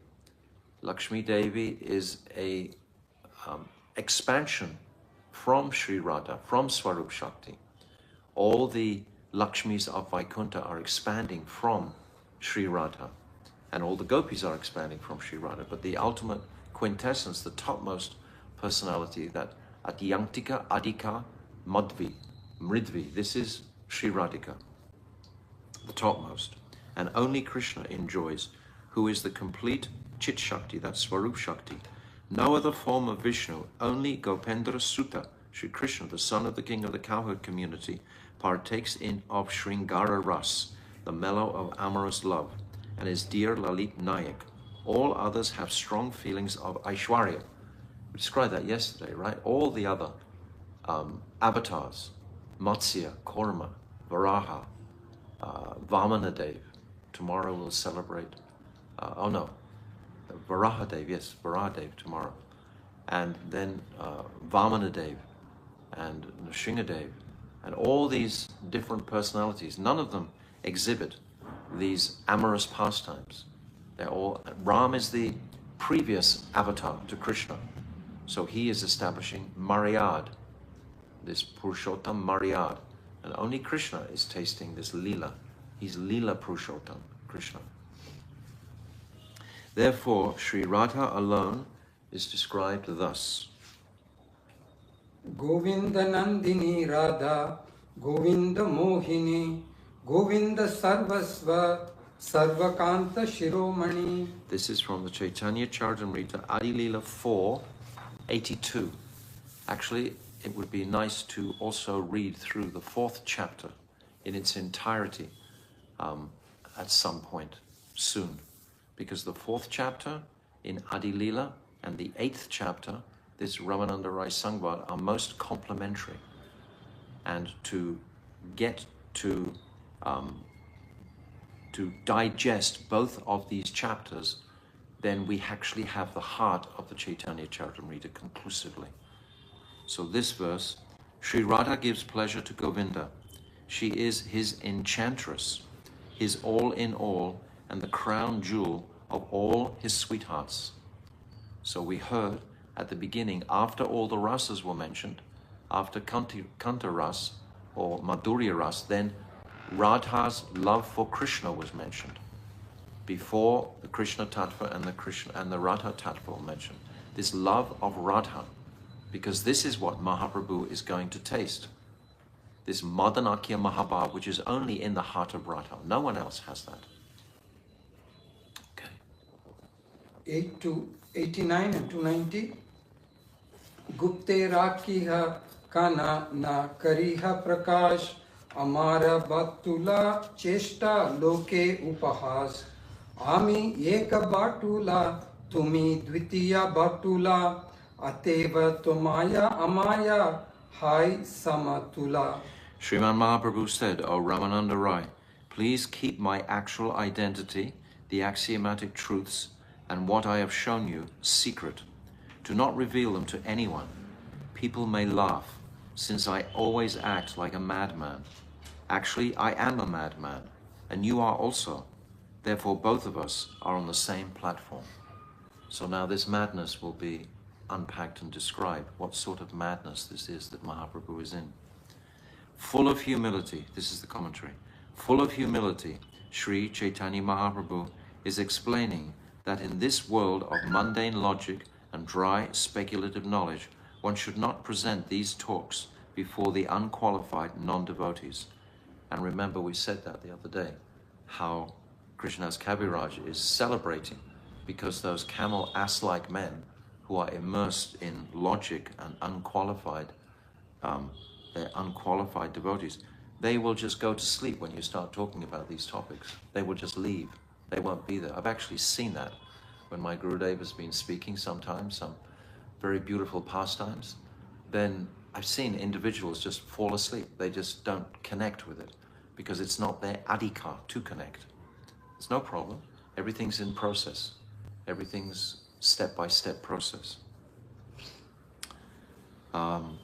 Lakshmi Devi is a expansion from Sri Radha, from Swarup Shakti. All the Lakshmis of Vaikuntha are expanding from Sri Radha, and all the gopis are expanding from Sri Radha, but the ultimate quintessence, the topmost personality, that Adyantika, Adhika, Madhvi, Mridvi, this is Sri Radhika, the topmost. And only Krishna enjoys, who is the complete Chit Shakti, that's Swarup Shakti. No other form of Vishnu, only Gopendra Sutta, Sri Krishna, the son of the king of the cowherd community, partakes of Sringara Ras, the mellow of amorous love, and his dear Lalit Nayak. All others have strong feelings of Aishwarya. We described that yesterday, right? All the other avatars, Matsya, Korma, Varaha, Vamanadev. Tomorrow we'll celebrate, Varahadev, yes, Varahadev tomorrow. And then Vamanadev and Nrsimhadev, and all these different personalities, none of them exhibit these amorous pastimes. They're all, Ram is the previous avatar to Krishna. So he is establishing Maryad, this Purushottam Maryad. And only Krishna is tasting this Leela. He's Leela Purushottam, Krishna. Therefore, Sri Radha alone is described thus. Govinda Nandini Radha, Govinda Mohini, Govinda Sarvasva, Sarvakanta Shiromani. This is from the Chaitanya Charitamrita, Adi Leela 4:82. Actually, it would be nice to also read through the 4th chapter in its entirety at some point soon. Because the 4th chapter in Adi Leela and the 8th chapter, this Ramananda Rai Sangvad, are most complementary. And to get to digest both of these chapters, then we actually have the heart of the Chaitanya Charitamrita conclusively. So this verse, Sri Radha gives pleasure to Govinda. She is his enchantress, his all in all, and the crown jewel of all his sweethearts. So we heard at the beginning, after all the rasas were mentioned, after Kanta Ras or Madhurya Ras, then Radha's love for Krishna was mentioned. Before the Krishna Tattva and the Radha Tattva were mentioned. This love of Radha, because this is what Mahaprabhu is going to taste. This Madanakya Mahabhav, which is only in the heart of Radha. No one else has that. Okay. 89 and 290. Gupte Rakiha Kana Na Kariha Prakash Amara Batula Cheshta Loke Upahas Ami Eka Batula Tumi Dvitiya Batula Ateva Tumaya Amaya Hai Samatula. Sriman Mahaprabhu said, O Ramananda Rai, please keep my actual identity, the axiomatic truths, and what I have shown you secret. Do not reveal them to anyone. People may laugh, since I always act like a madman. Actually, I am a madman, and you are also. Therefore, both of us are on the same platform. So now this madness will be unpacked and described, what sort of madness this is that Mahaprabhu is in. Full of humility, this is the commentary, full of humility, Sri Chaitanya Mahaprabhu is explaining that in this world of mundane logic and dry speculative knowledge, one should not present these talks before the unqualified non-devotees. And remember, we said that the other day, how Krishnadas Kaviraj is celebrating because those camel ass-like men who are immersed in logic and unqualified devotees, they will just go to sleep when you start talking about these topics. They will just leave. They won't be there. I've actually seen that when my Gurudev has been speaking sometimes, some very beautiful pastimes. Then I've seen individuals just fall asleep. They just don't connect with it because it's not their adhikar to connect. It's no problem. Everything's in process. Everything's step-by-step process. um,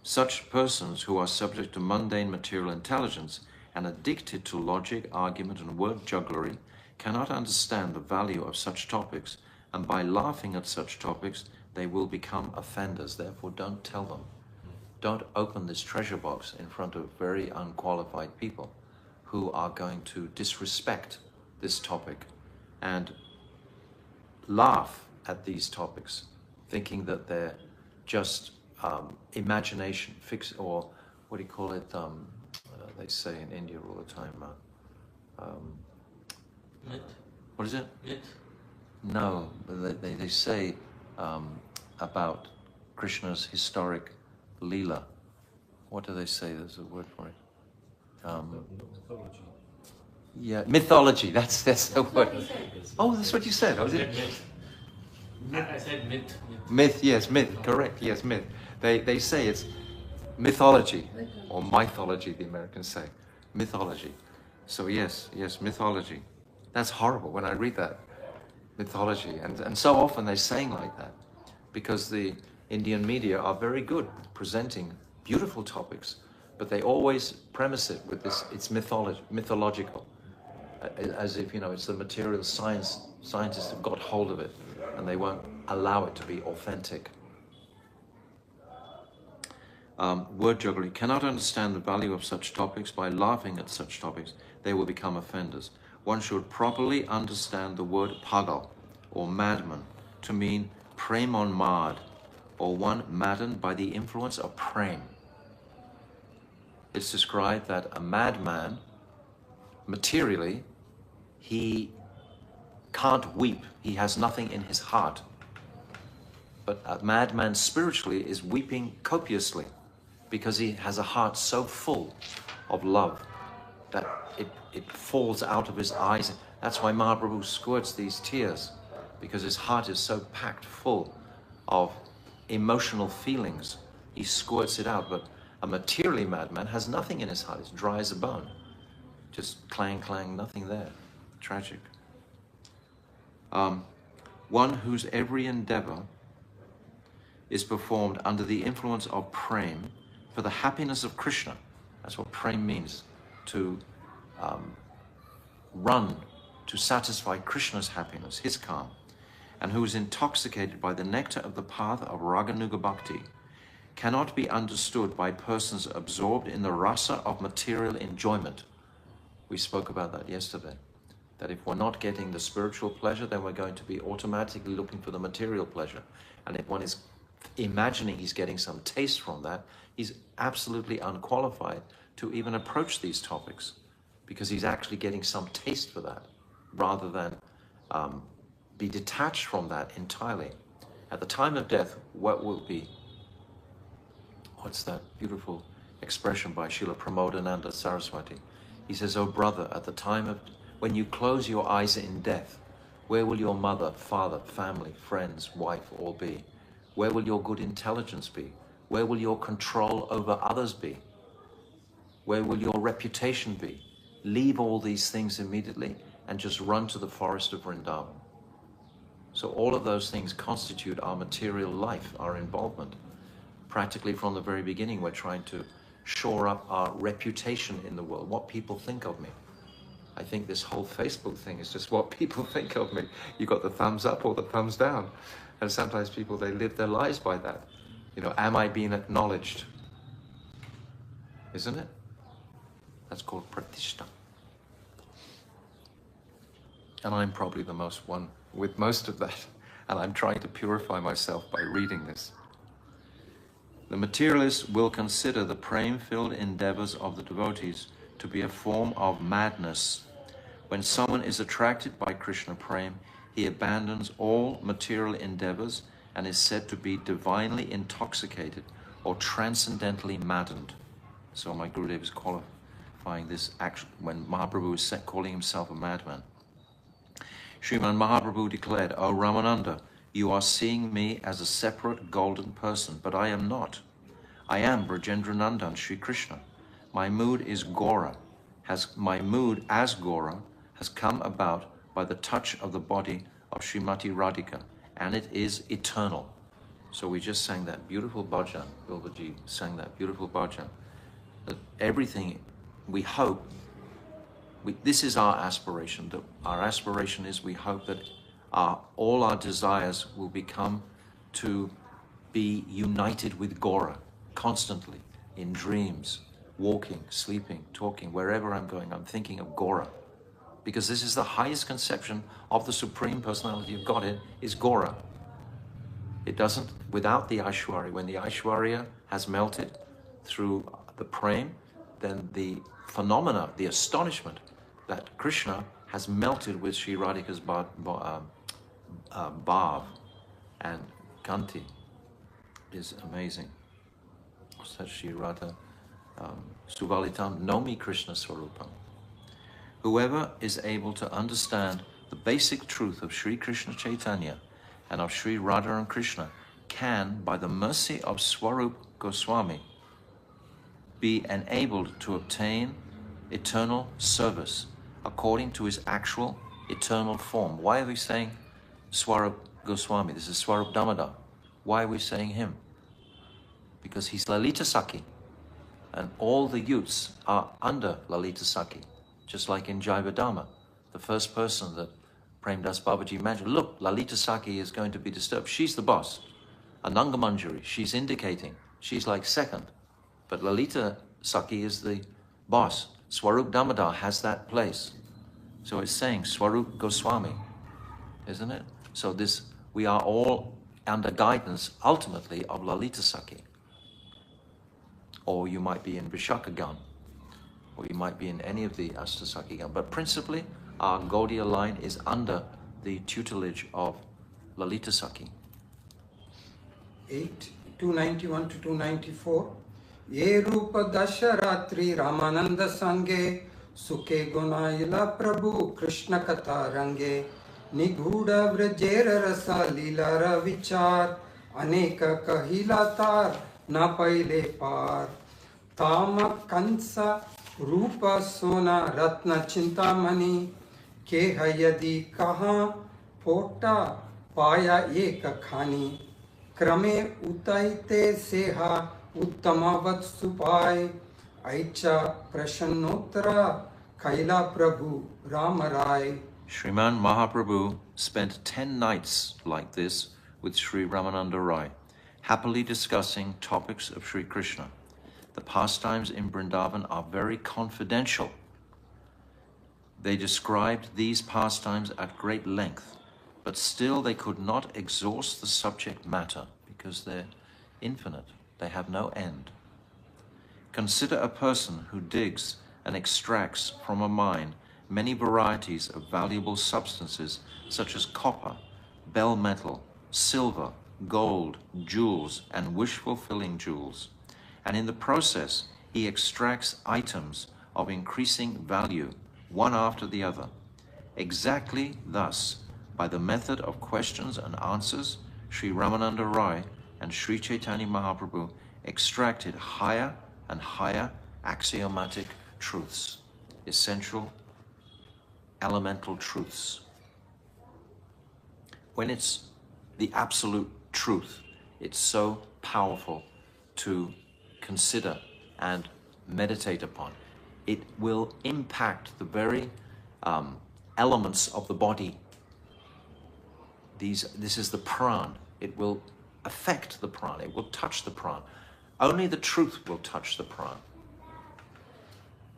such persons who are subject to mundane material intelligence and addicted to logic, argument, and word jugglery cannot understand the value of such topics, and by laughing at such topics, they will become offenders. Therefore, don't tell them. Don't open this treasure box in front of very unqualified people who are going to disrespect this topic and laugh at these topics, thinking that they're just imagination, or what do you call it? They say in India all the time. Myth. What is it? Myth. No, they say about Krishna's historic Leela. What do they say? There's a word for it. Mythology. Yeah, mythology. That's the word. Oh, that's what you said. Was it? Myth. I said myth. Myth, yes, myth. Correct. Yes, myth. They say it's mythology or mythology. The Americans say mythology. So yes, mythology. That's horrible when I read that, mythology, and so often they're saying like that because the Indian media are very good presenting beautiful topics, but they always premise it with this, it's mythological, as if, it's the material scientists have got hold of it and they won't allow it to be authentic. Word jugglery cannot understand the value of such topics. By laughing at such topics, they will become offenders. One should properly understand the word pagal, or madman, to mean premon mad, or one maddened by the influence of prem. It's described that a madman, materially, he can't weep. He has nothing in his heart. But a madman spiritually is weeping copiously because he has a heart so full of love that it falls out of his eyes. That's why Mahaprabhu squirts these tears, because his heart is so packed full of emotional feelings. He squirts it out. But a materially madman has nothing in his heart. It's dry as a bone. Just clang, clang, nothing there. Tragic. One whose every endeavor is performed under the influence of prem for the happiness of Krishna. That's what prem means, to run to satisfy Krishna's happiness, his calm, and who is intoxicated by the nectar of the path of Raganuga Bhakti, cannot be understood by persons absorbed in the rasa of material enjoyment. We spoke about that yesterday, that if we're not getting the spiritual pleasure, then we're going to be automatically looking for the material pleasure. And if one is imagining he's getting some taste from that, he's absolutely unqualified to even approach these topics, because he's actually getting some taste for that, rather than be detached from that entirely. At the time of death, what will be? What's that beautiful expression by Srila Pramodananda Saraswati? He says, "Oh brother, at the time of, when you close your eyes in death, where will your mother, father, family, friends, wife all be? Where will your good intelligence be? Where will your control over others be? Where will your reputation be? Leave all these things immediately and just run to the forest of Vrindavan." So all of those things constitute our material life, our involvement. Practically from the very beginning, we're trying to shore up our reputation in the world, what people think of me. I think this whole Facebook thing is just what people think of me. You got the thumbs up or the thumbs down. And sometimes people, they live their lives by that. Am I being acknowledged? Isn't it? That's called pratishtha. And I'm probably the most one with most of that. And I'm trying to purify myself by reading this. The materialist will consider the prem-filled endeavors of the devotees to be a form of madness. When someone is attracted by Krishna prem, he abandons all material endeavors and is said to be divinely intoxicated or transcendently maddened. So my Gurudev is qualifying this action when Mahaprabhu is calling himself a madman. Sriman Mahaprabhu declared, "O Ramananda, you are seeing me as a separate golden person, but I am not. I am Brajendranandan Sri Krishna. My mood is Gora. My mood as Gora has come about by the touch of the body of Srimati Radhika, and it is eternal." So we just sang that beautiful bhajan. Bilbaji sang that beautiful bhajan. That everything we hope, this is our aspiration. Our aspiration is we hope that all our desires will become to be united with Gora constantly in dreams, walking, sleeping, talking, wherever I'm going, I'm thinking of Gora. Because this is the highest conception of the Supreme Personality of Godhead, is Gora. It doesn't, without the Aishwarya, when the Aishwarya has melted through the Prem, then the phenomena, the astonishment that Krishna has melted with Sri Radhika's Bhav and Kanti is amazing. Says Sri Radha, Suvalitam Nomi Krishna Swarupam. Whoever is able to understand the basic truth of Sri Krishna Chaitanya and of Sri Radha and Krishna can, by the mercy of Swarup Goswami, be enabled to obtain eternal service according to his actual eternal form. Why are we saying Swarup Goswami? This is Swarup Damodar. Why are we saying him? Because he's Lalita Sakhi, and all the youths are under Lalita Sakhi, just like in Jaivadama, the first person that Premdas Babaji imagined. Look, Lalita Sakhi is going to be disturbed. She's the boss. Ananga Manjari, she's indicating, she's like second, but Lalita Sakhi is the boss. Swarup Damodar has that place. So it's saying Swarup Goswami, isn't it? So this, we are all under guidance, ultimately, of Lalita Sakhi. Or you might be in Vishakagan, or you might be in any of the Ashtasakhigan. But principally, our Gaudiya line is under the tutelage of Lalita Sakhi. 291 to 294. Ye rupa dasharatri Ramananda sange Sukhe gunayila Prabhu Krishna katha range Niguda vrajera rasa lilara vichar Aneka kahila tar na paile par Tama kansa रूपा सोना रत्न चिंतामणि के है यदि कहाँ फोटा पाया एक खानी क्रमे उताइते सेहा उत्तमावत सुपाय ऐचा प्रसन्नोत्तरा कैला प्रभु राम राय. Sriman Mahaprabhu spent 10 nights like this with Sri Ramananda Rai, happily discussing topics of Sri Krishna. The pastimes in Vrindavan are very confidential. They described these pastimes at great length, but still they could not exhaust the subject matter because they're infinite. They have no end. Consider a person who digs and extracts from a mine many varieties of valuable substances such as copper, bell metal, silver, gold, jewels, and wish-fulfilling jewels. And in the process, he extracts items of increasing value, one after the other. Exactly thus, by the method of questions and answers, Sri Ramananda Rai and Sri Chaitanya Mahaprabhu extracted higher and higher axiomatic truths, essential, elemental truths. When it's the absolute truth, it's so powerful to consider and meditate upon. It will impact the very elements of the body. This is the pran. It will affect the pran. It will touch the pran. Only the truth will touch the pran.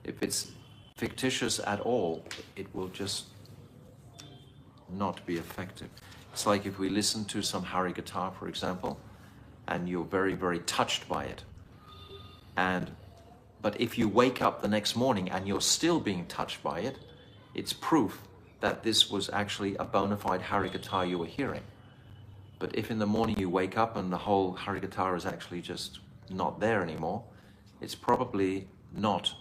If it's fictitious at all, it will just not be effective. It's like if we listen to some Hari Guitar, for example, and you're very, very touched by it. But if you wake up the next morning and you're still being touched by it, it's proof that this was actually a bona fide Hari Guitar you were hearing. But if in the morning you wake up and the whole Hari Guitar is actually just not there anymore, it's probably not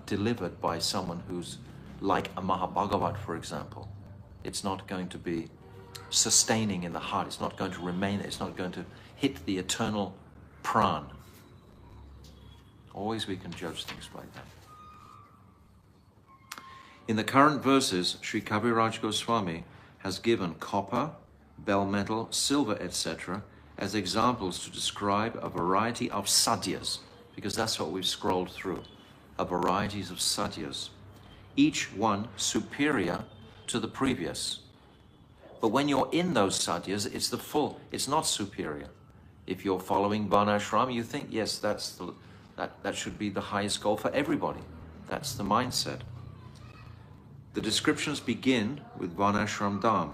delivered by someone who's like a Mahabhagavat, for example. It's not going to be sustaining in the heart. It's not going to remain. It's not going to hit the eternal pran. Always we can judge things like that. In the current verses, Sri Kaviraj Goswami has given copper, bell metal, silver, etc. as examples to describe a variety of sadhyas, because that's what we've scrolled through, a varieties of sadhyas, each one superior to the previous. But when you're in those sadhyas, it's not superior. If you're following Varnashram, you think, yes, that should be the highest goal for everybody. That's the mindset. The descriptions begin with Varnashram Dham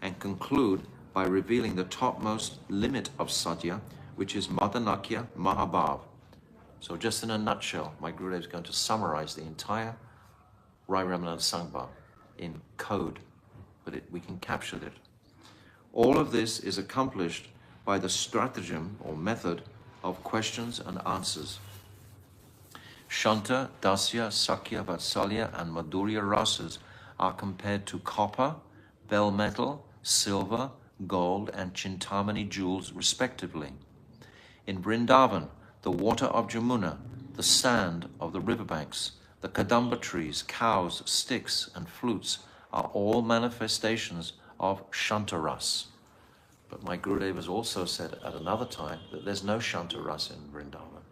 and conclude by revealing the topmost limit of sadhya, which is Madanakya Mahabhav. So just in a nutshell, my Gurudev is going to summarize the entire Rai Ramananda Sangbha in code, but we can capture it. All of this is accomplished by the stratagem or method of questions and answers. Shanta, Dasya, Sakya, Vatsalya, and Madhurya rasas are compared to copper, bell metal, silver, gold, and Chintamani jewels, respectively. In Vrindavan, the water of Jamuna, the sand of the riverbanks, the kadamba trees, cows, sticks, and flutes are all manifestations of Shantaras. But my Gurudev has also said at another time that there's no Shantaras in Vrindavan,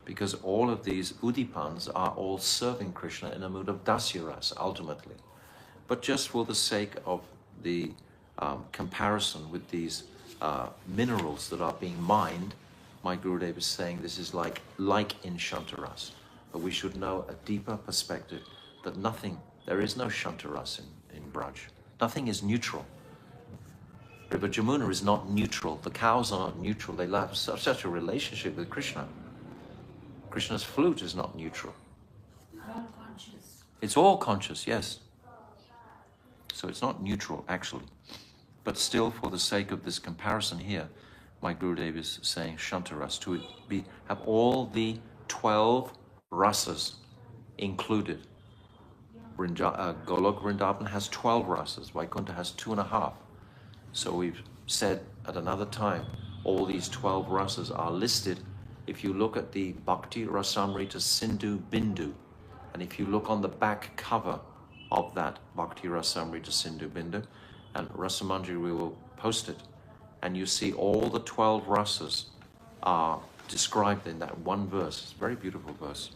because all of these Udipans are all serving Krishna in a mood of Dasyaras, ultimately. But just for the sake of the comparison with these minerals that are being mined, my Gurudev is saying this is like in Shantaras. But we should know a deeper perspective that there is no Shantaras in Braj. Nothing is neutral. River Jamuna is not neutral. The cows are not neutral. They have such a relationship with Krishna. Krishna's flute is not neutral. All conscious. It's all conscious, yes. So it's not neutral, actually. But still, for the sake of this comparison here, my Gurudev is saying Shantaras, to have all the 12 rasas included. Golok Vrindavan has 12 rasas, Vaikuntha has 2.5. So we've said at another time, all these 12 rasas are listed. If you look at the Bhakti Rasamrita Sindhu Bindu, and if you look on the back cover of that Bhakti Rasamrita Sindhu Bindu, and Rasamanjari, we will post it, and you see all the 12 rasas are described in that one verse. It's a very beautiful verse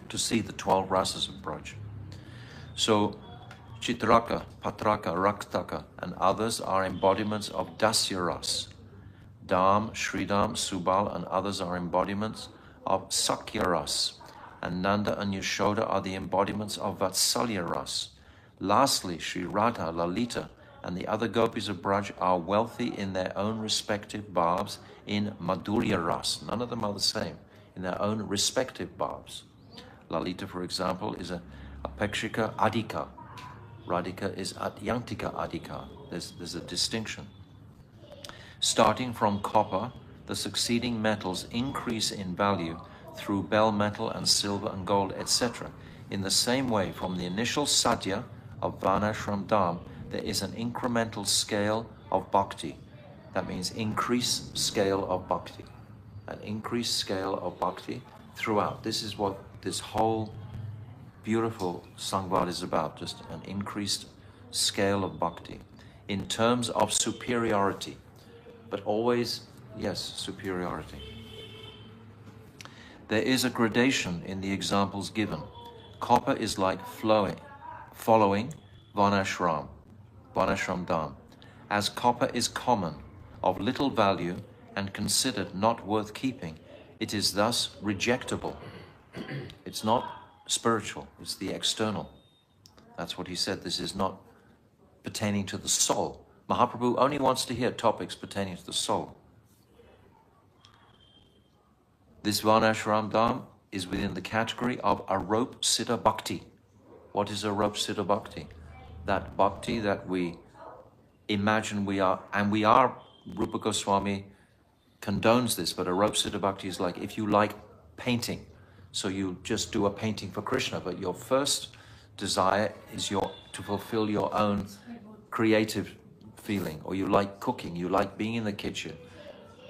to see the 12 rasas of Braj. So Chitraka, Patraka, Raktaka, and others are embodiments of Dasya Ras. Dham, Sridham, Subal, and others are embodiments of Sakya Ras. And Nanda and Yashoda are the embodiments of Vatsalya Ras. Lastly, Sri Radha, Lalita, and the other gopis of Braj are wealthy in their own respective bhavs in Madhurya Ras. None of them are the same in their own respective bhavs. Lalita, for example, is a Apekshika Adhika. Radhika is Atyantika Adhika. There's a distinction. Starting from copper, the succeeding metals increase in value through bell metal and silver and gold, etc. In the same way, from the initial sadhya of Varnashram Dham, there is an incremental scale of bhakti. That means increased scale of bhakti. An increased scale of bhakti throughout. This is what this whole beautiful Sangvad is about, just an increased scale of bhakti in terms of superiority, but always, yes, superiority. There is a gradation in the examples given. Copper is like following Varnashram Dham. As copper is common, of little value, and considered not worth keeping, it is thus rejectable. It's not spiritual, it's the external. That's what he said. This is not pertaining to the soul. Mahaprabhu only wants to hear topics pertaining to the soul. This Varnashram Dham is within the category of Aropa Siddha Bhakti. What is Aropa Siddha Bhakti? That bhakti that we imagine we are, and we are, Rupa Goswami condones this, but Aropa Siddha Bhakti is like if you like painting, so you just do a painting for Krishna, but your first desire is to fulfill your own creative feeling, or you like cooking, you like being in the kitchen.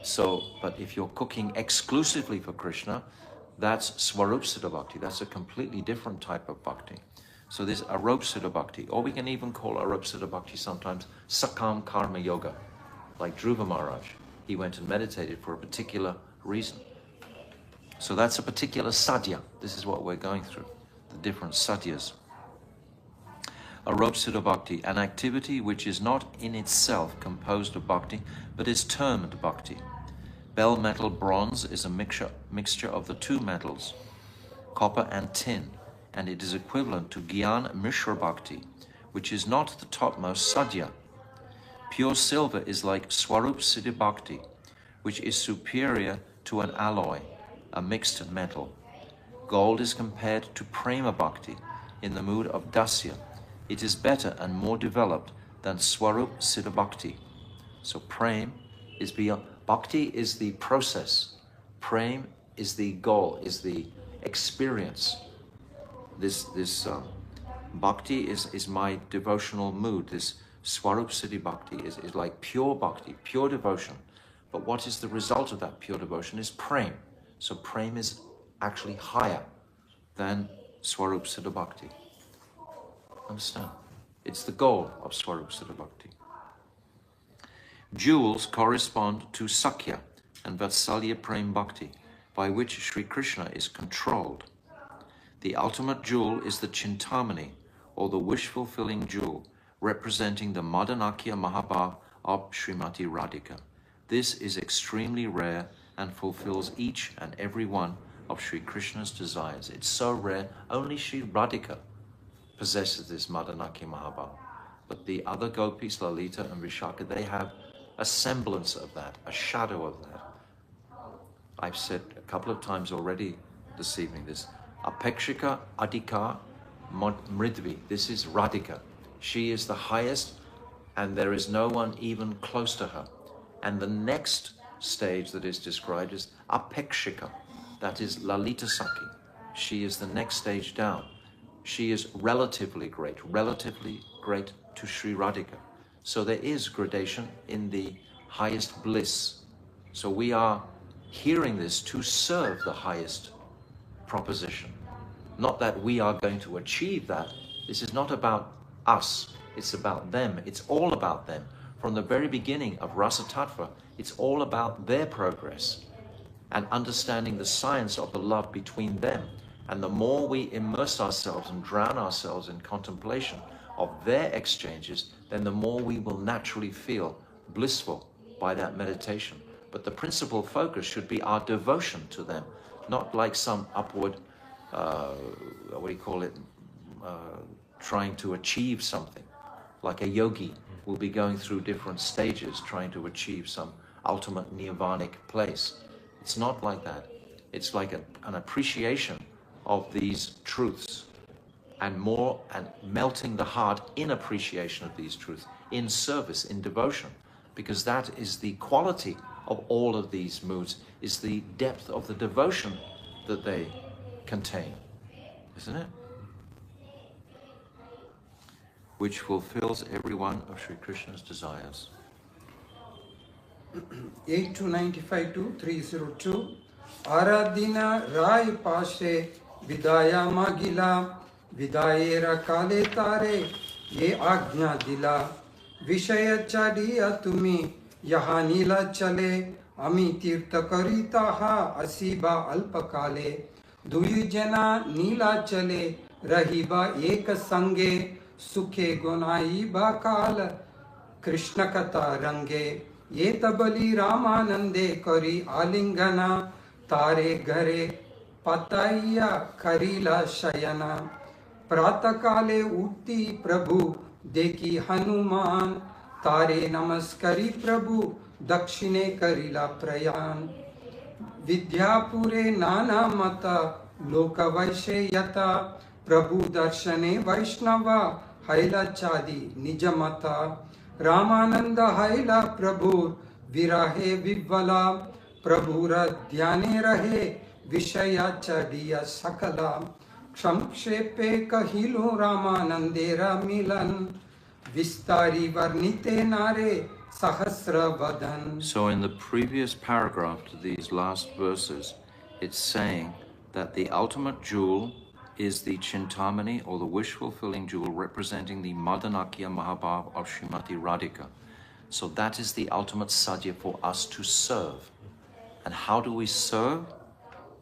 So, but if you're cooking exclusively for Krishna, that's Swarup Siddha Bhakti. That's a completely different type of bhakti. So there's Aropa Siddha Bhakti, or we can even call Aropa Siddha Bhakti sometimes Sakam Karma Yoga, like Dhruva Maharaj. He went and meditated for a particular reason. So that's a particular sadhya. This is what we're going through, the different sadhyas. Aropsiddha bhakti, an activity which is not in itself composed of bhakti, but is termed bhakti. Bell metal bronze is a mixture of the two metals, copper and tin, and it is equivalent to Gyan Mishra Bhakti, which is not the topmost sadhya. Pure silver is like Swarup Siddhi Bhakti, which is superior to an alloy, a mixed metal. Gold is compared to Prema Bhakti in the mood of Dasya. It is better and more developed than Swarup Siddha Bhakti. So Prem is beyond. Bhakti is the process. Prem is the goal, is the experience. This bhakti is my devotional mood. This Swarup Siddhi Bhakti is like pure bhakti, pure devotion. But what is the result of that pure devotion is Prem. So Prem is actually higher than Swarup Siddha Bhakti. Understand? It's the goal of Swarup Siddha Bhakti. Jewels correspond to Sakya and Vatsalya Prem Bhakti, by which Sri Krishna is controlled. The ultimate jewel is the Chintamani, or the wish-fulfilling jewel, representing the Madanakya Mahabhav of Srimati Radhika. This is extremely rare and fulfills each and every one of Sri Krishna's desires. It's so rare, only Sri Radhika possesses this Madanakya Mahabhav. But the other gopis, Lalita and Vishaka, they have a semblance of that, a shadow of that. I've said a couple of times already this evening this. Apekshika Adhika Mridvi. This is Radhika. She is the highest and there is no one even close to her. And the next stage that is described is Apekshika. That is Lalita Saki. She is the next stage down. She is relatively great to Sri Radhika. So there is gradation in the highest bliss. So we are hearing this to serve the highest proposition. Not that we are going to achieve that. This is not about us. It's about them. It's all about them. From the very beginning of Rasa Tattva, it's all about their progress and understanding the science of the love between them. And the more we immerse ourselves and drown ourselves in contemplation of their exchanges, then the more we will naturally feel blissful by that meditation. But the principal focus should be our devotion to them, not like some upward, trying to achieve something. Like a yogi will be going through different stages trying to achieve some ultimate nirvanic place. It's not like that. It's like an appreciation of these truths and melting the heart in appreciation of these truths, in service, in devotion, because that is the quality of all of these moods, is the depth of the devotion that they contain, isn't it? Which fulfills every one of Sri Krishna's desires. 8295 to 302. Aradina Rai Pashe Vidaya Magila Vidayera Kale Tare Ye Agnya Dila Vishaya Chadiya Tumi Yaha Nila Chale Ami Tirtha Karitaha Asiba Alpakale Duyi Jana Nila Chale Rahiba Ek Sange Sukhe Gunai Bakal Krishna Kata Range Ye Tabali Ramanande Kari Alingana Tare Gare Pataya Karila Shayana Pratakale Utti Prabhu Deki Hanuman Tare Namaskari Prabhu Dakshine Karila Prayan Vidyapure Nana Mata Loka Vaishayata Prabhu Darshane Vaishnava Haila Chadi Nijamata Ramananda Haila Prabhu Virahe Vibvala Prabhura Dhyane Rahe Vishaya Chadiya Sakala Kshamkshepe Kahilo Ramanandera Milan Vistari Varnite Nare Sahasra Vadan. So in the previous paragraph to these last verses, it's saying that the ultimate jewel is the Chintamani, or the wish-fulfilling jewel, representing the Madanakya Mahabhav of Srimati Radhika. So that is the ultimate sadhya for us to serve. And how do we serve?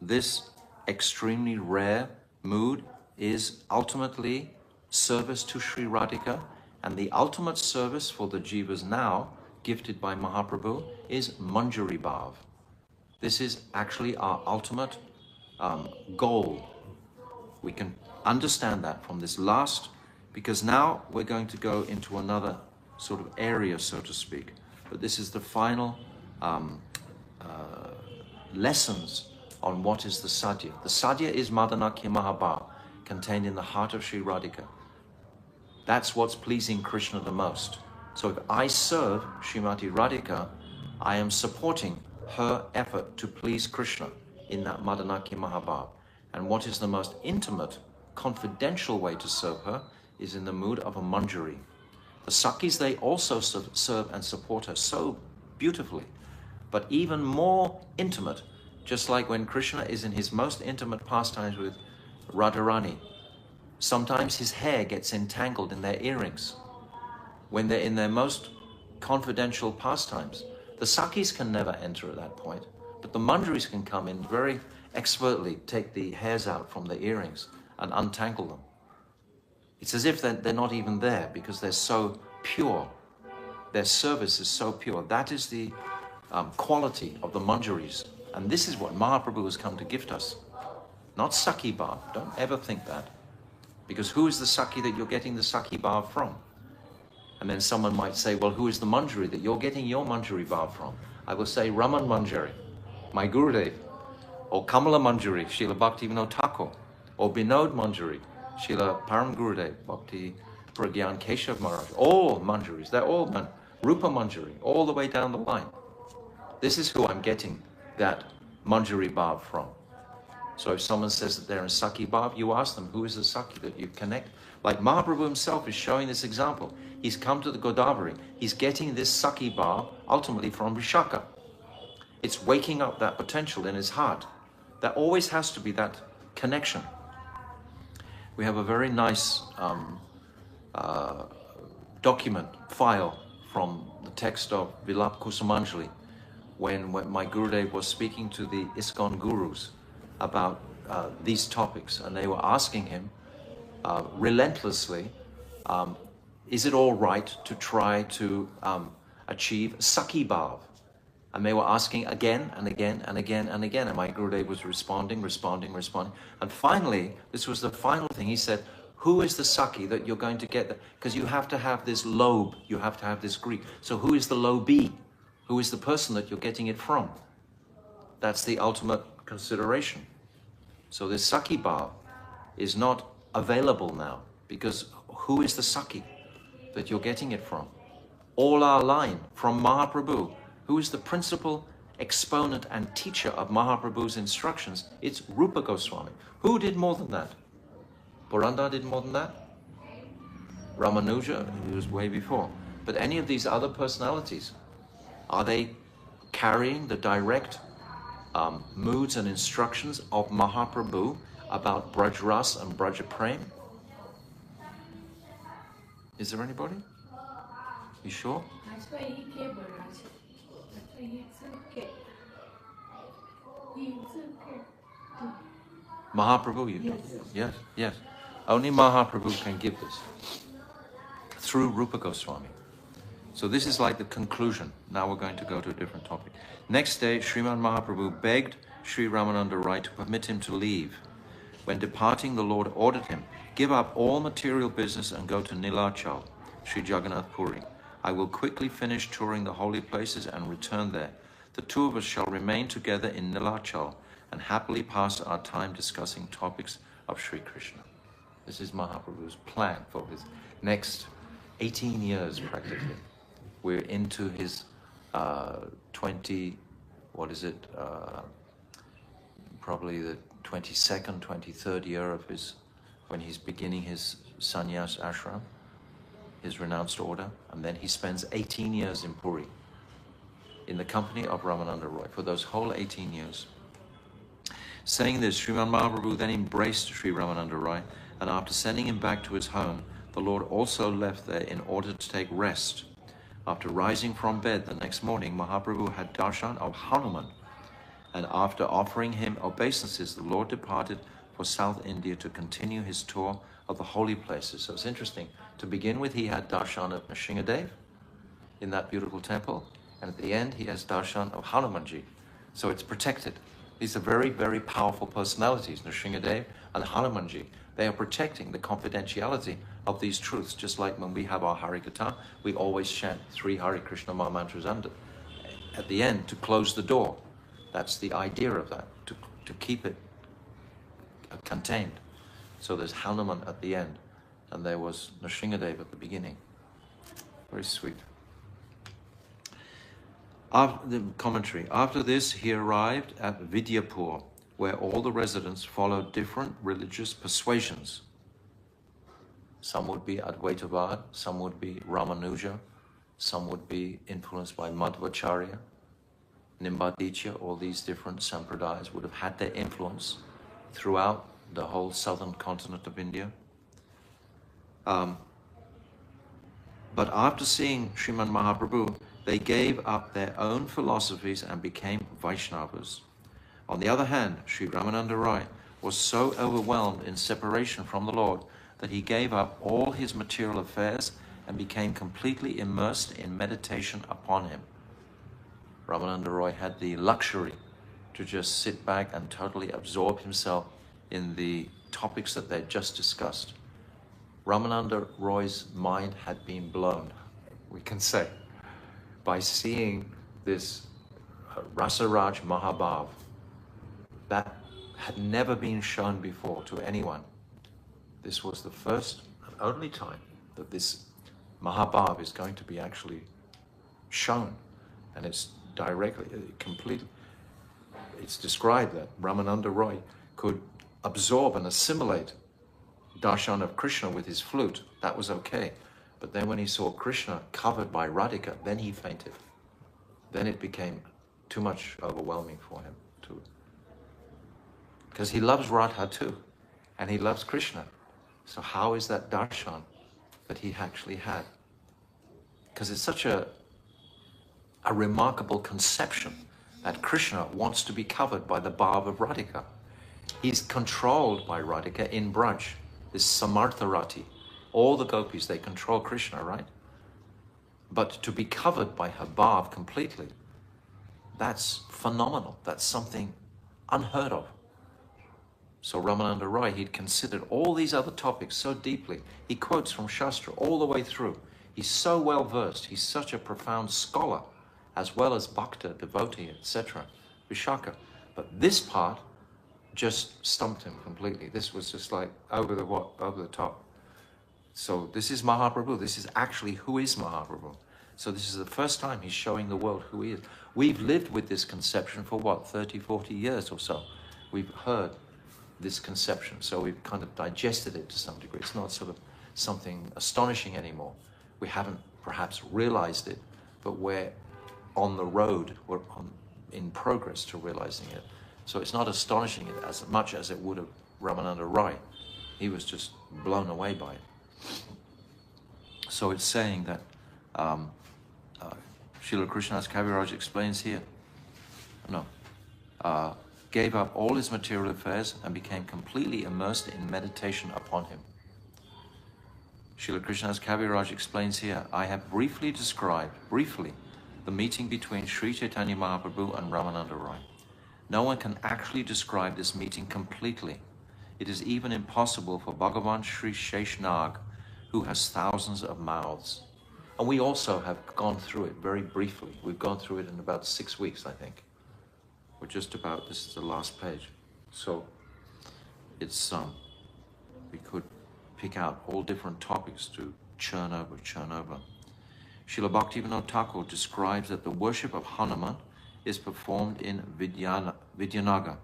This extremely rare mood is ultimately service to Sri Radhika, and the ultimate service for the jivas now, gifted by Mahaprabhu, is Manjari Bhav. This is actually our ultimate goal. We can understand that from this last, because now we're going to go into another sort of area, so to speak. But this is the final lessons on what is the sadhya. The sadhya is Madanakya Mahabhav, contained in the heart of Sri Radhika. That's what's pleasing Krishna the most. So if I serve Srimati Radhika, I am supporting her effort to please Krishna in that Madanakya Mahabhav. And what is the most intimate, confidential way to serve her is in the mood of a manjari. The Sakis, they also serve and support her so beautifully, but even more intimate, just like when Krishna is in his most intimate pastimes with Radharani. Sometimes his hair gets entangled in their earrings. When they're in their most confidential pastimes, the Sakis can never enter at that point, but the manjaris can come in very expertly, take the hairs out from the earrings and untangle them. It's as if they're not even there because they're so pure. Their service is so pure. That is the quality of the manjaris. And this is what Mahaprabhu has come to gift us. Not Sakhi Bhav. Don't ever think that. Because who is the Sakhi that you're getting the Sakhi Bhav from? And then someone might say, well, who is the manjari that you're getting your manjari Bhav from? I will say Raman Manjari, my Gurudev. Or Kamala Manjari, Srila Bhaktivinoda Thakur. Or Binod Manjari, Srila Param Gurudev, Bhakti Pragyan Keshav Maharaj. All manjaris, they're all Rupa Manjari, all the way down the line. This is who I'm getting that manjari Bhav from. So if someone says that they're in Sakhi Bhav, you ask them, who is the Sakhi that you connect? Like Mahaprabhu himself is showing this example. He's come to the Godavari. He's getting this Sakhi Bhav ultimately from Vishaka. It's waking up that potential in his heart. There always has to be that connection. We have a very nice document, file from the text of Vilap Kusumanjali when my Gurudev was speaking to the ISKCON gurus about these topics, and they were asking him relentlessly, is it all right to try to achieve Sakhi Bhav? And they were asking again and again and again and again, and my Gurudev was responding. And finally, this was the final thing, he said, who is the Sakhi that you're going to get? Because you have to have this lobe, you have to have this Greek. So who is the lobee? Who is the person that you're getting it from? That's the ultimate consideration. So this Sakhi Bhav is not available now, because who is the Sakhi that you're getting it from? All our line from Mahaprabhu, who is the principal exponent and teacher of Mahaprabhu's instructions, it's Rupa Goswami. Who did more than that? Purandar did more than that? Ramanuja, he was way before. But any of these other personalities, are they carrying the direct moods and instructions of Mahaprabhu about Braj Ras and Braja Prem? Is there anybody? You sure? That's why he came, Maharaj. That's why he accepted. He accepted. Mahaprabhu, you Yes. Yes. Only Mahaprabhu can give this through Rupa Goswami. So this is like the conclusion. Now we're going to go to a different topic. Next day, Sriman Mahaprabhu begged Sri Ramananda Rai to permit him to leave. When departing, the Lord ordered him, give up all material business and go to Nilachal, Sri Jagannath Puri. I will quickly finish touring the holy places and return there. The two of us shall remain together in Nilachal and happily pass our time discussing topics of Sri Krishna. This is Mahaprabhu's plan for his next 18 years practically. We're into his probably the 22nd, 23rd year of when he's beginning his sannyas ashram, his renounced order, and then he spends 18 years in Puri in the company of Ramananda Roy for those whole 18 years. Saying this, Sriman Mahaprabhu then embraced Sri Ramananda Roy, and after sending him back to his home, the Lord also left there in order to take rest. After rising from bed the next morning, Mahaprabhu had darshan of Hanuman, and after offering him obeisances, the Lord departed for South India to continue his tour of the holy places. So it's interesting. To begin with, he had darshan of Nrsingadev in that beautiful temple, and at the end, he has darshan of Hanumanji. So it's protected. These are very, very powerful personalities, Nrsingadev and Hanumanji. They are protecting the confidentiality of these truths, just like when we have our Harikatha, we always chant 3 Hare Krishna Maha mantras at the end to close the door. That's the idea of that, to keep it contained. So there's Hanuman at the end, and there was Nrsingadev at the beginning. Very sweet. After the commentary. After this, he arrived at Vidyapur, where all the residents followed different religious persuasions. Some would be Advaitavad, some would be Ramanuja, some would be influenced by Madhvacharya, Nimbaditya. All these different sampradayas would have had their influence throughout the whole southern continent of India. But after seeing Sriman Mahaprabhu, they gave up their own philosophies and became Vaishnavas. On the other hand, Sri Ramananda Roy was so overwhelmed in separation from the Lord that he gave up all his material affairs and became completely immersed in meditation upon him. Ramananda Roy had the luxury to just sit back and totally absorb himself in the topics that they just discussed. Ramananda Roy's mind had been blown, we can say, by seeing this Rasaraj Mahabhav that had never been shown before to anyone. This was the first and only time that this Mahabhav is going to be actually shown, and it's directly, completely, it's described that Ramananda Roy could absorb and assimilate darshan of Krishna with his flute. That was okay. But then when he saw Krishna covered by Radhika, then he fainted. Then it became too much overwhelming for him too. Because he loves Radha too, and he loves Krishna. So how is that darshan that he actually had? Because it's such a remarkable conception that Krishna wants to be covered by the bhav of Radhika. He's controlled by Radhika in Braj, this Samartharati. All the gopis, they control Krishna, right? But to be covered by her bhav completely, that's phenomenal. That's something unheard of. So Ramananda Roy, he'd considered all these other topics so deeply. He quotes from Shastra all the way through. He's so well versed. He's such a profound scholar, as well as bhakta, devotee, etc. Vishaka. But this part just stumped him completely. This was just like over the top. So this is Mahaprabhu. This is actually who is Mahaprabhu. So this is the first time he's showing the world who he is. We've lived with this conception for what, 30, 40 years or so. We've heard this conception, so we've kind of digested it to some degree. It's not sort of something astonishing anymore. We haven't perhaps realized it, but we're on the road, in progress to realizing it. So it's not astonishing it as much as it would have Ramananda Roy. He was just blown away by it. So it's saying that Srila Krishnadas Kaviraj explains here, gave up all his material affairs and became completely immersed in meditation upon him. Srila Krishnadas Kaviraj explains here, I have briefly described, the meeting between Sri Chaitanya Mahaprabhu and Ramananda Roy. No one can actually describe this meeting completely. It is even impossible for Bhagavan Sri Sheshnag, who has thousands of mouths. And we also have gone through it very briefly. We've gone through it in about 6 weeks, I think. We're just about, this is the last page. So it's, we could pick out all different topics to churn over. Srila Bhaktivinoda Thakur describes that the worship of Hanuman is performed in Vidyanagar.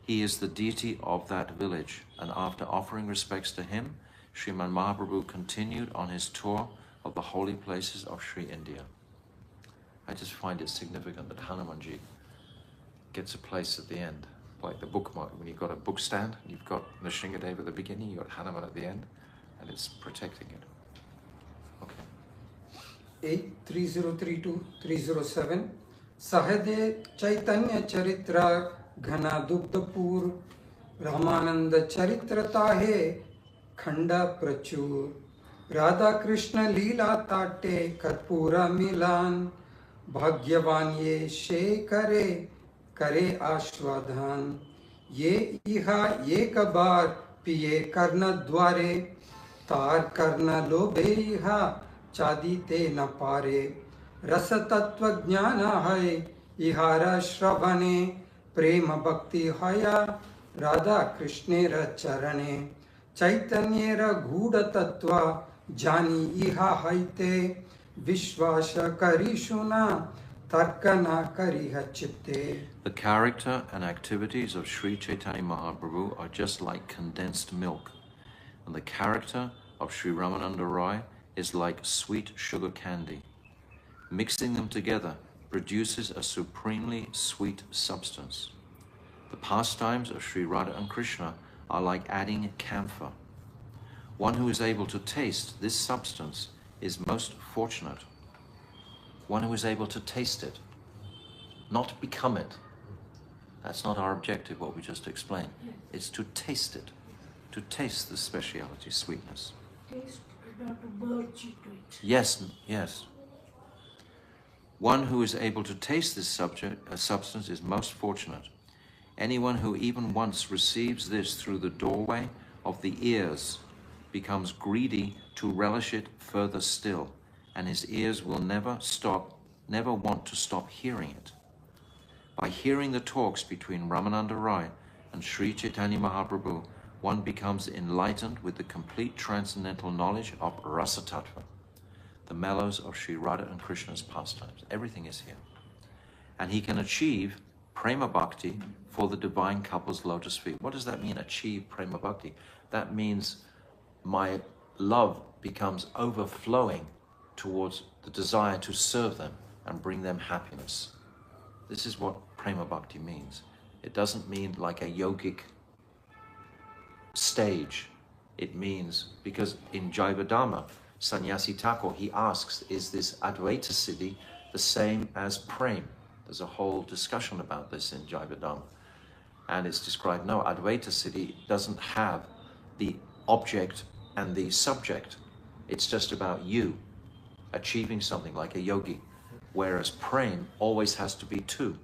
He is the deity of that village, and after offering respects to him, Sriman Mahaprabhu continued on his tour of the holy places of Sri India. I just find it significant that Hanumanji gets a place at the end, like the bookmark. When you've got a book stand, you've got Nrsingadev at the beginning, you've got Hanuman at the end, and it's protecting it. Okay. 83032-307 सहदे चैतन्य चरित्र घना दुग्धपूर रामानंद चरित्रता है खंड प्रचुर राधा कृष्ण लीला ताटे कर्पूर मिलान भाग्यवान ये शे करे करे आश्वाधान ये इहा एक बार पिए कर्ण द्वारे तार कर्ण लोभे इहा चादीते न पारे रस तत्व ज्ञान है इहार श्रवणे प्रेम भक्ति हया राधा कृष्णेर चरणे चैतन्येर गूढ़ तत्व जानी इहा हैते विश्वास करिशुना तर्क न करिह चित्ते. The character and activities of Sri Chaitanya Mahaprabhu are just like condensed milk, and the character of Sri Ramananda Roy is like sweet sugar candy. Mixing them together produces a supremely sweet substance. The pastimes of Sri Radha and Krishna are like adding camphor. One who is able to taste this substance is most fortunate. One who is able to taste it, not become it. That's not our objective, what we just explained. It's to taste it, to taste the speciality, sweetness. Taste, not to merge into it. Yes, yes. One who is able to taste this substance is most fortunate. Anyone who even once receives this through the doorway of the ears becomes greedy to relish it further still, and his ears will never want to stop hearing it. By hearing the talks between Ramananda Rai and Sri Chaitanya Mahaprabhu, one becomes enlightened with the complete transcendental knowledge of Rasa Tattva, the mellows of Sri Radha and Krishna's pastimes. Everything is here. And he can achieve Prema Bhakti for the divine couple's lotus feet. What does that mean, achieve Prema Bhakti? That means my love becomes overflowing towards the desire to serve them and bring them happiness. This is what Prema Bhakti means. It doesn't mean like a yogic stage. It means, because in Jaivadhamma, Sannyasi Thakur, he asks, is this Advaita Siddhi the same as Prem? There's a whole discussion about this in Jaivadhamma. And it's described, no, Advaita Siddhi doesn't have the object and the subject. It's just about you achieving something like a yogi. Whereas Prem always has to be two.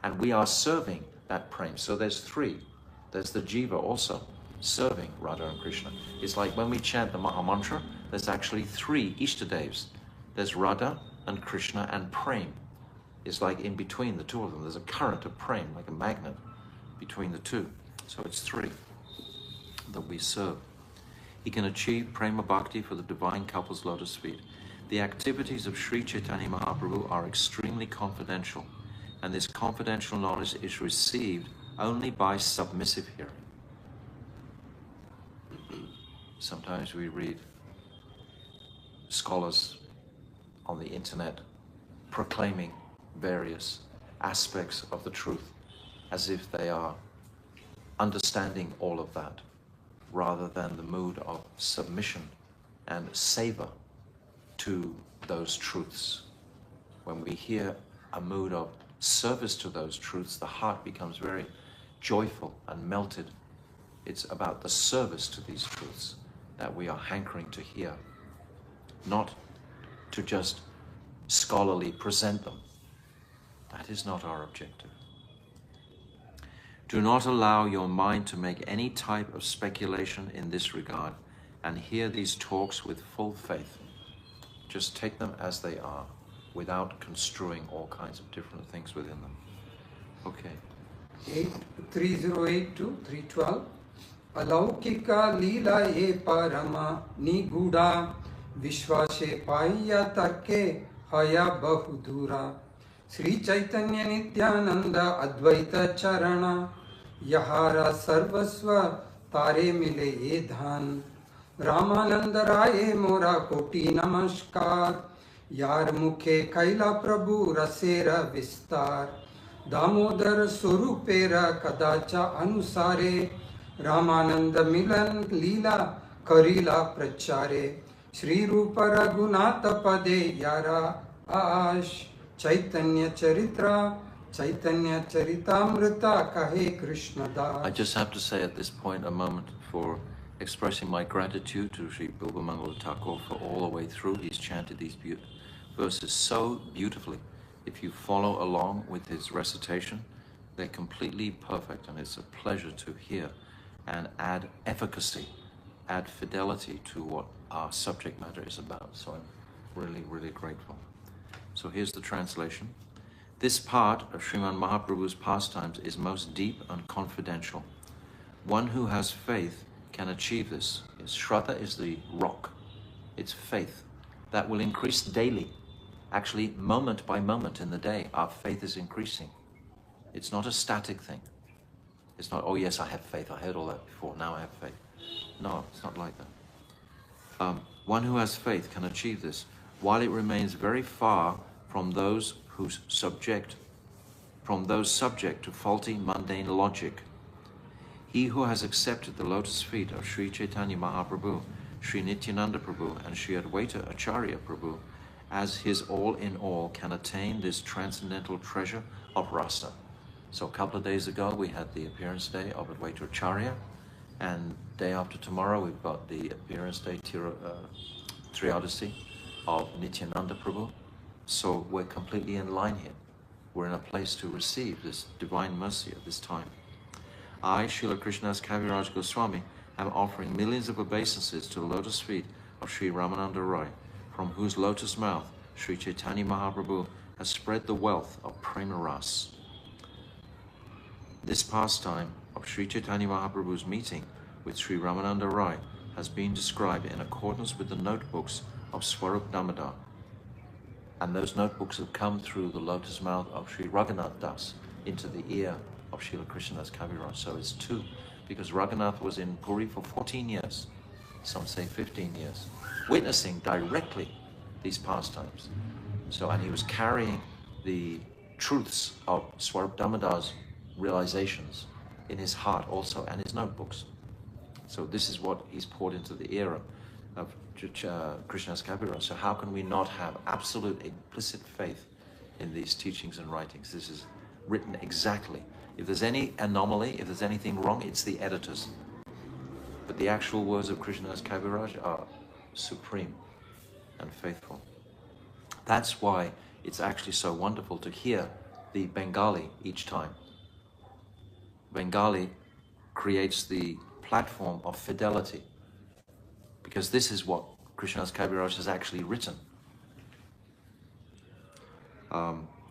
And we are serving that Prem. So there's three. There's the Jiva also serving Radha and Krishna. It's like when we chant the Maha Mantra, there's actually three Ishtadevs. There's Radha and Krishna and Prem. It's like in between the two of them. There's a current of Prem, like a magnet between the two. So it's three that we serve. He can achieve Prema Bhakti for the divine couple's lotus feet. The activities of Sri Chaitanya Mahaprabhu are extremely confidential, and this confidential knowledge is received only by submissive hearing. Sometimes we read scholars on the internet proclaiming various aspects of the truth as if they are understanding all of that, rather than the mood of submission and savor to those truths. When we hear a mood of service to those truths, the heart becomes very joyful and melted. It's about the service to these truths that we are hankering to hear, not to just scholarly present them. That is not our objective. Do not allow your mind to make any type of speculation in this regard, and hear these talks with full faith. Just take them as they are, without construing all kinds of different things within them. Okay. 308 to 312. Alaukika lila ye parama niguda vishwase paya tarke haya bahudura. Sri Chaitanya Nityananda Advaita Charana Yahara Sarvasva Tare Mile Ye Dhan. Ramananda Raye Mora Koti Namaskar. Yar Mukhe Kaila Prabhu Rasera Vistar. Damodar Surupera Kadacha Anusare. Ramananda Milan Lila Karila Prachare. Shri Rupa Raghunatha Pade Yara Ash Chaitanya Charitra Chaitanya Charitamrita Kahe Krishna Das. I just have to say at this point a moment for expressing my gratitude to Sri Bilbamangala Thakur for all the way through. He's chanted these verses so beautifully. If you follow along with his recitation, they're completely perfect, and it's a pleasure to hear and add efficacy, add fidelity to what our subject matter is about. So I'm really, really grateful. So here's the translation. This part of Sriman Mahaprabhu's pastimes is most deep and confidential. One who has faith can achieve this. Shraddha is the rock. It's faith that will increase daily. Actually, moment by moment in the day, our faith is increasing. It's not a static thing. It's not, oh yes, I have faith. I heard all that before. Now I have faith. No, it's not like that. One who has faith can achieve this, while it remains very far from those subject to faulty mundane logic. He who has accepted the lotus feet of Sri Chaitanya Mahaprabhu, Sri Nityananda Prabhu, and Sri Advaita Acharya Prabhu as his all-in-all can attain this transcendental treasure of rasa. So a couple of days ago we had the appearance day of Advaita Acharya, and day after tomorrow we've got the appearance day Triodasi of Nityananda Prabhu. So we're completely in line here. We're in a place to receive this divine mercy at this time. I, Srila Krishnadas Kaviraj Goswami, am offering millions of obeisances to the lotus feet of Sri Ramananda Roy, from whose lotus mouth Sri Chaitanya Mahaprabhu has spread the wealth of Prema Ras. This pastime of Sri Chaitanya Mahaprabhu's meeting with Sri Ramananda Roy has been described in accordance with the notebooks of Swarup Damodar. And those notebooks have come through the lotus mouth of Sri Raghunath Das into the ear of Srila Krishnadas Kaviraj. So it's two, because Raghunath was in Puri for 14 years, some say 15 years, witnessing directly these pastimes. So, and he was carrying the truths of Swarup Damodar's realizations in his heart also, and his notebooks. So this is what he's poured into the ear of Krishnadas Kaviraj. So how can we not have absolute implicit faith in these teachings and writings? This is written exactly. If there's any anomaly, if there's anything wrong, it's the editors. But the actual words of Krishnadas Kaviraj are supreme and faithful. That's why it's actually so wonderful to hear the Bengali each time. Bengali creates the platform of fidelity, because this is what Krishnadas Kaviraj has actually written.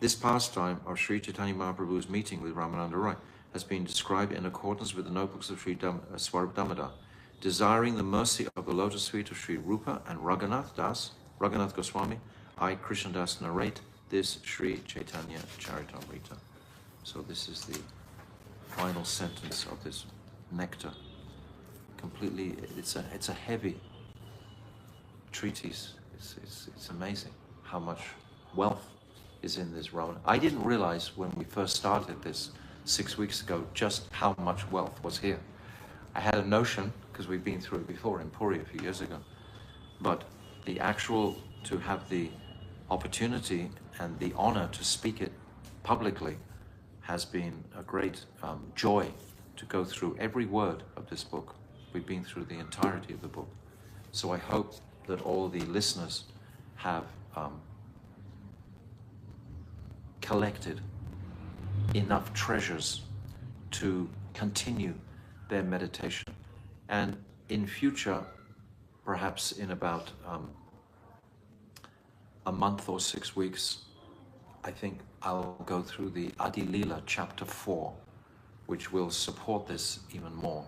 This pastime of Sri Chaitanya Mahaprabhu's meeting with Ramananda Roy has been described in accordance with the notebooks of Sri Swarup Damodar, desiring the mercy of the lotus feet of Sri Rupa and Raghunath Goswami. I, Krishnadas, narrate this Sri Chaitanya Charitamrita. So this is the final sentence of this nectar. Completely, it's a heavy treatise. It's amazing how much wealth is in this Raman. I didn't realize when we first started this 6 weeks ago just how much wealth was here. I had a notion, because we've been through it before in Puri a few years ago, but the actual, to have the opportunity and the honor to speak it publicly has been a great joy to go through every word of this book. We've been through the entirety of the book. So I hope that all the listeners have collected enough treasures to continue their meditation. And in future, perhaps in about a month or 6 weeks, I think I'll go through the Adi Leela chapter 4, which will support this even more.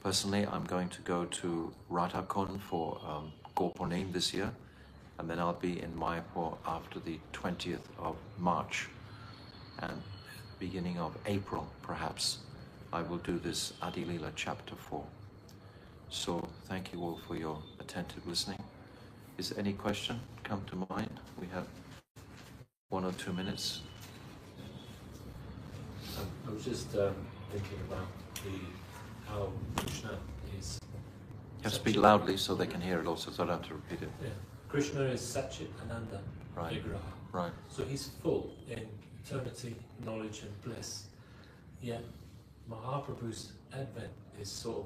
Personally, I'm going to go to Radhakund for Gopurnim this year, and then I'll be in Mayapur after the 20th of March. And beginning of April, perhaps, I will do this Adi Leela chapter 4. So thank you all for your attentive listening. Is there any question come to mind? We have 1 or 2 minutes. I was just thinking about how Krishna is You have to speak loudly so they can hear it also, so I don't have to repeat it. Yeah. Krishna is Satchit Ananda Right. Vigraha. Right. So he's full in eternity, knowledge and bliss. Yet Mahaprabhu's advent is sort of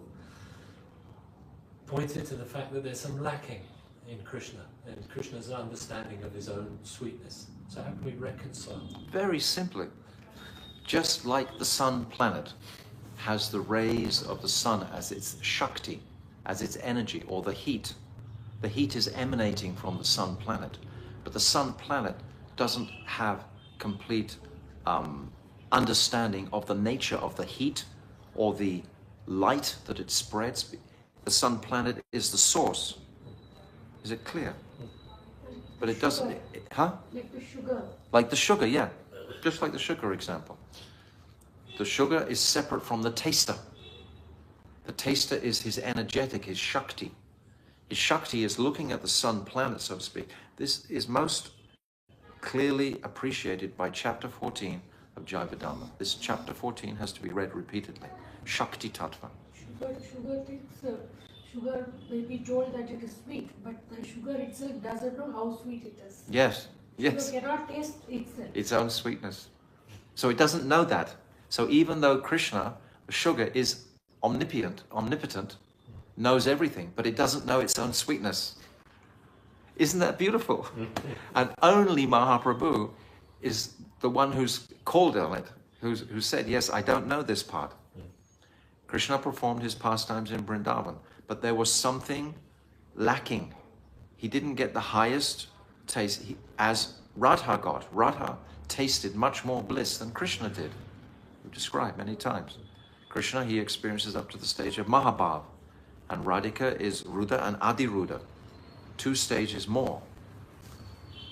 pointed to the fact that there's some lacking in Krishna and Krishna's understanding of his own sweetness. So how can we reconcile? Very simply, just like the sun planet has the rays of the sun as its Shakti, as its energy, or the heat. The heat is emanating from the sun planet, but the sun planet doesn't have complete understanding of the nature of the heat or the light that it spreads. The sun planet is the source. Is it clear? But it doesn't, huh? Like the sugar. Like the sugar, yeah. Just like the sugar example. The sugar is separate from the taster. The taster is his energetic, his Shakti. His Shakti is looking at the sun planet, so to speak. This is most clearly appreciated by chapter 14 of Jivadhamma. This chapter 14 has to be read repeatedly. Shakti Tattva. Sugar may be told that it is sweet, but the sugar itself doesn't know how sweet it is. Yes, yes. Sugar cannot taste itself. Its own sweetness. So it doesn't know that. So even though Krishna, the sugar, is omnipotent, knows everything, but it doesn't know its own sweetness. Isn't that beautiful? And only Mahaprabhu is the one who's called on it, who said, yes, I don't know this part. Krishna performed his pastimes in Vrindavan, but there was something lacking. He didn't get the highest taste as Radha got. Radha tasted much more bliss than Krishna did. We've described many times. Krishna, he experiences up to the stage of Mahabhav, and Radhika is Ruda and Adiruda, 2 stages more.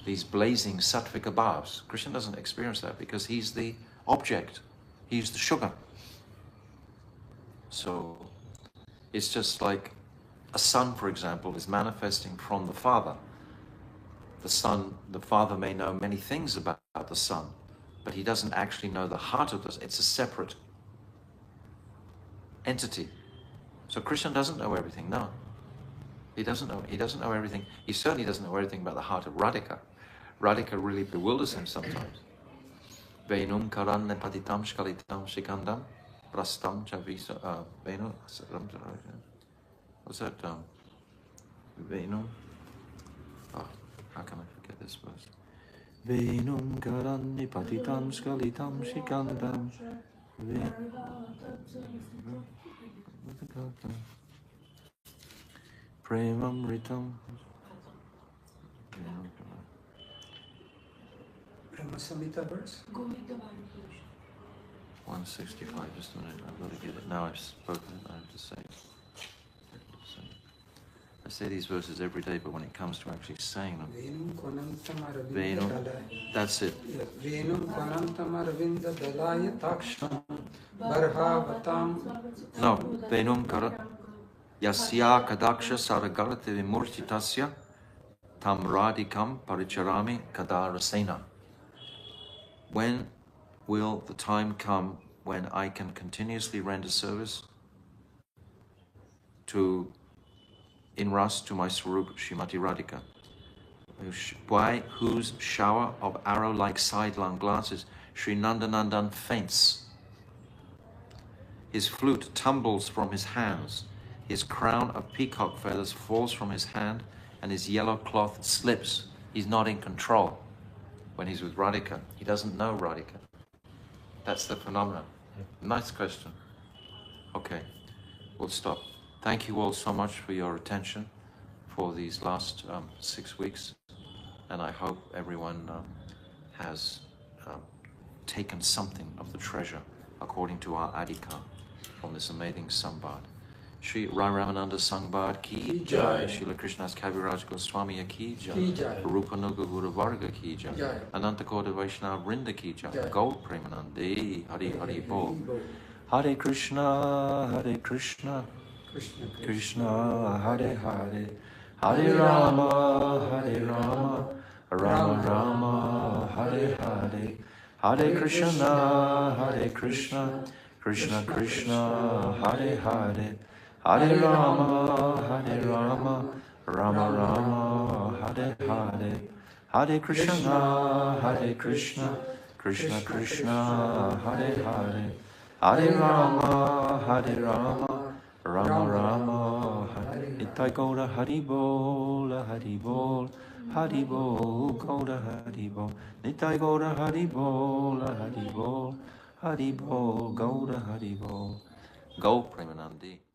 These blazing sattvika bhavs. Krishna doesn't experience that because he's the object. He's the sugar. So it's just like a son, for example, is manifesting from the father. The father may know many things about the son, but he doesn't actually know the heart of this. It's a separate entity. So Krishna doesn't know everything, no. He doesn't know everything. He certainly doesn't know everything about the heart of Radhika. Radhika really bewilders him sometimes. Venum karanne patitam shkalitam shikandam prastam chavisa Venu. What's that? Venum. Oh, how can I forget this verse? Venum karanne patitam shkalitam shikandam. Premam ritam. Brahma Samhita verse. Go with the manipulation. 165, just a minute, I've got to get it. Now I've spoken it, I have to say it. I say these verses every day, but when it comes to actually saying them, Venum konantam Venu, aravinda dalaya. that's it. Venum konantam aravinda dalaya taksham barhavatam. No, Venum kara yasya kadaksha saragarate vimurtitasya tam radikam paricharami kadarasena. When will the time come when I can continuously render service in Ras to my Swarup Srimati Radhika, by whose shower of arrow-like sidelong glances Sri Nandanandan faints. His flute tumbles from his hands, his crown of peacock feathers falls from his hand, and his yellow cloth slips. He's not in control when he's with Radhika. He doesn't know Radhika. That's the phenomenon. Nice question. Okay, we'll stop. Thank you all so much for your attention for these last 6 weeks, and I hope everyone has taken something of the treasure according to our adhikar from this amazing Sambad. Shri Ramananda Sangbad ki jai, Srila Krishna's Kaviraj Goswami ki jai, Rupa Nuga Guru Varga ki jai, Ananta Koda Vaishnava Vrinda ki jai, Gaur Premanande, Hari Hari Bol. Hare Krishna, Krishna Hare Hare, Hare Rama, Rama Rama, Hare Hare, Hare Krishna, Krishna Krishna, Hare Hare, Hare Rama, Hare Rama, Rama Rama, Hare Hare, Hare Krishna, Hare Krishna, Krishna Krishna, Hare Hare, Hare Rama, Hare Rama, Rama Rama, Hare. Nitai Gaura Hari Bol, Hari Bol, Hari Bol, Gaura Hari Bol. Nitai Gaura Hari Bol, Hari Bol, Hari Bol, Gaura Hari Bol. Go Premanandi.